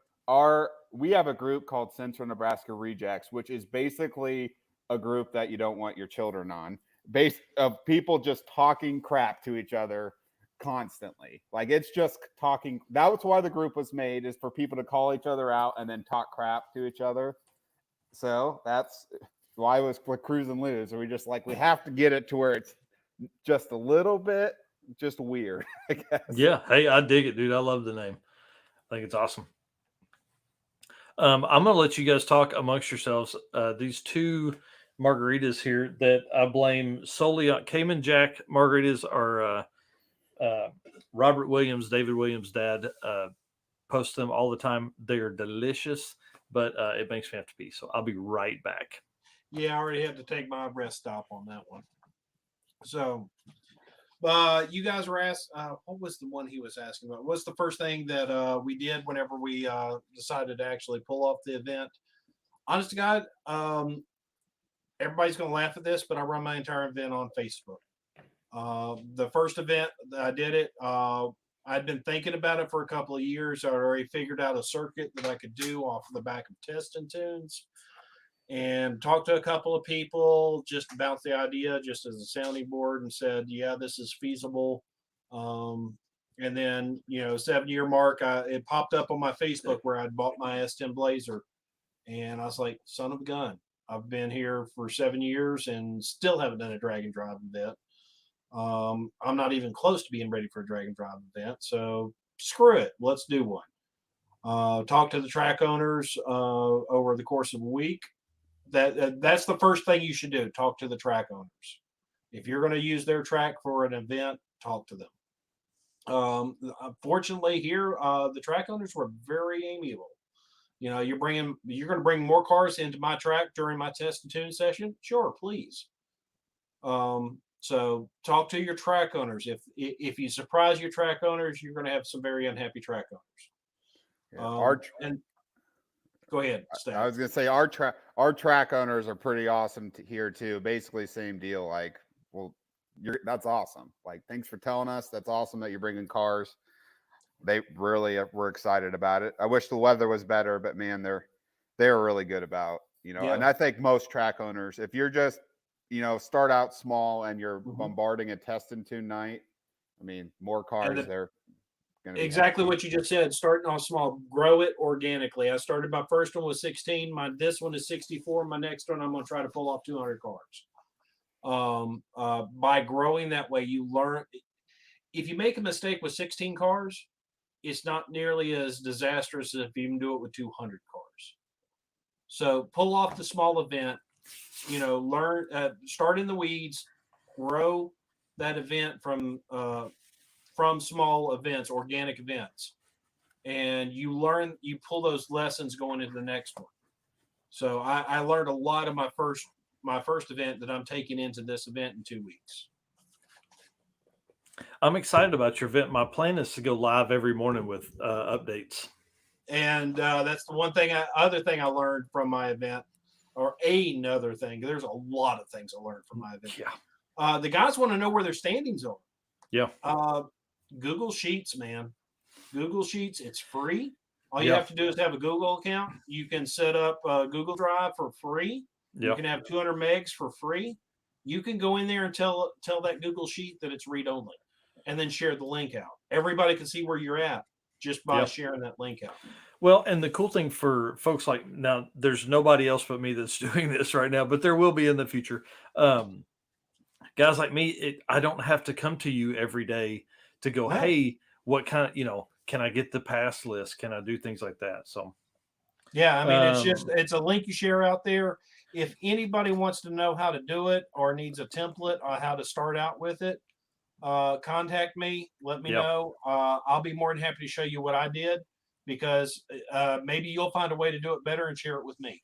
We have a group called Central Nebraska Rejects, which is basically a group that you don't want your children on, based of people just talking crap to each other constantly. Like, it's just talking. That's why the group was made, is for people to call each other out and then talk crap to each other. So that's why it was with Cruise and Lose. We just we have to get it to where it's just a little bit just weird, I guess. Yeah. Hey, I dig it, dude. I love the name. I think it's awesome. I'm going to let you guys talk amongst yourselves. These two margaritas here that I blame solely on Cayman Jack margaritas are Robert Williams, David Williams' dad, posts them all the time. They are delicious, but it makes me have to pee. So I'll be right back. Yeah, I already had to take my rest stop on that one. So, you guys were asked, what was the one he was asking about? What's the first thing that we did whenever we decided to actually pull off the event? Honest to God, everybody's going to laugh at this, but I run my entire event on Facebook. The first event that I did it, I'd been thinking about it for a couple of years. I already figured out a circuit that I could do off the back of testing tunes, and talked to a couple of people just about the idea, just as a sounding board, and said, yeah, this is feasible. And then, 7-year mark, it popped up on my Facebook where I'd bought my S10 Blazer. And I was like, son of a gun. I've been here for 7 years and still haven't done a drag and drive event. I'm not even close to being ready for a drag and drive event. So screw it. Let's do one. Talk to the track owners over the course of a week. That's the first thing you should do. Talk to the track owners. If you're going to use their track for an event, talk to them. Fortunately, here the track owners were very amiable. You're going to bring more cars into my track during my test and tune session. Sure, please. So talk to your track owners. If you surprise your track owners, you're going to have some very unhappy track owners. Yeah, and go ahead, Steph. I was gonna say our track owners are pretty awesome here too. Basically, same deal. Like, well, that's awesome. Like, thanks for telling us. That's awesome that you're bringing cars. They really were excited about it. I wish the weather was better, but man, they're really good about Yeah. And I think most track owners, if you're just start out small and you're Mhm. bombarding a test and tune night, I mean, more cars they're gonna be Exactly happy. what you just said. Starting off small, grow it organically. I started my first one with 16. This one is 64. My next one, I'm going to try to pull off 200 cars. By growing that way, you learn. If you make a mistake with 16 cars, it's not nearly as disastrous as if you can do it with 200 cars. So pull off the small event. Learn. Start in the weeds. Grow that event from small events, organic events, and you pull those lessons going into the next one. So I learned a lot of my first event that I'm taking into this event in 2 weeks. I'm excited about your event. My plan is to go live every morning with updates. And that's the other thing I learned from my event, or another thing. There's a lot of things I learned from my event. Yeah. The guys want to know where their standings are. Yeah. Google Sheets, man. Google Sheets, it's free. All you have to do is have a Google account. You can set up a Google Drive for free. You can have 200 megs for free. You can go in there and tell that Google Sheet that it's read only, and then share the link out. Everybody can see where you're at just by sharing that link out. Well, and the cool thing for folks like now, there's nobody else but me that's doing this right now, but there will be in the future. Guys like me, I don't have to come to you every day to go, No. hey, what kind of, can I get the pass list? Can I do things like that? So, yeah, I mean, it's a link you share out there. If anybody wants to know how to do it or needs a template on how to start out with it, contact me. Let me know. I'll be more than happy to show you what I did, because maybe you'll find a way to do it better and share it with me.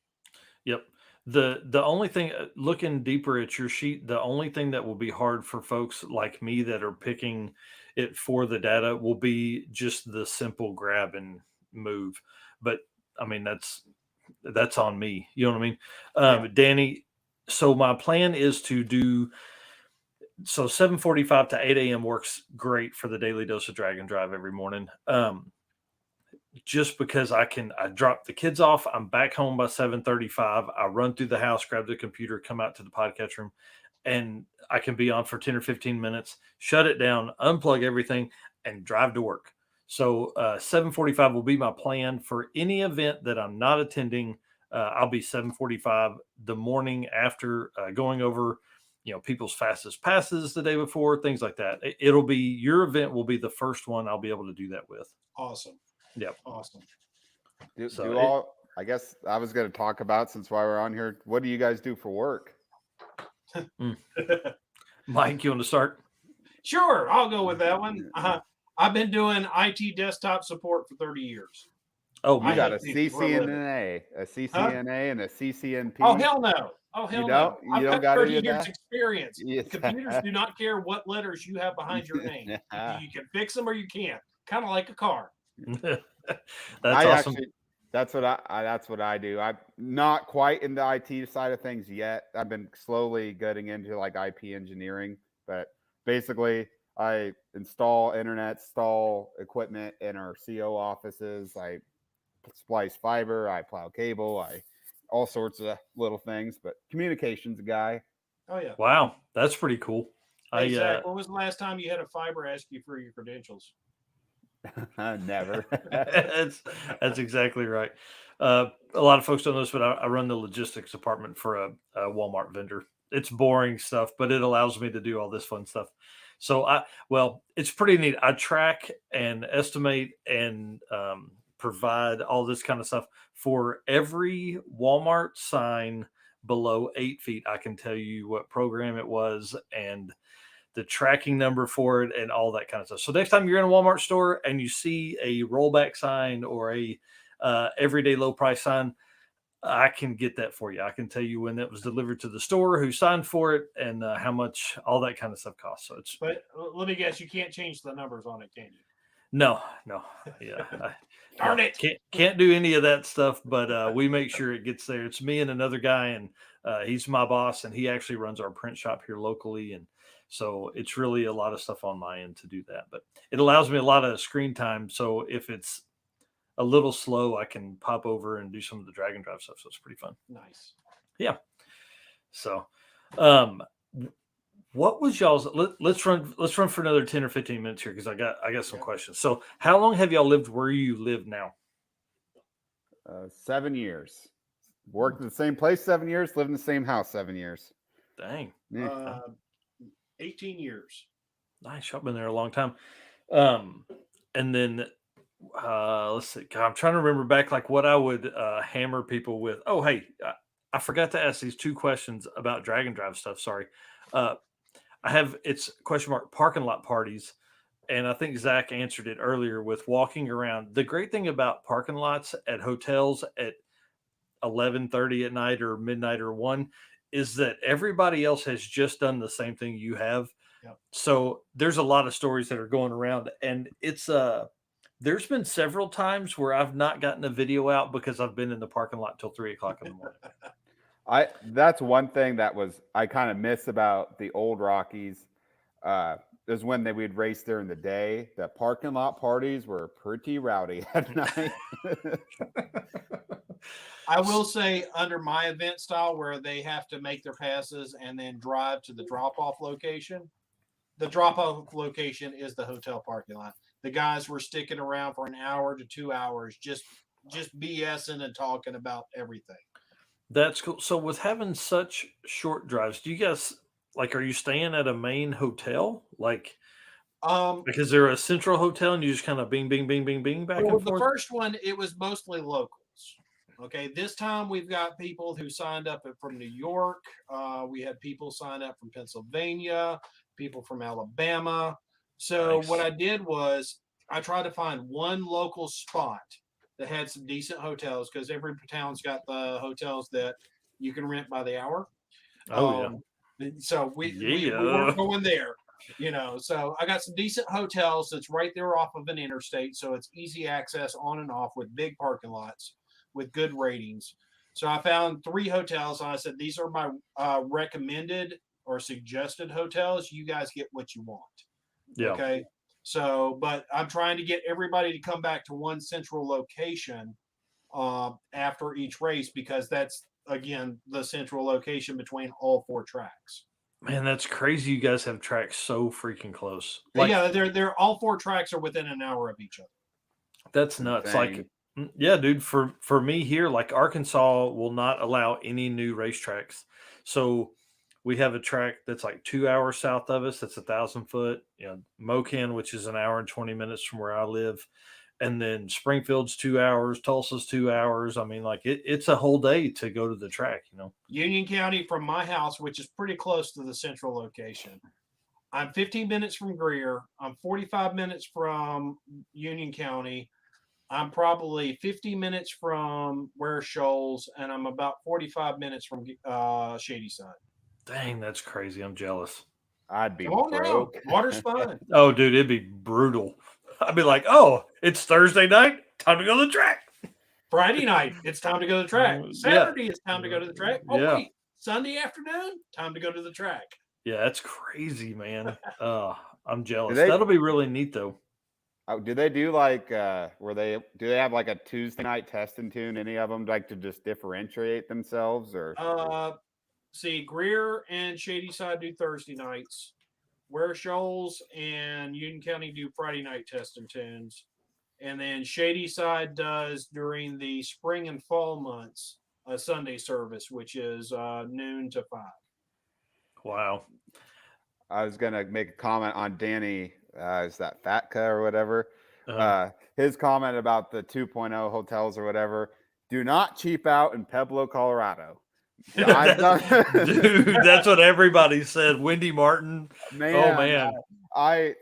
Yep. The only thing, looking deeper at your sheet, the only thing that will be hard for folks like me that are picking it for the data will be just the simple grab and move. But I mean, that's on me. You know what I mean? Yeah. Danny, so my plan is to do, so 7:45 to 8 a.m. works great for the daily dose of drag and drive every morning. Just because I drop the kids off, I'm back home by 7:35. I run through the house, grab the computer, come out to the podcast room, and I can be on for 10 or 15 minutes, shut it down, unplug everything, and drive to work. So 7:45 will be my plan for any event that I'm not attending. I'll be 7:45 the morning after, going over, people's fastest passes the day before, things like that. It'll be, your event will be the first one I'll be able to do that with. Awesome. Yep. Awesome. I guess I was going to talk about, since while we're on here, what do you guys do for work? Mike, you want to start? Sure, I'll go with that one. I've been doing IT desktop support for 30 years. Oh, You man. got a CCNA, a CCNA, and a CCNP. Oh, hell no. Oh, hell no. You don't got 30 any of years that? experience. Yes. Computers do not care what letters you have behind your name. You can fix them or you can't. Kind of like a car. That's awesome. That's what I do. I'm not quite in the IT side of things yet. I've been slowly getting into like IP engineering, but basically I install equipment in our CO offices. I splice fiber, I plow cable, all sorts of little things, but communications guy. Oh, yeah. Wow, that's pretty cool. Hey, Zach, when was the last time you had a fiber ask you for your credentials? Never. that's exactly right. A lot of folks don't know this, but I run the logistics department for a Walmart vendor. It's boring stuff, but it allows me to do all this fun stuff. So it's pretty neat. I track and estimate and provide all this kind of stuff for every Walmart sign below 8 feet. I can tell you what program it was and the tracking number for it and all that kind of stuff. So next time you're in a Walmart store and you see a rollback sign or a everyday low price sign, I can get that for you. I can tell you when that was delivered to the store, who signed for it, and how much all that kind of stuff costs. So it's. But let me guess, you can't change the numbers on it, can you? No, yeah. Darn it! Can't do any of that stuff, but we make sure it gets there. It's me and another guy, and he's my boss, and he actually runs our print shop here locally, and so it's really a lot of stuff on my end to do that. But it allows me a lot of screen time. So if it's a little slow, I can pop over and do some of the drag and drive stuff. So it's pretty fun. Nice. Yeah. So, what was y'all's? Let's run for another 10 or 15 minutes here because I got some questions. So, how long have y'all lived where you live now? 7 years. Worked in the same place 7 years. Lived in the same house 7 years. Dang. 18 years. Nice. Y'all been there a long time. And then let's see. God, I'm trying to remember back like what I would hammer people with. Oh, hey, I forgot to ask these 2 questions about drag and drive stuff. Sorry. I have, it's question mark parking lot parties. And I think Zach answered it earlier with walking around. The great thing about parking lots at hotels at 11:30 at night or midnight or 1 is that everybody else has just done the same thing you have. Yep. So there's a lot of stories that are going around, and it's there's been several times where I've not gotten a video out because I've been in the parking lot till 3:00 in the morning. That's one thing that I kind of miss about the old Rockies. Is when we'd race during the day. The parking lot parties were pretty rowdy at night. I will say, under my event style, where they have to make their passes and then drive to the drop-off location, the drop-off location is the hotel parking lot. The guys were sticking around for an hour to 2 hours, just BSing and talking about everything. That's cool. So with having such short drives, do you guys are you staying at a main hotel? Because they're a central hotel and you just kind of bing, bing, bing, bing, bing back and forth? The first one, it was mostly locals. Okay, this time we've got people who signed up from New York. We had people sign up from Pennsylvania, people from Alabama. So Nice. What I did was I tried to find one local spot that had some decent hotels, because every town's got the hotels that You can rent by the hour. Oh So we yeah. weren't going there, So I got some decent hotels that's right there off of an interstate, so it's easy access on and off with big parking lots with good ratings. So I found 3 hotels, and I said these are my recommended or suggested hotels. You guys get what you want. Yeah. Okay. So, but I'm trying to get everybody to come back to one central location after each race, because that's again the central location between all 4 tracks. Man, that's crazy. You guys have tracks so freaking close. Yeah, they're all 4 tracks are within an hour of each other. That's nuts. Insane. Like, yeah, dude. For me here, like Arkansas will not allow any new racetracks. So we have a track that's like 2 hours south of us. That's 1,000 foot. Mocan, which is an hour and 20 minutes from where I live, and then Springfield's 2 hours. Tulsa's 2 hours. I mean, like it's a whole day to go to the track. Union County from my house, which is pretty close to the central location. I'm 15 minutes from Greer. I'm 45 minutes from Union County. I'm probably 50 minutes from Ware Shoals, and I'm about 45 minutes from Shady Side. Dang, that's crazy. I'm jealous. I'd be Come on broke. now. Water's fun. Oh, dude, it'd be brutal. I'd be like, oh, it's Thursday night. Time to go to the track. Friday night, it's time to go to the track. Saturday, it's time to go to the track. Oh, Yeah. wait. Sunday afternoon, time to go to the track. Yeah, that's crazy, man. I'm jealous. they- That'll be really neat, though. Oh, do they do like do they have like a Tuesday night test and tune? Any of them like to just differentiate themselves, or See, Greer and Shady Side do Thursday nights. Ware Shoals and Union County do Friday night test and tunes. And then Shady Side does during the spring and fall months a Sunday service, which is noon to 5. Wow. I was gonna make a comment on Danny. Is that Fatka or whatever? Uh, His comment about the 2.0 hotels or whatever. Do not cheap out in Pueblo, Colorado. I've done, dude, that's what everybody said. Wendy Martin. man, Oh man.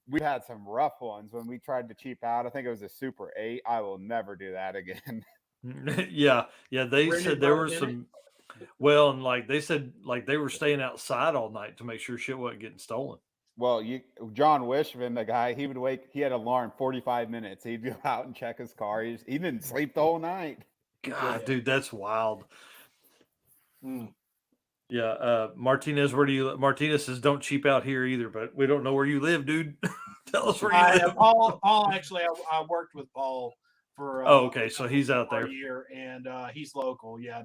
We had some rough ones when we tried to cheap out. I think it was a Super 8. I will never do that again. Yeah. They Brendan said there were Martin, some. Well, and like they said, like they were staying outside all night to make sure shit wasn't getting stolen. Well, John Wishman, the guy, he would wake. He had an alarm 45 minutes. He'd go out and check his car. He didn't sleep the whole night. God, dude, that's wild. Mm. Yeah, Martinez, where do you? Martinez says, "Don't cheap out here either," but we don't know where you live, dude. Tell us where you live. Paul, actually, I worked with Paul for. Oh, okay, so he's out for there. a year, and he's local. Yeah,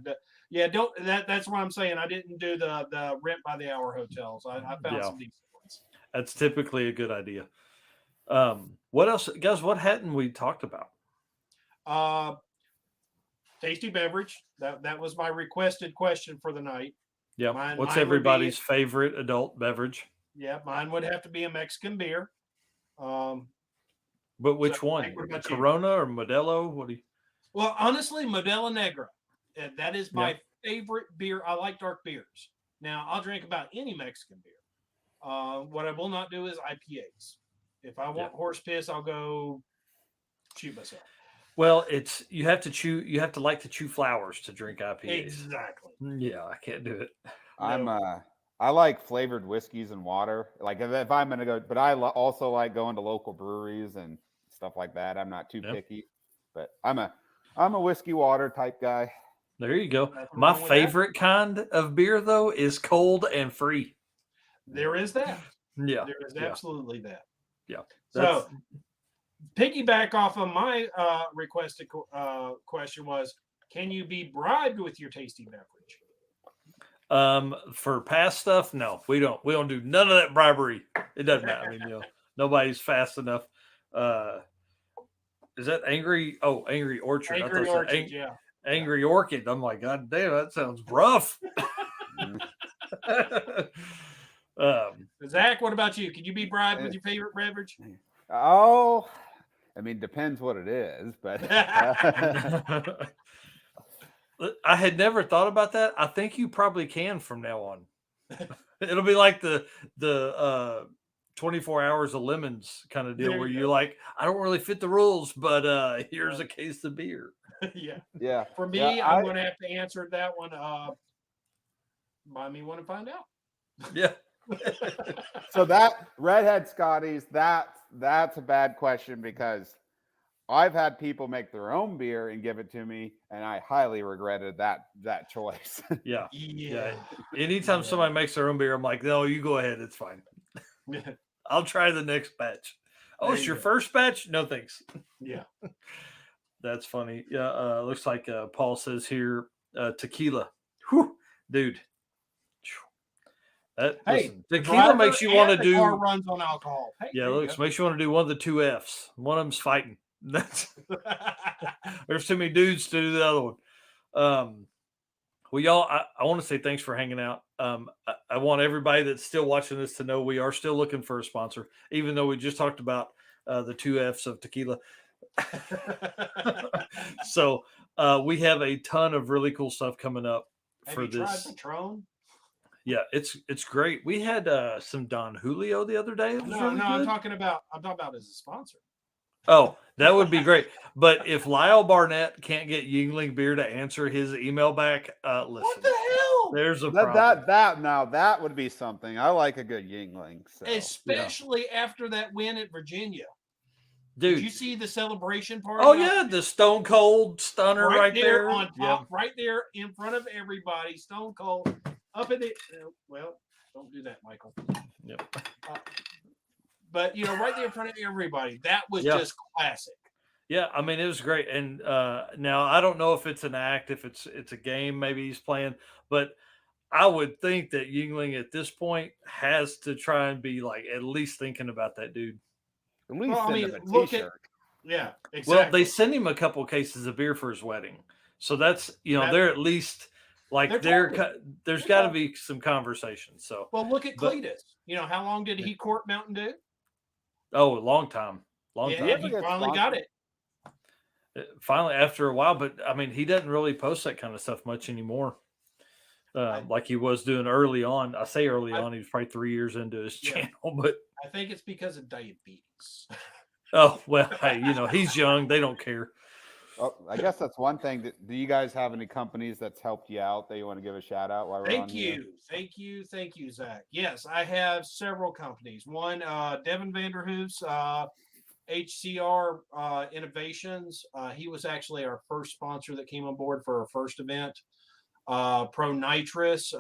Don't that's what I'm saying. I didn't do the rent by the hour hotels. I found some decent ones. That's typically a good idea. What else, guys? What hadn't we talked about? Tasty beverage. That was my requested question for the night. Yeah. What's everybody's favorite adult beverage? Yeah, mine would have to be a Mexican beer. But which one? Corona or Modelo? What do you? Well, honestly, Modelo Negra. That is my favorite beer. I like dark beers. Now, I'll drink about any Mexican beer. What I will not do is IPAs. If I want horse piss, I'll go shoot myself. Well, you have to chew. You have to like to chew flowers to drink IPAs. Exactly. Yeah, I can't do it. I like flavored whiskeys and water. Like if I'm gonna go, but I also like going to local breweries and stuff like that. I'm not too picky, but I'm a whiskey water type guy. There you go. My favorite kind of beer though is cold and free. There is that. Yeah, there is absolutely that. Yeah. So piggyback off of my requested question was, can you be bribed with your tasty beverage? For past stuff, no, we don't do none of that bribery. It doesn't matter. I mean, nobody's fast enough. Is that Angry? Oh, Angry Orchard. Angry Orchard, yeah. Angry Orchid. I'm like, God damn, that sounds rough. Zach, what about you? Can you be bribed with your favorite beverage? Oh, I mean, depends what it is, but I had never thought about that. I think you probably can from now on. It'll be like the 24 hours of lemons kind of deal There where you you're like, I don't really fit the rules, but here's Right. a case of beer. Yeah. Yeah. For me, Yeah, I'm going to have to answer that one. Buy me one and find out. Yeah. So that redhead Scotties, that's a bad question because I've had people make their own beer and give it to me, and I highly regretted that choice. Yeah. Yeah. Anytime Yeah. somebody makes their own beer, I'm like, no, you go ahead. It's fine. I'll try the next batch. Oh, There it's you your go. first batch? No, thanks. Yeah. That's funny. Yeah. Looks like Paul says here, tequila. Whew, dude. Hey, Listen, the tequila driver makes you want to and the car do. runs on alcohol. Hey, Yeah, there you looks makes you want to do one of the two F's. One of them's fighting. That's go. there's too many dudes to do the other one. Well, y'all, I want to say thanks for hanging out. I want everybody that's still watching this to know we are still looking for a sponsor, even though we just talked about the two F's of tequila. So we have a ton of really cool stuff coming up Have for you tried this. Patron? Yeah, it's great. We had some Don Julio the other day. It was No, really no, good. I'm talking about as a sponsor. Oh, that would be great. But if Lyle Barnett can't get Yingling Beer to answer his email back, listen, What the hell? there's a problem. That would be something. I like a good Yingling. So Especially after that win at Virginia. Dude. Did you see the celebration party? Oh yeah, the Stone Cold Stunner right there on top, Yep. right there in front of everybody. Stone Cold up in the well, don't do that, Michael. Yep. But right there in front of everybody. That was Yeah. just classic. Yeah, I mean it was great. And now I don't know if it's an act, if it's a game, maybe he's playing, but I would think that Yingling at this point has to try and be like at least thinking about that dude. at least Well, I send mean, him a look at t-shirt. yeah, exactly. Well, they sent him a couple cases of beer for his wedding, so that's they're at least like They're there's got to be some conversation. So well, look at but- Cletus. How long did he court Mountain Dew? oh, a long time, Yeah, time. he finally got it. Finally, after a while, but I mean, he doesn't really post that kind of stuff much anymore. Like he was doing early on. I say early on, he was probably 3 years into his channel, but I think it's because of diabetes. oh well, hey, he's young. They don't care. Oh, I guess that's one thing. Do you guys have any companies that's helped you out that you want to give a shout out while we're on here? Thank you, Zach. Yes, I have several companies. One, Devin Vanderhoof's HCR Innovations. He was actually our first sponsor that came on board for our first event. Pro Nitrous.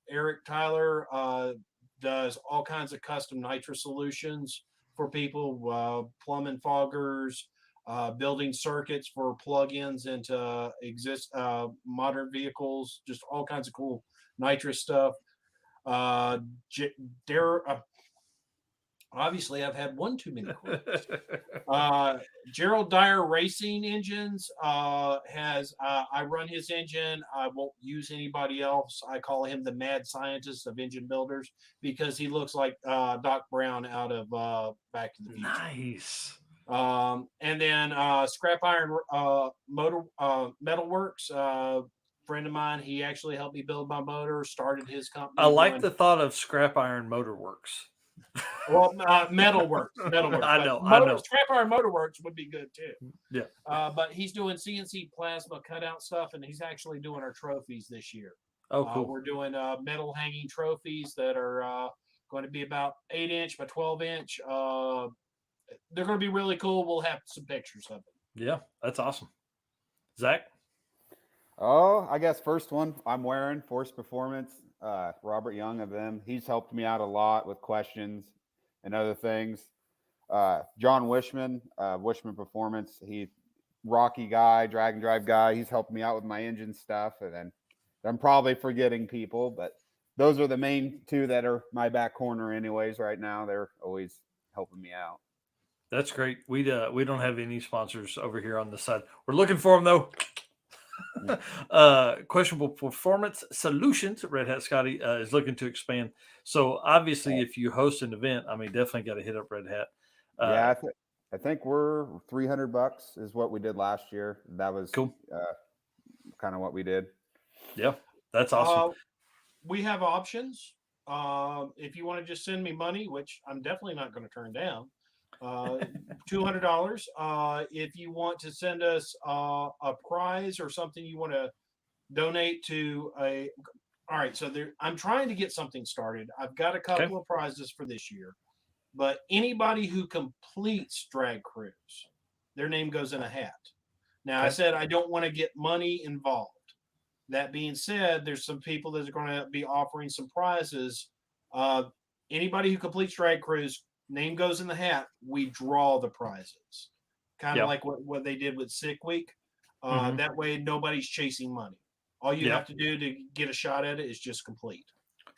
Eric Tyler does all kinds of custom nitrous solutions for people, plumbing foggers, building circuits for plug-ins into modern vehicles, just all kinds of cool nitrous stuff. Obviously, I've had one too many quotes. Gerald Dyer Racing Engines has. I run his engine. I won't use anybody else. I call him the mad scientist of engine builders because he looks like Doc Brown out of Back to the Future. Nice. And then Scrap Iron Metalworks. Friend of mine, he actually helped me build my motor. Started his company. I like the thought of Scrap Iron Motorworks. Well, Metalworks. I know. Scrap Iron Motorworks would be good too. Yeah. But he's doing CNC plasma cutout stuff, and he's actually doing our trophies this year. Oh, cool. We're doing metal hanging trophies that are going to be about 8-inch by 12-inch. They're going to be really cool. We'll have some pictures of them. Yeah, that's awesome. Zach? Oh, I guess first one I'm wearing Force Performance. Robert Young of them. He's helped me out a lot with questions and other things. John Wishman, Wishman Performance. He Rocky guy, drag and drive guy. He's helped me out with my engine stuff. And then I'm probably forgetting people, but those are the main two that are my back corner anyways right now. They're always helping me out. That's great. We don't have any sponsors over here on the side. We're looking for them though. Questionable Performance Solutions. Red Hat Scotty is looking to expand. So obviously, if you host an event, I mean, definitely got to hit up Red Hat. Yeah, I think we're $300 is what we did last year. That was cool. Kind of what we did. Yeah, that's awesome. We have options. If you want to just send me money, which I'm definitely not going to turn down, $200. If you want to send us a prize or something you want to donate to a. All right, so I'm trying to get something started. I've got a couple of prizes for this year, but anybody who completes Drag Cruise, their name goes in a hat. Now, I said I don't want to get money involved. That being said, there's some people that are going to be offering some prizes. Anybody who completes Drag Cruise, name goes in the hat. We draw the prizes, kind of like what they did with Sick Week. That way, nobody's chasing money. All you have to do to get a shot at it is just complete.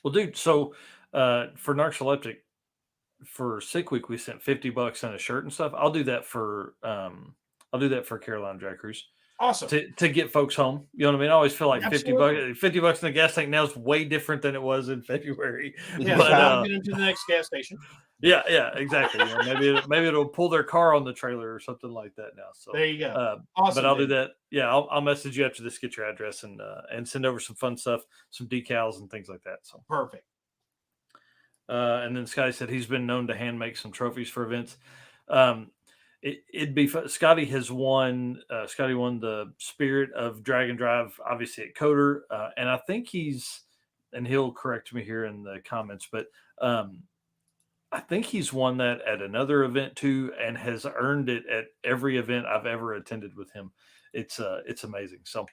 Well, dude, so for Narcoleptic, for Sick Week, we sent $50 and a shirt and stuff. I'll do that for Carolina Drag Cruise. Awesome. To get folks home. You know what I mean? I always feel like Absolutely. $50 in the gas tank now is way different than it was in February. Yeah, but I'll get into the next gas station. Yeah, exactly. Maybe it'll pull their car on the trailer or something like that now. So there you go. Awesome. But I'll do that. Yeah, I'll message you after this, get your address and send over some fun stuff, some decals and things like that. So perfect. And then Scotty said he's been known to hand make some trophies for events. It'd be fun. Scotty won the Spirit of Drag and Drive, obviously at Coder, and I think and he'll correct me here in the comments, but I think he's won that at another event too, and has earned it at every event I've ever attended with him. It's amazing. So,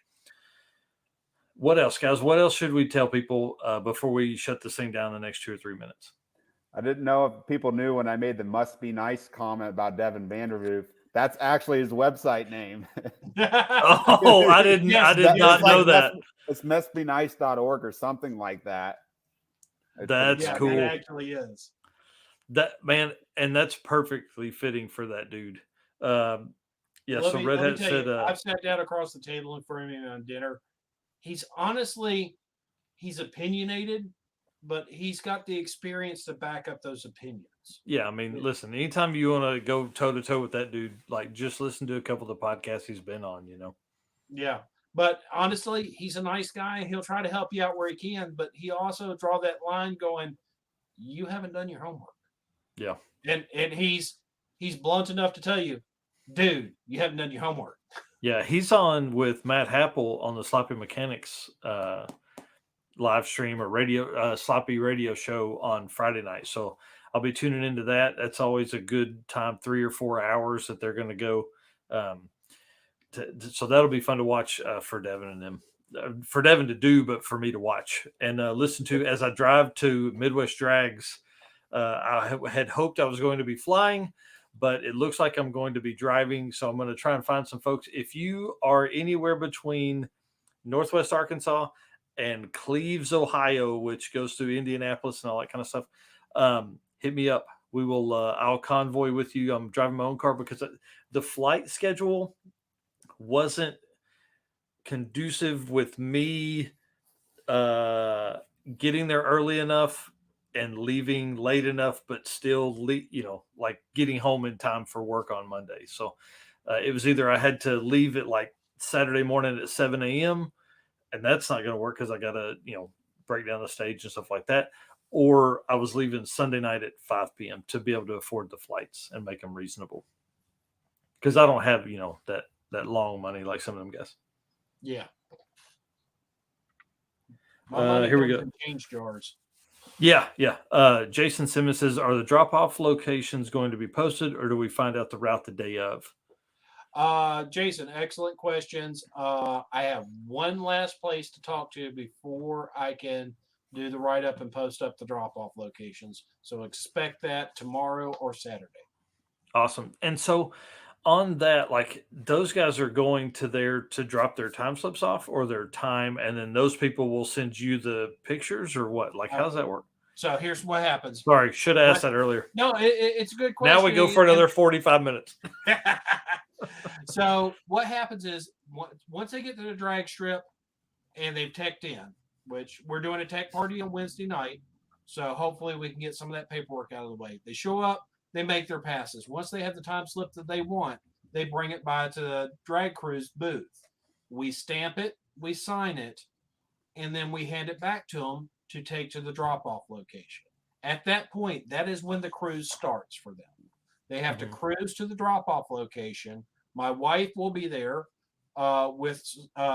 what else, guys? What else should we tell people before we shut this thing down in the next 2 or 3 minutes? I didn't know if people knew when I made the "must be nice" comment about Devin Vanderhoof. That's actually his website name. Oh, I did not know that. It's mustbenice.org or something like that. That's cool. It actually is. That man, and that's perfectly fitting for that dude. So Redhead said, I've sat down across the table in front of him on dinner. He's opinionated, but he's got the experience to back up those opinions. Yeah, I mean, listen, anytime you want to go toe to toe with that dude, like just listen to a couple of the podcasts he's been on, you know. Yeah. But honestly, he's a nice guy. He'll try to help you out where he can, but he also draw that line going, you haven't done your homework. Yeah. And he's blunt enough to tell you, dude, you haven't done your homework. Yeah, he's on with Matt Happel on the Sloppy Mechanics live stream or radio sloppy radio show on Friday night. So I'll be tuning into that. That's always a good time, 3 or 4 hours that they're going to go. So that'll be fun to watch for Devin and them. For Devin to do, but for me to watch and listen to as I drive to Midwest Drags. I had hoped I was going to be flying, but it looks like I'm going to be driving. So I'm going to try and find some folks. If you are anywhere between Northwest Arkansas and Cleves, Ohio, which goes through Indianapolis and all that kind of stuff, hit me up. We will. I'll convoy with you. I'm driving my own car because the flight schedule wasn't conducive with me getting there early enough and leaving late enough, but still, like getting home in time for work on Monday. So it was either I had to leave at like Saturday morning at 7 a.m. and that's not going to work because I got to, break down the stage and stuff like that. Or I was leaving Sunday night at 5 p.m. to be able to afford the flights and make them reasonable. Because I don't have, that long money like some of them guys. Yeah. Here we go. Change jars. Yeah. Jason Simmons says, are the drop-off locations going to be posted or do we find out the route the day of? Jason, excellent questions. I have one last place to talk to before I can do the write-up and post up the drop-off locations. So expect that tomorrow or Saturday. Awesome. And so on that, like those guys are going to drop their time slips off or their time, and then those people will send you the pictures or what? Like, how does that work? So here's what happens. Sorry, should have asked that earlier. No, it's a good question. Now we go for another 45 minutes. So what happens is once they get to the drag strip and they've teched in, which we're doing a tech party on Wednesday night. So hopefully we can get some of that paperwork out of the way. They show up, they make their passes. Once they have the time slip that they want, they bring it by to the drag cruise booth. We stamp it, we sign it, and then we hand it back to them to take to the drop-off location. At that point, that is when the cruise starts for them. They have to cruise to the drop-off location. My wife will be there with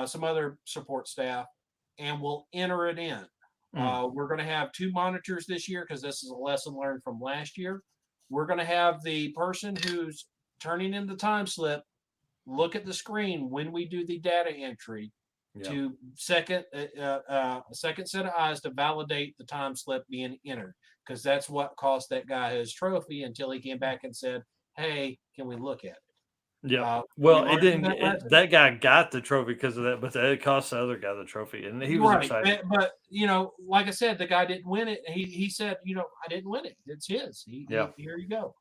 some other support staff, and we'll enter it in. We're going to have 2 monitors this year because this is a lesson learned from last year. We're going to have the person who's turning in the time slip look at the screen when we do the data entry to a second set of eyes to validate the time slip being entered, because that's what cost that guy his trophy until he came back and said, "Hey, can we look at it?" Yeah. Well, it didn't. That guy got the trophy because of that, but it cost the other guy the trophy, and he was excited. But like I said, the guy didn't win it. He said, I didn't win it. It's his. Here you go.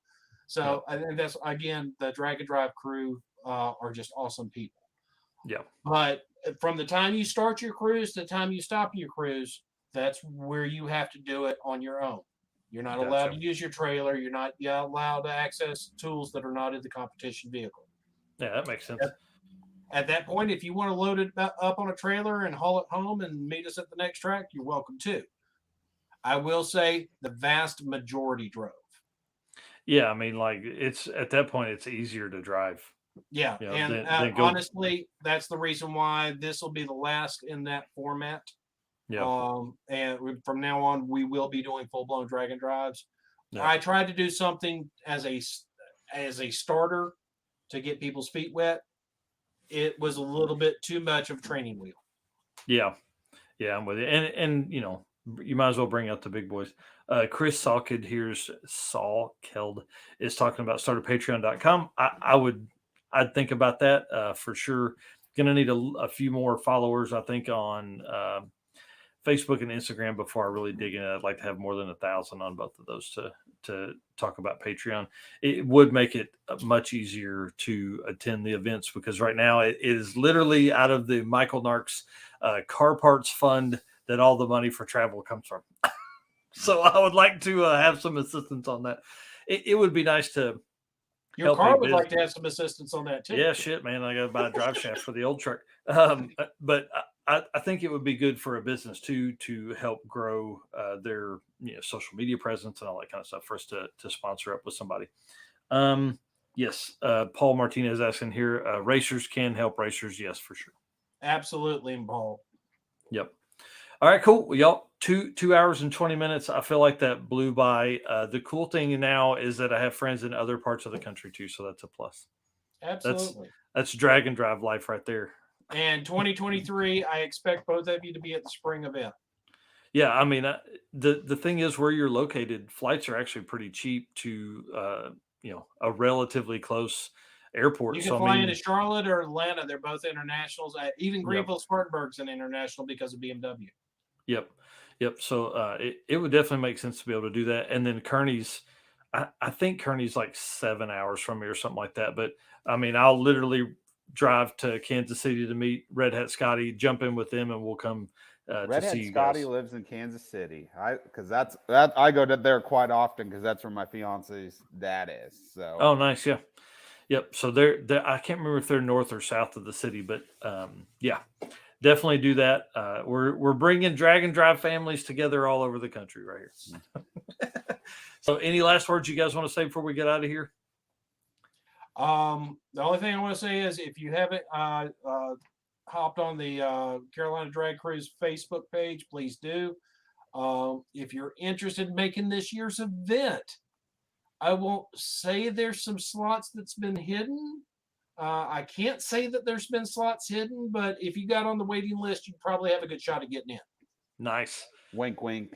So I think that's, again, the Drag and Drive crew are just awesome people. Yeah. But from the time you start your cruise to the time you stop your cruise, that's where you have to do it on your own. You're not allowed to use your trailer. You're not allowed to access tools that are not in the competition vehicle. Yeah, that makes sense. At that point, if you want to load it up on a trailer and haul it home and meet us at the next track, you're welcome to. I will say the vast majority drove. Yeah, I mean, like, it's at that point, it's easier to drive. Yeah, and honestly, that's the reason why this will be the last in that format. Yeah. And from now on, we will be doing full-blown drag and drives. Yeah. I tried to do something as a starter to get people's feet wet. It was a little bit too much of a training wheel. Yeah, I'm with you. And you might as well bring out the big boys. Chris Salkeld is talking about start a patreon.com. I'd think about that for sure. Gonna need a few more followers, I think, on Facebook and Instagram before I really dig in. I'd like to have more than 1,000 on both of those to talk about Patreon. It would make it much easier to attend the events, because right now it is literally out of the Michael Nark's car parts fund that all the money for travel comes from. So I would like to have some assistance on that. It would be nice to. Your car would like to have some assistance on that too. Yeah, shit, man. I got to buy a drive shaft for the old truck. But I think it would be good for a business too to help grow their social media presence and all that kind of stuff for us to sponsor up with somebody. Yes, Paul Martinez asking here, racers can help racers. Yes, for sure. Absolutely, Paul. Yep. All right, cool. Well, y'all, 2 hours and 20 minutes. I feel like that blew by. The cool thing now is that I have friends in other parts of the country too, so that's a plus. Absolutely. That's drag and drive life right there. And 2023, I expect both of you to be at the spring event. Yeah, I mean, the thing is, where you're located, flights are actually pretty cheap to a relatively close airport. You can fly into Charlotte or Atlanta. They're both internationals. Even Greenville-Spartanburg's an international because of BMW. Yep. So it would definitely make sense to be able to do that. And then Kearney's, I think Kearney's like 7 hours from me or something like that. But I mean, I'll literally drive to Kansas City to meet Red Hat Scotty, jump in with them, and we'll come Red to Hat see you Scotty guys. lives in Kansas City. I go to there quite often because that's where my fiance's dad is. So. Oh, nice. Yeah. Yep. So they're I can't remember if they're north or south of the city, but yeah, definitely do that. We're bringing drag and drive families together all over the country right here. So any last words you guys want to say before we get out of here? The only thing I want to say is, if you haven't hopped on the Carolina Drag Cruise Facebook page, please do. If you're interested in making this year's event, I won't say there's some slots that's been hidden. I can't say that there's been slots hidden, but if you got on the waiting list, you probably have a good shot at getting in. Nice. Wink, wink.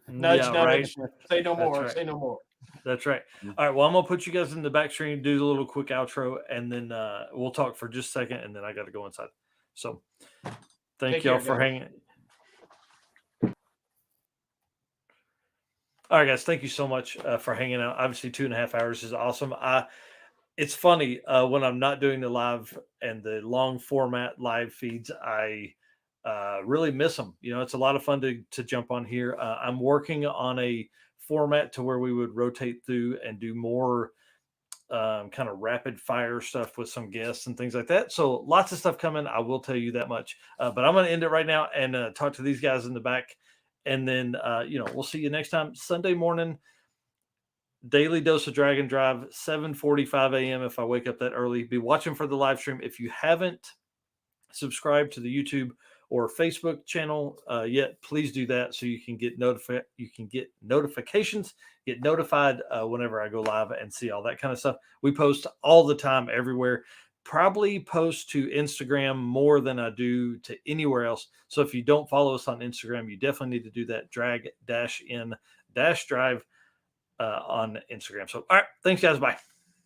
Nudge, nudge. Right. Say no more. Right. Say no more. That's right. All right. Well, I'm going to put you guys in the back screen, do the little quick outro, and then we'll talk for just a second, and then I got to go inside. So thank y'all for hanging. All right, guys. Thank you so much for hanging out. Obviously, 2.5 hours is awesome. It's funny when I'm not doing the live and the long format live feeds, I really miss them. It's a lot of fun to jump on here. I'm working on a format to where we would rotate through and do more kind of rapid fire stuff with some guests and things like that. So lots of stuff coming. I will tell you that much. But I'm going to end it right now and talk to these guys in the back. And then, we'll see you next time, Sunday morning. Daily Dose of Drag and Drive, 7:45 a.m. If I wake up that early. Be watching for the live stream. If you haven't subscribed to the YouTube or Facebook channel yet, please do that so you can get notifications, get notified whenever I go live and see all that kind of stuff. We post all the time everywhere. Probably post to Instagram more than I do to anywhere else. So if you don't follow us on Instagram, you definitely need to do that. Drag-in-drive on Instagram. So, all right. Thanks, guys. Bye.